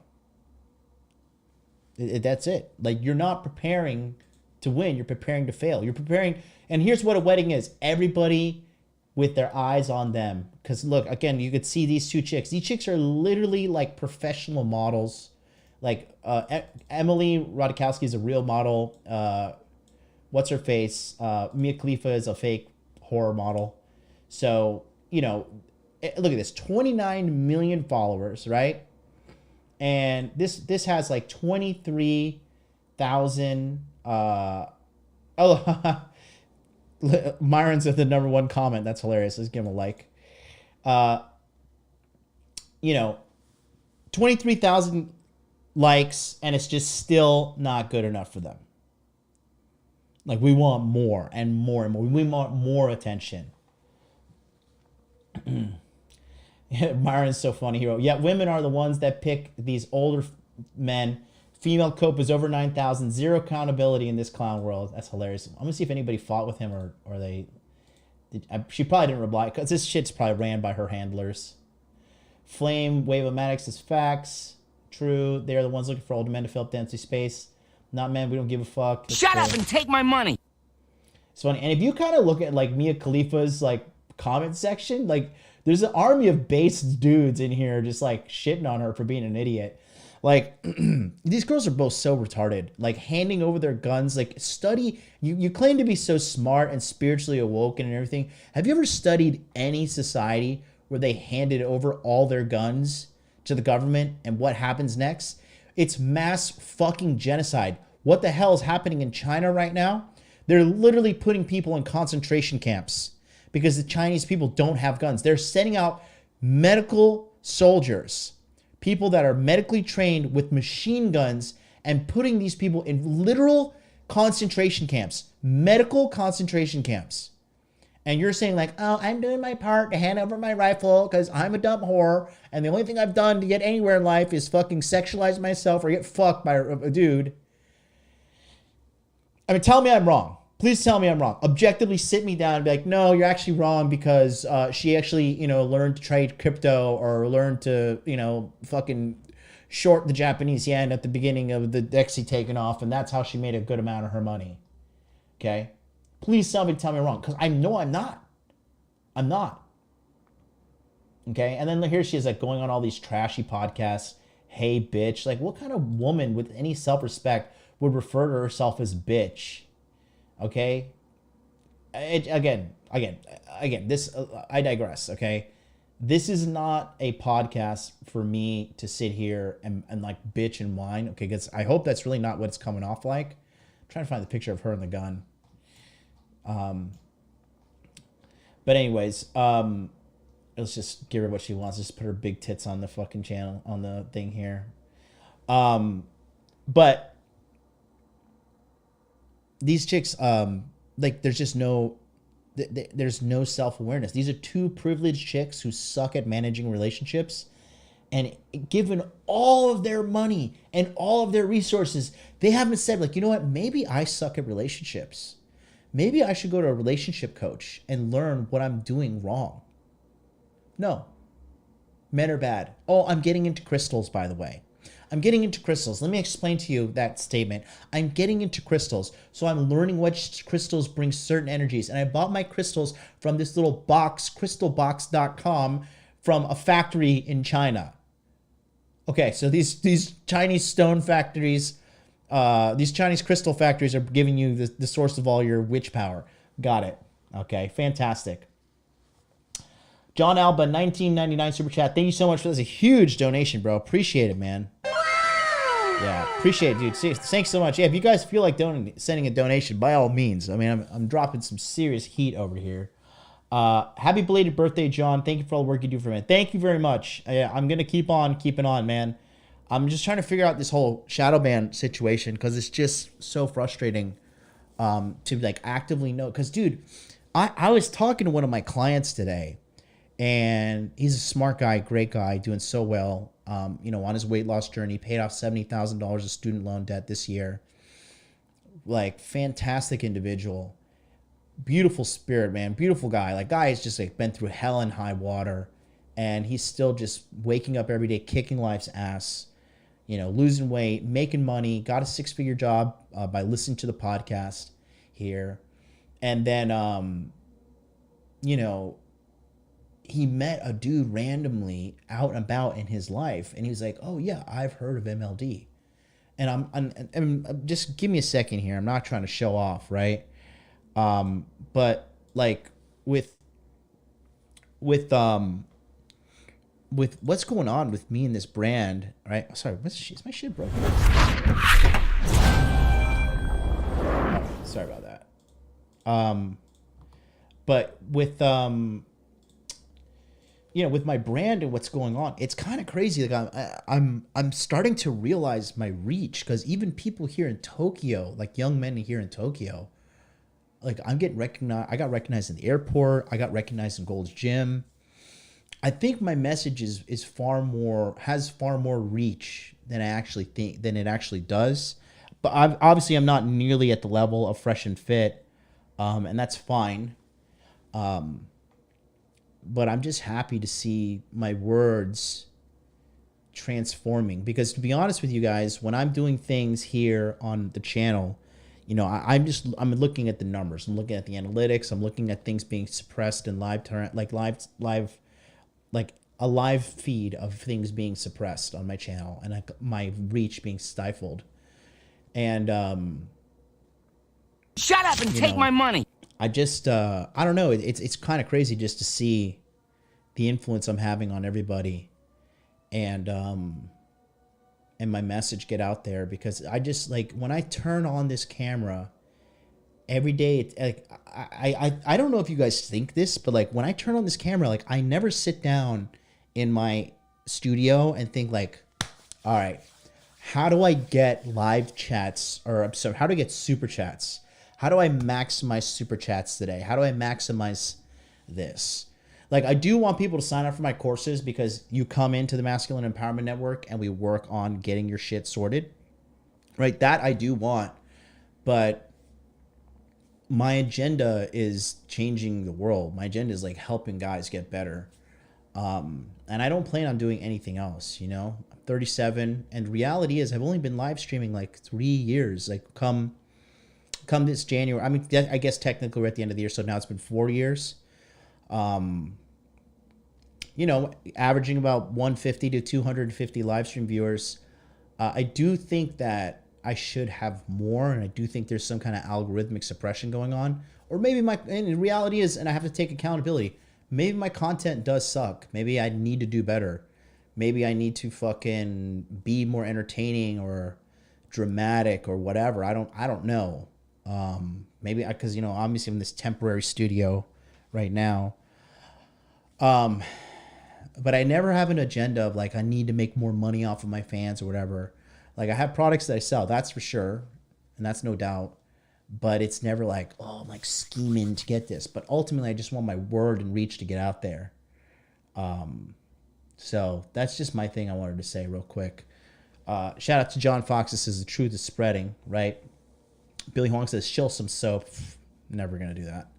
That's it. Like, you're not preparing to win. You're preparing to fail. You're preparing. And here's what a wedding is. Everybody with their eyes on them. Because look, again, you could see these two chicks. These chicks are literally like professional models. Like Emily Ratajkowski is a real model. What's her face? Mia Khalifa is a fake horror model. So, you know, look at this. 29 million followers, right? And this has like 23,000. Myron's at the number one comment. That's hilarious. Let's give him a like. 23,000 likes, and it's just still not good enough for them. Like, we want more and more and more. We want more attention. Myron's so funny. He wrote, yeah, women are the ones that pick these older men. Female cope is over 9,000. Zero accountability in this clown world. That's hilarious. I'm going to see if anybody fought with him or they... She probably didn't reply because this shit's probably ran by her handlers. Flame Wave-O-Matics is facts. True. They're the ones looking for older men to fill up the empty space. Not men. We don't give a fuck. That's Shut up and take my money. It's funny. And if you kind of look at like Mia Khalifa's like comment section, like there's an army of base dudes in here just like shitting on her for being an idiot. Like, these girls are both so retarded. Like, handing over their guns. Like, study. You claim to be so smart and spiritually awoken and everything. Have you ever studied any society where they handed over all their guns to the government and what happens next? It's mass fucking genocide. What the hell is happening in China right now? They're literally putting people in concentration camps because the Chinese people don't have guns. They're sending out medical soldiers, people that are medically trained with machine guns, and putting these people in literal concentration camps, medical concentration camps. And you're saying like, oh, I'm doing my part to hand over my rifle because I'm a dumb whore, and the only thing I've done to get anywhere in life is fucking sexualize myself or get fucked by a dude. I mean, tell me I'm wrong. Please tell me I'm wrong. Objectively sit me down and be like, no, you're actually wrong because she actually, learned to trade crypto or learned to, fucking short the Japanese yen at the beginning of the Dexy taking off, and that's how she made a good amount of her money. Okay? Please somebody tell me I'm wrong because I know I'm not. I'm not. Okay? And then here she is like going on all these trashy podcasts. Hey, bitch. Like, what kind of woman with any self-respect would refer to herself as bitch? Okay, again, this, I digress, okay? This is not a podcast for me to sit here and like bitch and whine, okay? Because I hope that's really not what it's coming off like. I'm trying to find the picture of her and the gun. But anyways, let's just give her what she wants. Just put her big tits on the fucking channel, on the thing here. But these chicks, like, there's just no, there's no self-awareness. These are two privileged chicks who suck at managing relationships, and given all of their money and all of their resources, they haven't said like, you know what, maybe I suck at relationships. Maybe I should go to a relationship coach and learn what I'm doing wrong. No. Men are bad. Oh, I'm getting into crystals, by the way. I'm getting into crystals. Let me explain to you that statement. I'm getting into crystals. So I'm learning which crystals bring certain energies. And I bought my crystals from this little box, crystalbox.com, from a factory in China. Okay, so these Chinese stone factories, these Chinese crystal factories are giving you the source of all your witch power. Got it. Okay, fantastic. John Alba, 1999 super chat. Thank you so much for this. A huge donation, bro. Appreciate it, man. Yeah, appreciate it, dude. Thanks so much. Yeah, if you guys feel like sending a donation, by all means. I mean, I'm dropping some serious heat over here. Happy belated birthday, John. Thank you for all the work you do for me. Thank you very much. I'm going to keep on keeping on, man. I'm just trying to figure out this whole shadow ban situation because it's just so frustrating to like actively know. Because, dude, I was talking to one of my clients today, and he's a smart guy, great guy, doing so well. On his weight loss journey, paid off $70,000 of student loan debt this year. Like, fantastic individual, beautiful spirit, man, beautiful guy. Like, guy has just like been through hell and high water, and he's still just waking up every day, kicking life's ass, you know, losing weight, making money, got a 6-figure job by listening to the podcast here. And then, you know, he met a dude randomly out and about in his life. And he was like, oh yeah, I've heard of MLD. And I'm just give me a second here. I'm not trying to show off, right? But like with what's going on with me and this brand, right? Sorry, is my shit broken? Sorry about that. But with you know, with my brand and what's going on, it's kind of crazy. Like I'm starting to realize my reach, because even people here in Tokyo, like young men here in Tokyo, like I'm getting recognized. I got recognized in the airport. I got recognized in Gold's Gym. I think my message has far more reach than I actually think than it actually does. But obviously I'm not nearly at the level of Fresh and Fit, and that's fine. But I'm just happy to see my words transforming, because to be honest with you guys, when I'm doing things here on the channel, you know, I'm looking at the numbers. I'm looking at the analytics. I'm looking at things being suppressed in like a live feed of things being suppressed on my channel, and like my reach being stifled. And shut up and take my money. I just I don't know. It's kind of crazy just to see the influence I'm having on everybody, and my message get out there, because I just, like, when I turn on this camera every day, it's like I don't know if you guys think this, but like when I turn on this camera, like I never sit down in my studio and think like, all right, how do I get live chats, or I'm sorry, how do I get super chats? How do I maximize super chats today? How do I maximize this? Like, I do want people to sign up for my courses, because you come into the Masculine Empowerment Network and we work on getting your shit sorted, right? That I do want, but my agenda is changing the world. My agenda is like helping guys get better. And I don't plan on doing anything else, you know? I'm 37, and reality is I've only been live streaming like 3 years. Like come this January, I mean, I guess technically we're at the end of the year, so now it's been 4 years. You know, averaging about 150 to 250 live stream viewers. I do think that I should have more, and I do think there's some kind of algorithmic suppression going on. Or maybe and the reality is, and I have to take accountability, maybe my content does suck. Maybe I need to do better. Maybe I need to fucking be more entertaining or dramatic or whatever. I don't know. Maybe because, you know, obviously I'm in this temporary studio right now. But I never have an agenda of like, I need to make more money off of my fans or whatever. Like, I have products that I sell, that's for sure. And that's no doubt. But it's never like, oh, I'm like scheming to get this. But ultimately, I just want my word and reach to get out there. So that's just my thing I wanted to say real quick. Shout out to John Fox. This is the truth is spreading, right? Billy Huang says, shill some soap. Never going to do that.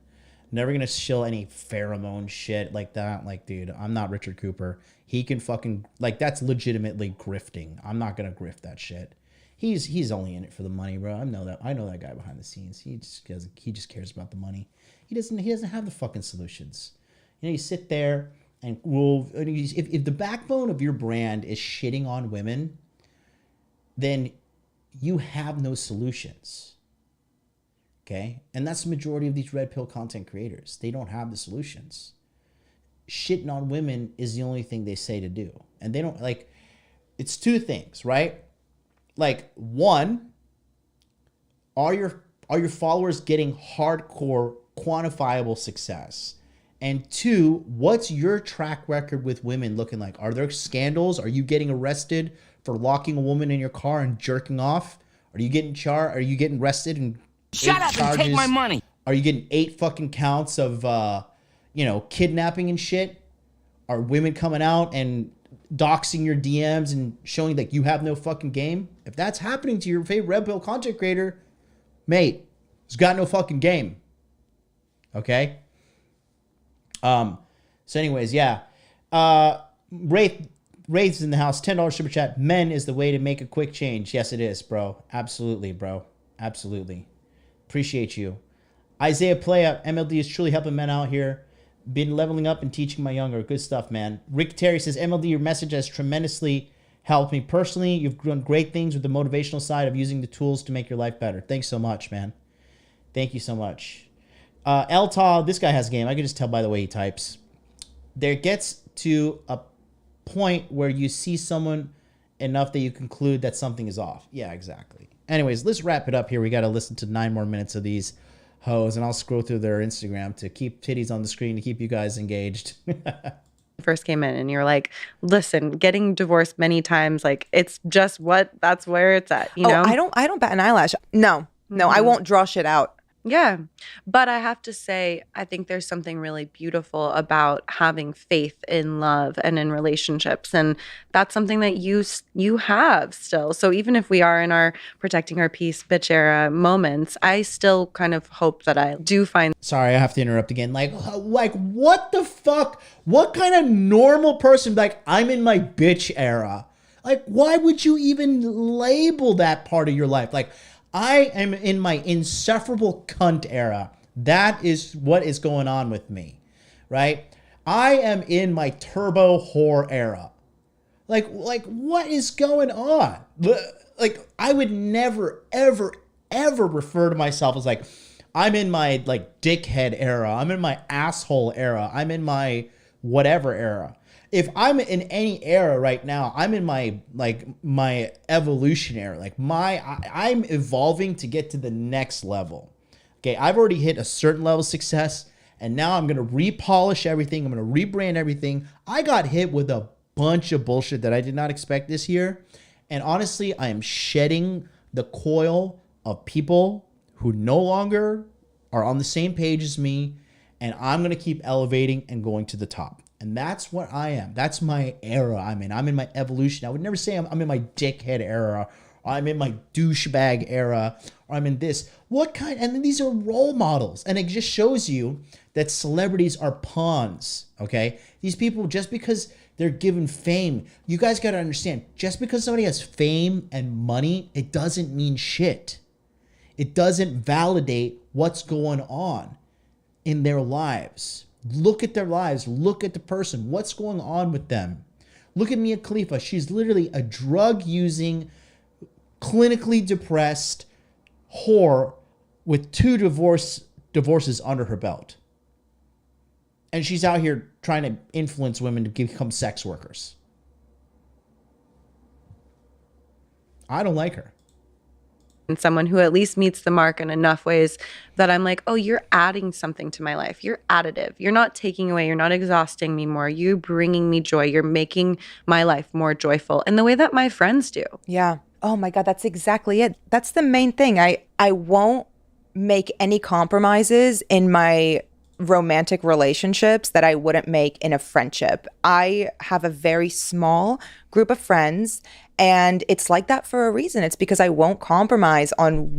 Never going to shill any pheromone shit like that. Like, dude, I'm not Richard Cooper. He can fucking, like, that's legitimately grifting. I'm not going to grift that shit. He's only in it for the money, bro. I know that guy behind the scenes. He just cares about the money. He doesn't have the fucking solutions. You know, you sit there and if the backbone of your brand is shitting on women, then you have no solutions. Okay? And that's the majority of these red pill content creators. They don't have the solutions. Shitting on women is the only thing they say to do. And they don't, like, it's two things, right? Like, one, are your followers getting hardcore quantifiable success? And two, what's your track record with women looking like? Are there scandals? Are you getting arrested for locking a woman in your car and jerking off? Are you getting arrested and shut up and take my money? Are you getting 8 fucking counts of kidnapping and shit? Are women coming out and doxing your DMs and showing that you have no fucking game? If that's happening to your favorite red pill content creator, mate, he's got no fucking game. Okay? So anyways, yeah. Wraith's in the house. $10 super chat. Men is the way to make a quick change. Yes, it is, bro. Absolutely, bro. Absolutely. Appreciate you. Isaiah Playa, MLD is truly helping men out here. Been leveling up and teaching my younger. Good stuff, man. Rick Terry says, MLD, your message has tremendously helped me personally. You've done great things with the motivational side of using the tools to make your life better. Thanks so much, man. Thank you so much. Elta, this guy has game. I can just tell by the way he types. There gets to a point where you see someone enough that you conclude that something is off. Yeah, exactly. Anyways, let's wrap it up here. We got to listen to 9 more minutes of these hoes, and I'll scroll through their Instagram to keep titties on the screen to keep you guys engaged. First came in and you're like, listen, getting divorced many times, like it's just that's where it's at, you know? I don't bat an eyelash. No, I won't draw shit out. Yeah. But I have to say, I think there's something really beautiful about having faith in love and in relationships. And that's something that you have still. So even if we are in our protecting our peace bitch era moments, I still kind of hope that I do find. Sorry, I have to interrupt again. Like what the fuck? What kind of normal person, like, I'm in my bitch era? Like, why would you even label that part of your life? Like, I am in my insufferable cunt era. That is what is going on with me, right? I am in my turbo whore era. Like what is going on? Like, I would never, ever, ever refer to myself as like, I'm in my like dickhead era. I'm in my asshole era. I'm in my whatever era. If I'm in any era right now, I'm in my evolution era. Like I'm evolving to get to the next level. Okay, I've already hit a certain level of success, and now I'm gonna repolish everything. I'm gonna rebrand everything. I got hit with a bunch of bullshit that I did not expect this year, and honestly, I am shedding the coil of people who no longer are on the same page as me, and I'm gonna keep elevating and going to the top. And that's what I am. That's my era I'm in. I'm in my evolution. I would never say I'm in my dickhead era, or I'm in my douchebag era, or I'm in this. What kind? And then these are role models. And it just shows you that celebrities are pawns, okay? These people, just because they're given fame, you guys got to understand, just because somebody has fame and money, it doesn't mean shit. It doesn't validate what's going on in their lives. Look at their lives. Look at the person. What's going on with them? Look at Mia Khalifa. She's literally a drug-using, clinically depressed whore with 2 divorces under her belt. And she's out here trying to influence women to become sex workers. I don't like her. And someone who at least meets the mark in enough ways that I'm like, oh, you're adding something to my life. You're additive. You're not taking away. You're not exhausting me more. You're bringing me joy. You're making my life more joyful in the way that my friends do. Yeah. Oh my God, that's exactly it. That's the main thing. I won't make any compromises in my romantic relationships that I wouldn't make in a friendship. I have a very small group of friends, and it's like that for a reason. It's because I won't compromise on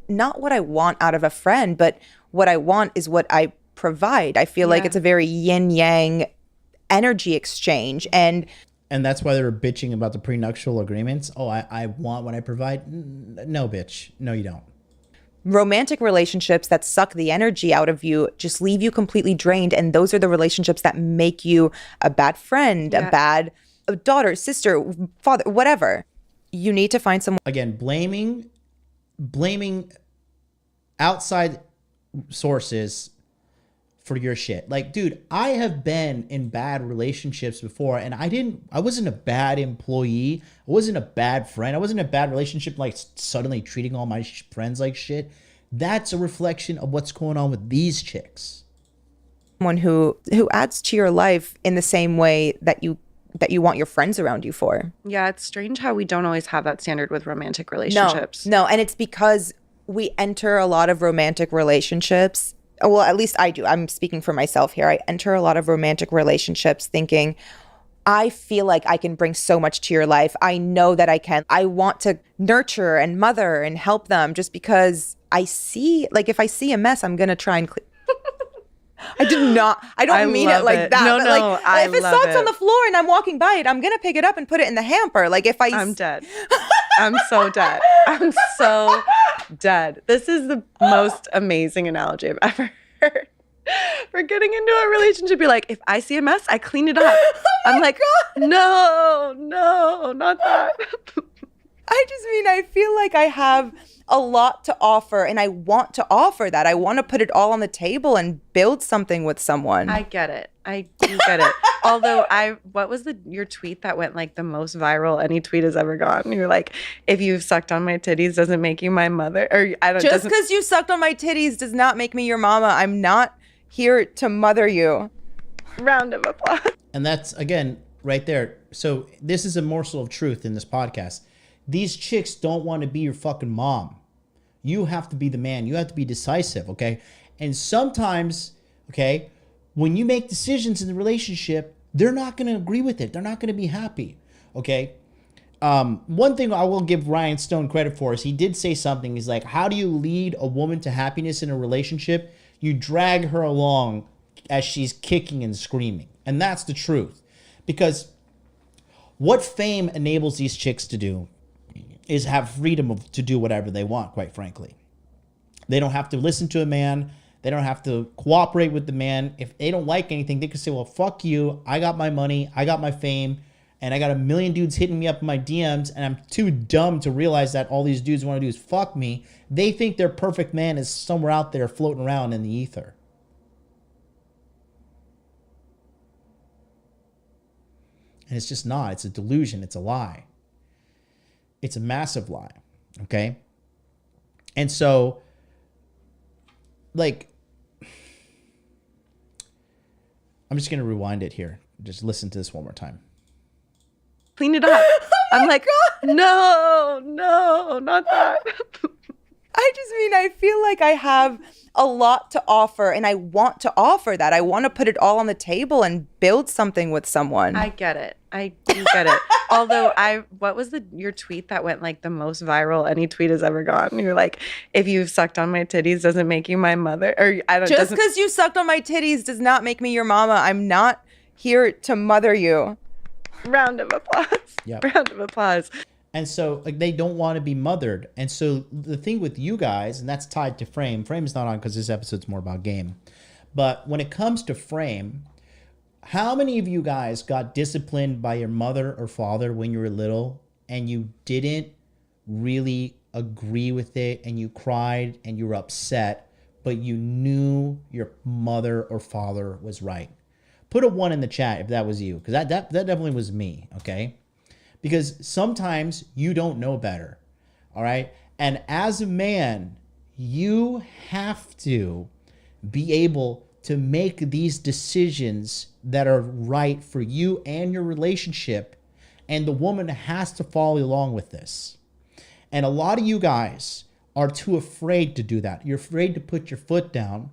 not what I want out of a friend, but what I want is what I provide. I feel like it's a very yin yang energy exchange. And that's why they were bitching about the prenuptial agreements. Oh, I want what I provide. No, bitch. No, you don't. Romantic relationships that suck the energy out of you just leave you completely drained. And those are the relationships that make you a bad friend, a bad daughter, sister, father, whatever. You need to find someone. Again, blaming outside sources for your shit. Like, dude, I have been in bad relationships before, and I wasn't a bad employee. I wasn't a bad friend. I wasn't in a bad relationship, like suddenly treating all my friends like shit. That's a reflection of what's going on with these chicks. Someone who adds to your life in the same way that you want your friends around you for. Yeah, it's strange how we don't always have that standard with romantic relationships. No, and it's because we enter a lot of romantic relationships. Well, at least I do. I'm speaking for myself here. I enter a lot of romantic relationships thinking, I feel like I can bring so much to your life. I know that I can. I want to nurture and mother and help them just because I see, like, if I see a mess, I'm going to try and I did not. I don't mean it love like it. that. No, but no, like, I if it love sucks it. on the floor and I'm walking by it, I'm gonna pick it up and put it in the hamper. Like if I'm dead. I'm so dead. I'm so dead. This is the most amazing analogy I've ever heard. For getting into a relationship, you're like, if I see a mess, I clean it up. I'm like, no, not that. I just mean, I feel like I have a lot to offer and I want to offer that. I want to put it all on the table and build something with someone. I get it. I do get it. Although what was your tweet that went like the most viral any tweet has ever gone? You're like, if you've sucked on my titties doesn't make you my mother. Or I don't Just because you sucked on my titties does not make me your mama. I'm not here to mother you. Round of applause. And that's, again, right there. So this is a morsel of truth in this podcast. These chicks don't want to be your fucking mom. You have to be the man. You have to be decisive, okay? And sometimes, okay, when you make decisions in the relationship, they're not going to agree with it. They're not going to be happy, okay? One thing I will give Ryan Stone credit for is he did say something. He's like, how do you lead a woman to happiness in a relationship? You drag her along as she's kicking and screaming. And that's the truth. Because what fame enables these chicks to do is have freedom to do whatever they want, quite frankly. They don't have to listen to a man. They don't have to cooperate with the man. If they don't like anything, they can say, well, fuck you. I got my money. I got my fame. And I got a million dudes hitting me up in my DMs. And I'm too dumb to realize that all these dudes want to do is fuck me. They think their perfect man is somewhere out there floating around in the ether. And it's just not. It's a delusion. It's a lie. It's a massive lie. Okay? And so, like, I'm just going to rewind it here. Just listen to this one more time. Clean it up. I'm like, no, not that. I just mean, I feel like I have a lot to offer and I want to offer that. I want to put it all on the table and build something with someone. I get it. I do get it. Although what was your tweet that went like the most viral any tweet has ever gone? You're like, if you've sucked on my titties doesn't make you my mother. Or I don't. Just because you sucked on my titties does not make me your mama. I'm not here to mother you. Round of applause. Yep. Round of applause. And so, like, they don't want to be mothered. And so the thing with you guys, and that's tied to Frame. Frame is not on because this episode's more about game. But when it comes to Frame, how many of you guys got disciplined by your mother or father when you were little and you didn't really agree with it and you cried and you were upset, but you knew your mother or father was right? Put a 1 in the chat if that was you, because that definitely was me, okay? Because sometimes you don't know better, all right? And as a man, you have to be able to make these decisions that are right for you and your relationship, and the woman has to follow along with this. And a lot of you guys are too afraid to do that. You're afraid to put your foot down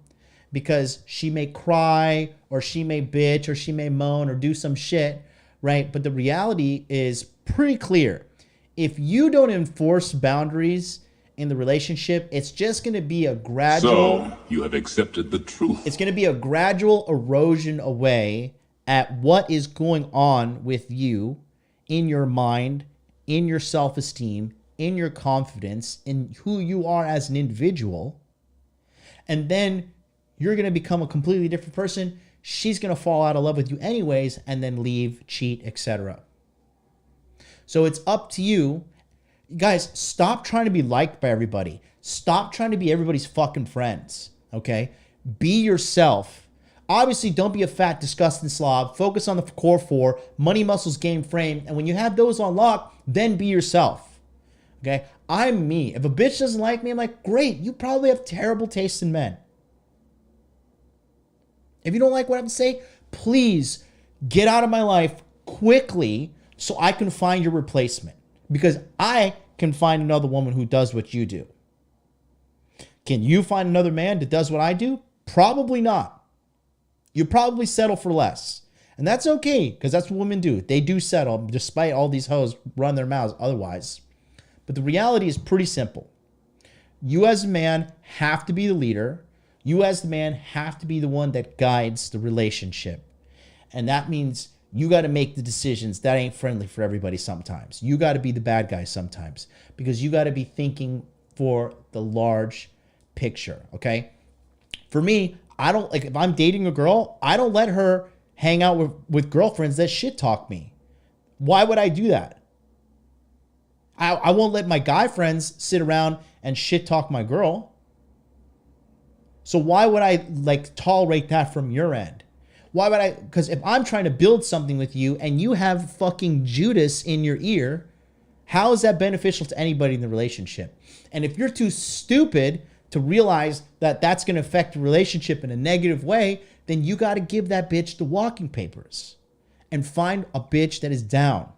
because she may cry or she may bitch or she may moan or do some shit, right? But the reality is pretty clear. If you don't enforce boundaries in the relationship, it's just going to be a gradual... So, you have accepted the truth. It's going to be a gradual erosion away at what is going on with you in your mind, in your self-esteem, in your confidence, in who you are as an individual. And then you're going to become a completely different person. She's going to fall out of love with you anyways and then leave, cheat, etc. So it's up to you. Guys, stop trying to be liked by everybody. Stop trying to be everybody's fucking friends, okay? Be yourself. Obviously, don't be a fat, disgusting slob. Focus on the core 4, money, muscles, game, frame. And when you have those on lock, then be yourself, okay? I'm me. If a bitch doesn't like me, I'm like, great. You probably have terrible taste in men. If you don't like what I have to say, please get out of my life quickly so I can find your replacement. Because I can find another woman who does what you do. Can you find another man that does what I do? Probably not. You probably settle for less. And that's okay, because that's what women do. They do settle, despite all these hoes run their mouths otherwise. But the reality is pretty simple. You as a man have to be the leader. You as the man have to be the one that guides the relationship. And that means you got to make the decisions that ain't friendly for everybody sometimes. You got to be the bad guy sometimes because you got to be thinking for the large picture, okay? For me, I don't, like, if I'm dating a girl, I don't let her hang out with girlfriends that shit talk me. Why would I do that? I won't let my guy friends sit around and shit talk my girl. So why would I like tolerate that from your end? Why would I? Because if I'm trying to build something with you and you have fucking Judas in your ear, how is that beneficial to anybody in the relationship? And if you're too stupid to realize that that's going to affect the relationship in a negative way, then you got to give that bitch the walking papers and find a bitch that is down.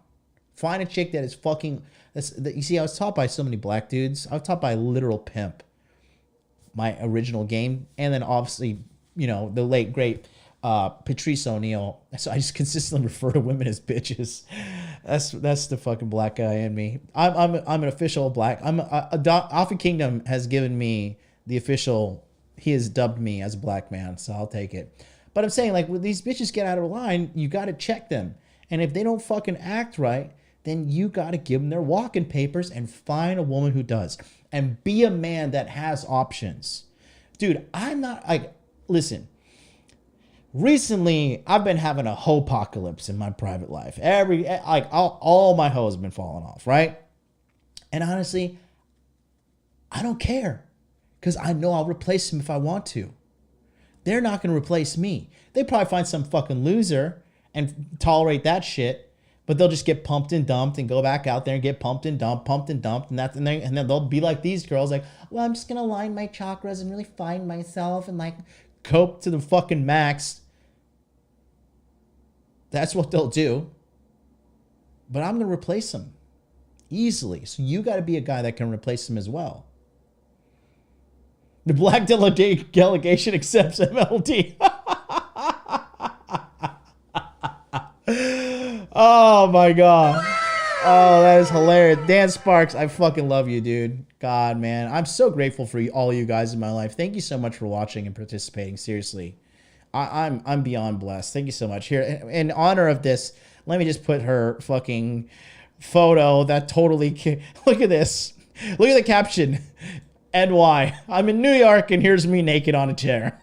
Find a chick that is fucking. You see, I was taught by so many black dudes. I was taught by a literal pimp. My original game, and then obviously, you know, the late great Patrice O'Neal. So I just consistently refer to women as bitches. That's the fucking black guy in me. I'm an official black. Alpha Kingdom has given me the official. He has dubbed me as a black man, so I'll take it. But I'm saying, like, when these bitches get out of line, you got to check them, and if they don't fucking act right, then you got to give them their walking papers and find a woman who does. And be a man that has options. Dude, I'm not, like, listen. Recently, I've been having a hoepocalypse in my private life. All my hoes have been falling off, right? And honestly, I don't care. Because I know I'll replace them if I want to. They're not going to replace me. They probably find some fucking loser and tolerate that shit. But they'll just get pumped and dumped and go back out there and get pumped and dumped, and then they'll be like these girls, like, well, I'm just gonna line my chakras and really find myself and like cope to the fucking max. That's what they'll do. But I'm gonna replace them easily. So you got to be a guy that can replace them as well. The black delegation accepts MLD. Oh my God. Oh, that is hilarious. Dan Sparks, I fucking love you, dude. God, man. I'm so grateful for all you guys in my life. Thank you so much for watching and participating. Seriously. I'm beyond blessed. Thank you so much. Here, in honor of this, let me just put her fucking photo that totally... Look at this. Look at the caption. NY. I'm in New York and here's me naked on a chair.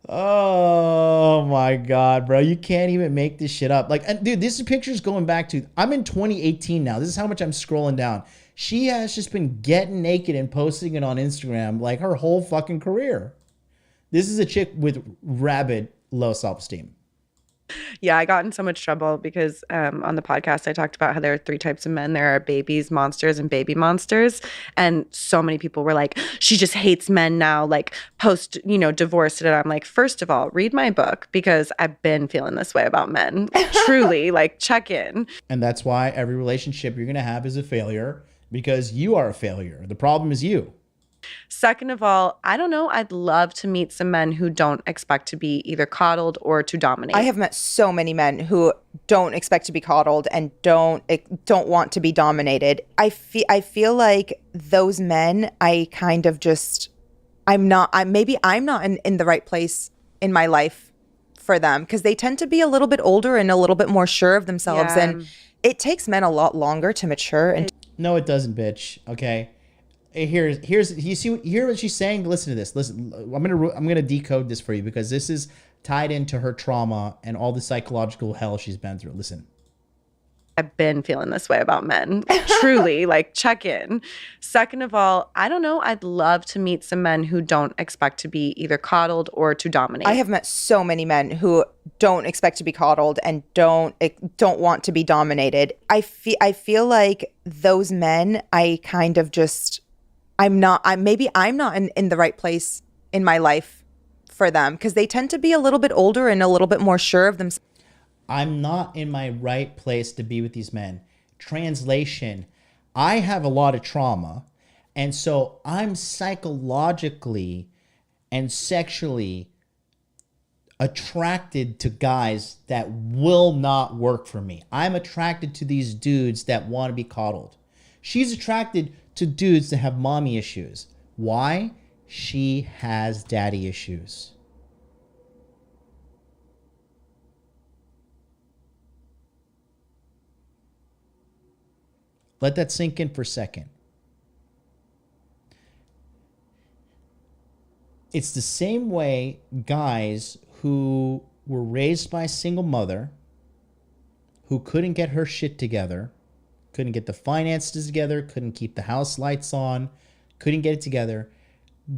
Oh my God, bro. You can't even make this shit up. Like, and dude, this picture's going back to, I'm in 2018 now. This is how much I'm scrolling down. She has just been getting naked and posting it on Instagram like her whole fucking career. This is a chick with rabid low self-esteem. Yeah, I got in so much trouble because on the podcast I talked about how there are 3 types of men. There are babies, monsters, and baby monsters. And so many people were like, she just hates men now, like post, divorce. And I'm like, first of all, read my book because I've been feeling this way about men. Truly, like, check in. And that's why every relationship you're going to have is a failure because you are a failure. The problem is you. Second of all, I don't know. I'd love to meet some men who don't expect to be either coddled or to dominate. I have met so many men who don't expect to be coddled and don't want to be dominated. I feel like those men, I kind of just, I'm not in the right place in my life for them because they tend to be a little bit older and a little bit more sure of themselves. Yeah. And it takes men a lot longer to mature. And no, it doesn't, bitch. Okay. Here's you hear what she's saying? Listen to this. Listen, I'm gonna decode this for you because this is tied into her trauma and all the psychological hell she's been through. Listen. I've been feeling this way about men. Truly, like, check in. Second of all, I don't know. I'd love to meet some men who don't expect to be either coddled or to dominate. I have met so many men who don't expect to be coddled and don't want to be dominated. I feel like those men, I kind of just, I'm not in the right place in my life for them because they tend to be a little bit older and a little bit more sure of themselves. I'm not in my right place to be with these men. Translation, I have a lot of trauma, and so I'm psychologically and sexually attracted to guys that will not work for me. I'm attracted to these dudes that want to be coddled. She's attracted to dudes that have mommy issues. Why? She has daddy issues. Let that sink in for a second. It's the same way guys who were raised by a single mother, who couldn't get her shit together, couldn't get the finances together, couldn't keep the house lights on, couldn't get it together,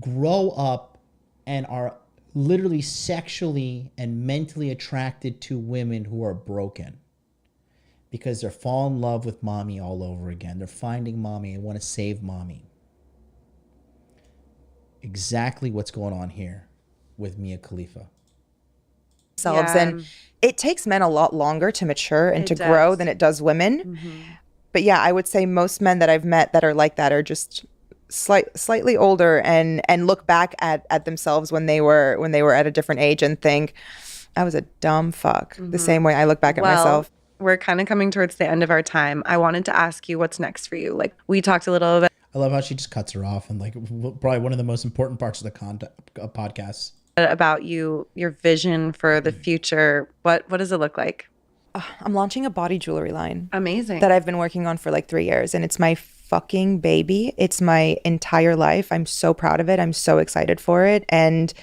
grow up and are literally sexually and mentally attracted to women who are broken because they're falling in love with mommy all over again. They're finding mommy and want to save mommy. Exactly what's going on here with Mia Khalifa. And it takes men a lot longer to mature and to grow than it does women. But yeah, I would say most men that I've met that are like that are just slightly older and look back at themselves when they were at a different age and think, I was a dumb fuck. The same way I look back at myself. We're kind of coming towards the end of our time. I wanted to ask you what's next for you. Like, we talked a little bit. I love how she just cuts her off and like probably one of the most important parts of the podcast. About your vision for the future. What does it look like? I'm launching a body jewelry line. Amazing. That I've been working on for like 3 years, and it's my fucking baby. It's my entire life. I'm so proud of it. I'm so excited for it. And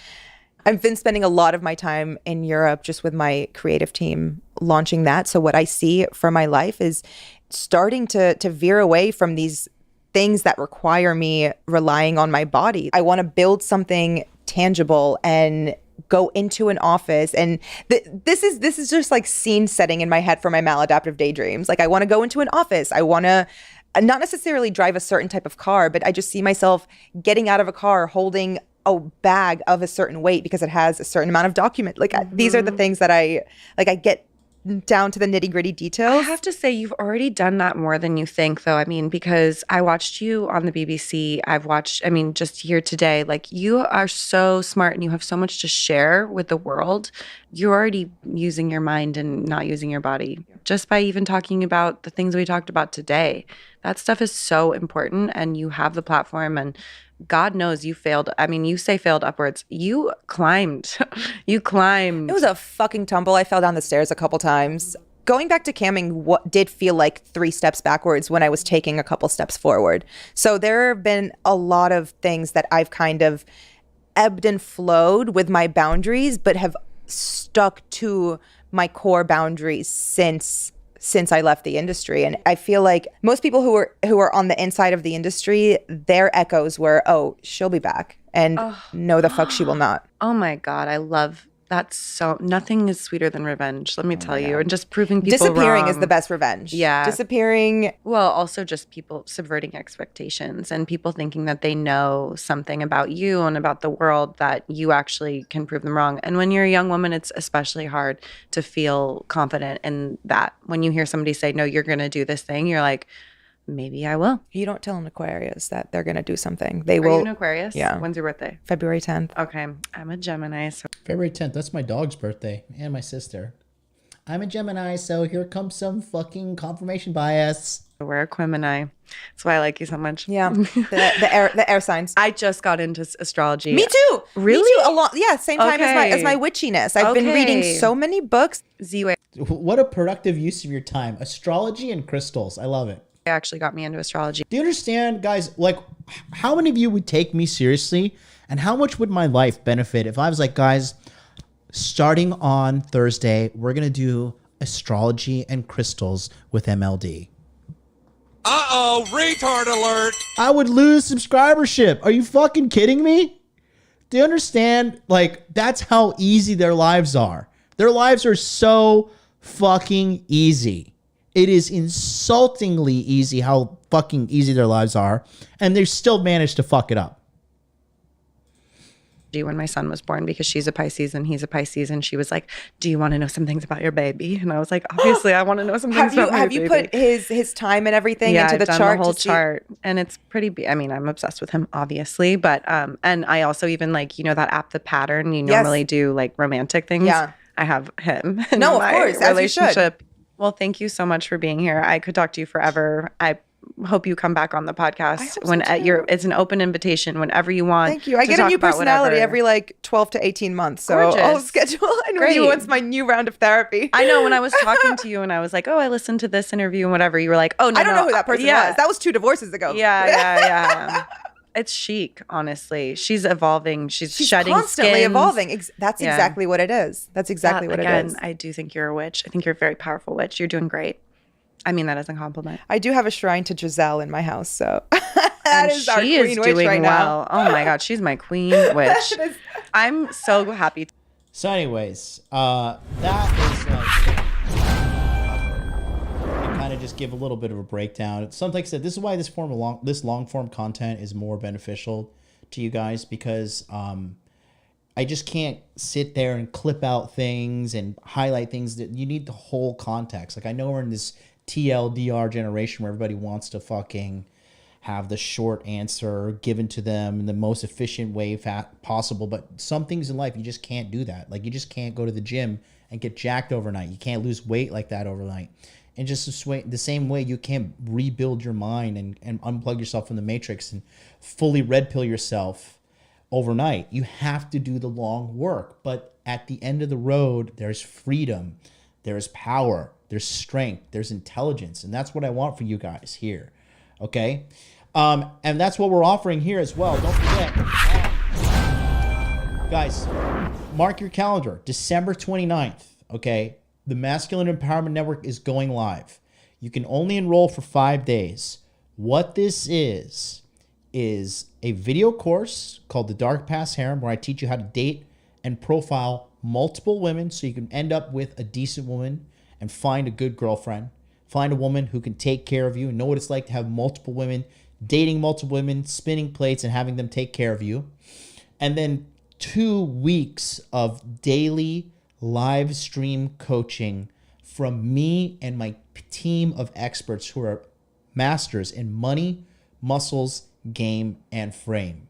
I've been spending a lot of my time in Europe just with my creative team launching that. So what I see for my life is starting to veer away from these things that require me relying on my body. I want to build something tangible and go into an office, and this is just like scene setting in my head for my maladaptive daydreams. Like, I want to go into an office. I want to not necessarily drive a certain type of car, but I just see myself getting out of a car holding a bag of a certain weight because it has a certain amount of document. Like, these are the things that I get down to the nitty gritty details. I have to say, you've already done that more than you think, though. I mean, because I watched you on the BBC. I've watched, just here today, like, you are so smart and you have so much to share with the world. You're already using your mind and not using your body just by even talking about the things we talked about today. That stuff is so important, and you have the platform, and God knows you failed. You say failed upwards. You climbed. You climbed. It was a fucking tumble. I fell down the stairs a couple times. Going back to camming, what did feel like 3 steps backwards when I was taking a couple steps forward. So there have been a lot of things that I've kind of ebbed and flowed with my boundaries, but have stuck to my core boundaries since I left the industry. And I feel like most people who are on the inside of the industry, their echoes were, oh, she'll be back. And no, the fuck she will not. Oh my God, I love that. So nothing is sweeter than revenge, let me tell you. And just proving people disappearing wrong is the best revenge. Yeah. Disappearing. Well, also just people subverting expectations and people thinking that they know something about you and about the world that you actually can prove them wrong. And when you're a young woman, it's especially hard to feel confident in that. When you hear somebody say, no, you're going to do this thing, you're like, maybe I will. You don't tell an Aquarius that they're going to do something. They will. Are you an Aquarius? Yeah. When's your birthday? February 10th. Okay. I'm a Gemini. So February 10th. That's my dog's birthday and my sister. I'm a Gemini, so here comes some fucking confirmation bias. we're a Gemini. That's why I like you so much. Yeah. The air signs. I just got into astrology. Me too. Really? Me too. A lot. Yeah. Same time as my witchiness. I've been reading so many books. Z-Way. What a productive use of your time. Astrology and crystals. I love it. It actually got me into astrology. Do you understand, guys, like how many of you would take me seriously and how much would my life benefit if I was like, guys, starting on Thursday, we're going to do astrology and crystals with MLD. Uh-oh, retard alert. I would lose subscribership. Are you fucking kidding me? Do you understand? Like, that's how easy their lives are. Their lives are so fucking easy. It is insultingly easy how fucking easy their lives are. And they still manage to fuck it up. When my son was born, because she's a Pisces and he's a Pisces, and she was like, do you want to know some things about your baby? And I was like, obviously I want to know some things about my baby. Have you put his time and everything into the I've chart? The whole chart. And it's pretty, I mean, I'm obsessed with him, obviously, but and I also even like, you know, that app, The Pattern, you normally do like romantic things. Yeah. I have him. No, of course, as you should. Well, thank you so much for being here. I could talk to you forever. I hope you come back on the podcast when it's an open invitation whenever you want. Thank you. I get a new personality every like 12 to 18 months. So I'll schedule in with you once my new round of therapy. I know when I was talking to you and I was like, oh, I listened to this interview and whatever, you were like, oh, no, I don't know who that person was. That was 2 divorces ago. Yeah. It's chic, honestly. She's evolving. She's shedding constantly skins. evolving. That's exactly what it is. That's exactly what it is. Again, I do think you're a witch. I think you're a very powerful witch. You're doing great. I mean that as a compliment. I do have a shrine to Giselle in my house, so that is our queen witch doing right now. Oh my God, she's my queen witch. I'm so happy. So anyways, that is like, kind of just give a little bit of a breakdown. Something like I said, this is why this long form content is more beneficial to you guys, because I just can't sit there and clip out things and highlight things. That you need the whole context. Like, I know we're in this TLDR generation where everybody wants to fucking have the short answer given to them in the most efficient way possible, but some things in life you just can't do that. Like, you just can't go to the gym and get jacked overnight. You can't lose weight like that overnight. And just the same way you can't rebuild your mind and unplug yourself from the matrix and fully red pill yourself overnight. You have to do the long work. But at the end of the road, there's freedom, there's power, there's strength, there's intelligence. And that's what I want for you guys here. Okay? And that's what we're offering here as well. Don't forget. Guys, mark your calendar. December 29th. Okay? The Masculine Empowerment Network is going live. You can only enroll for 5 days. What this is a video course called The Dark Past Harem, where I teach you how to date and profile multiple women so you can end up with a decent woman and find a good girlfriend. Find a woman who can take care of you and know what it's like to have multiple women, dating multiple women, spinning plates, and having them take care of you. And then 2 weeks of daily live stream coaching from me and my team of experts who are masters in money, muscles, game, and frame.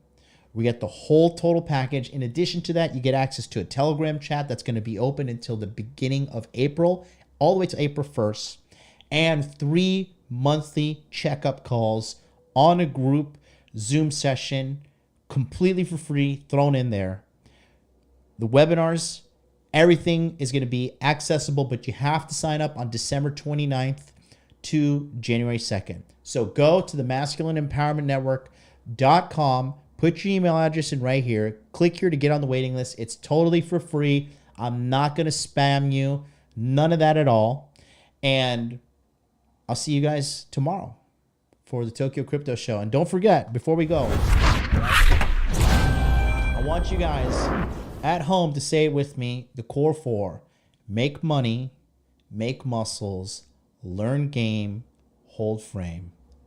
We get the whole total package. In addition to that, you get access to a Telegram chat that's going to be open until the beginning of April, all the way to April 1st, and 3 monthly checkup calls on a group Zoom session, completely for free, thrown in there. The webinars, everything is going to be accessible, but you have to sign up on December 29th to January 2nd. So go to the masculineempowermentnetwork.com, put your email address in right here, click here to get on the waiting list. It's totally for free. I'm not going to spam you, none of that at all. And I'll see you guys tomorrow for the Tokyo Crypto Show. And don't forget, before we go, I want you guys at home to say it with me, the core 4: make money, make muscles, learn game, hold frame.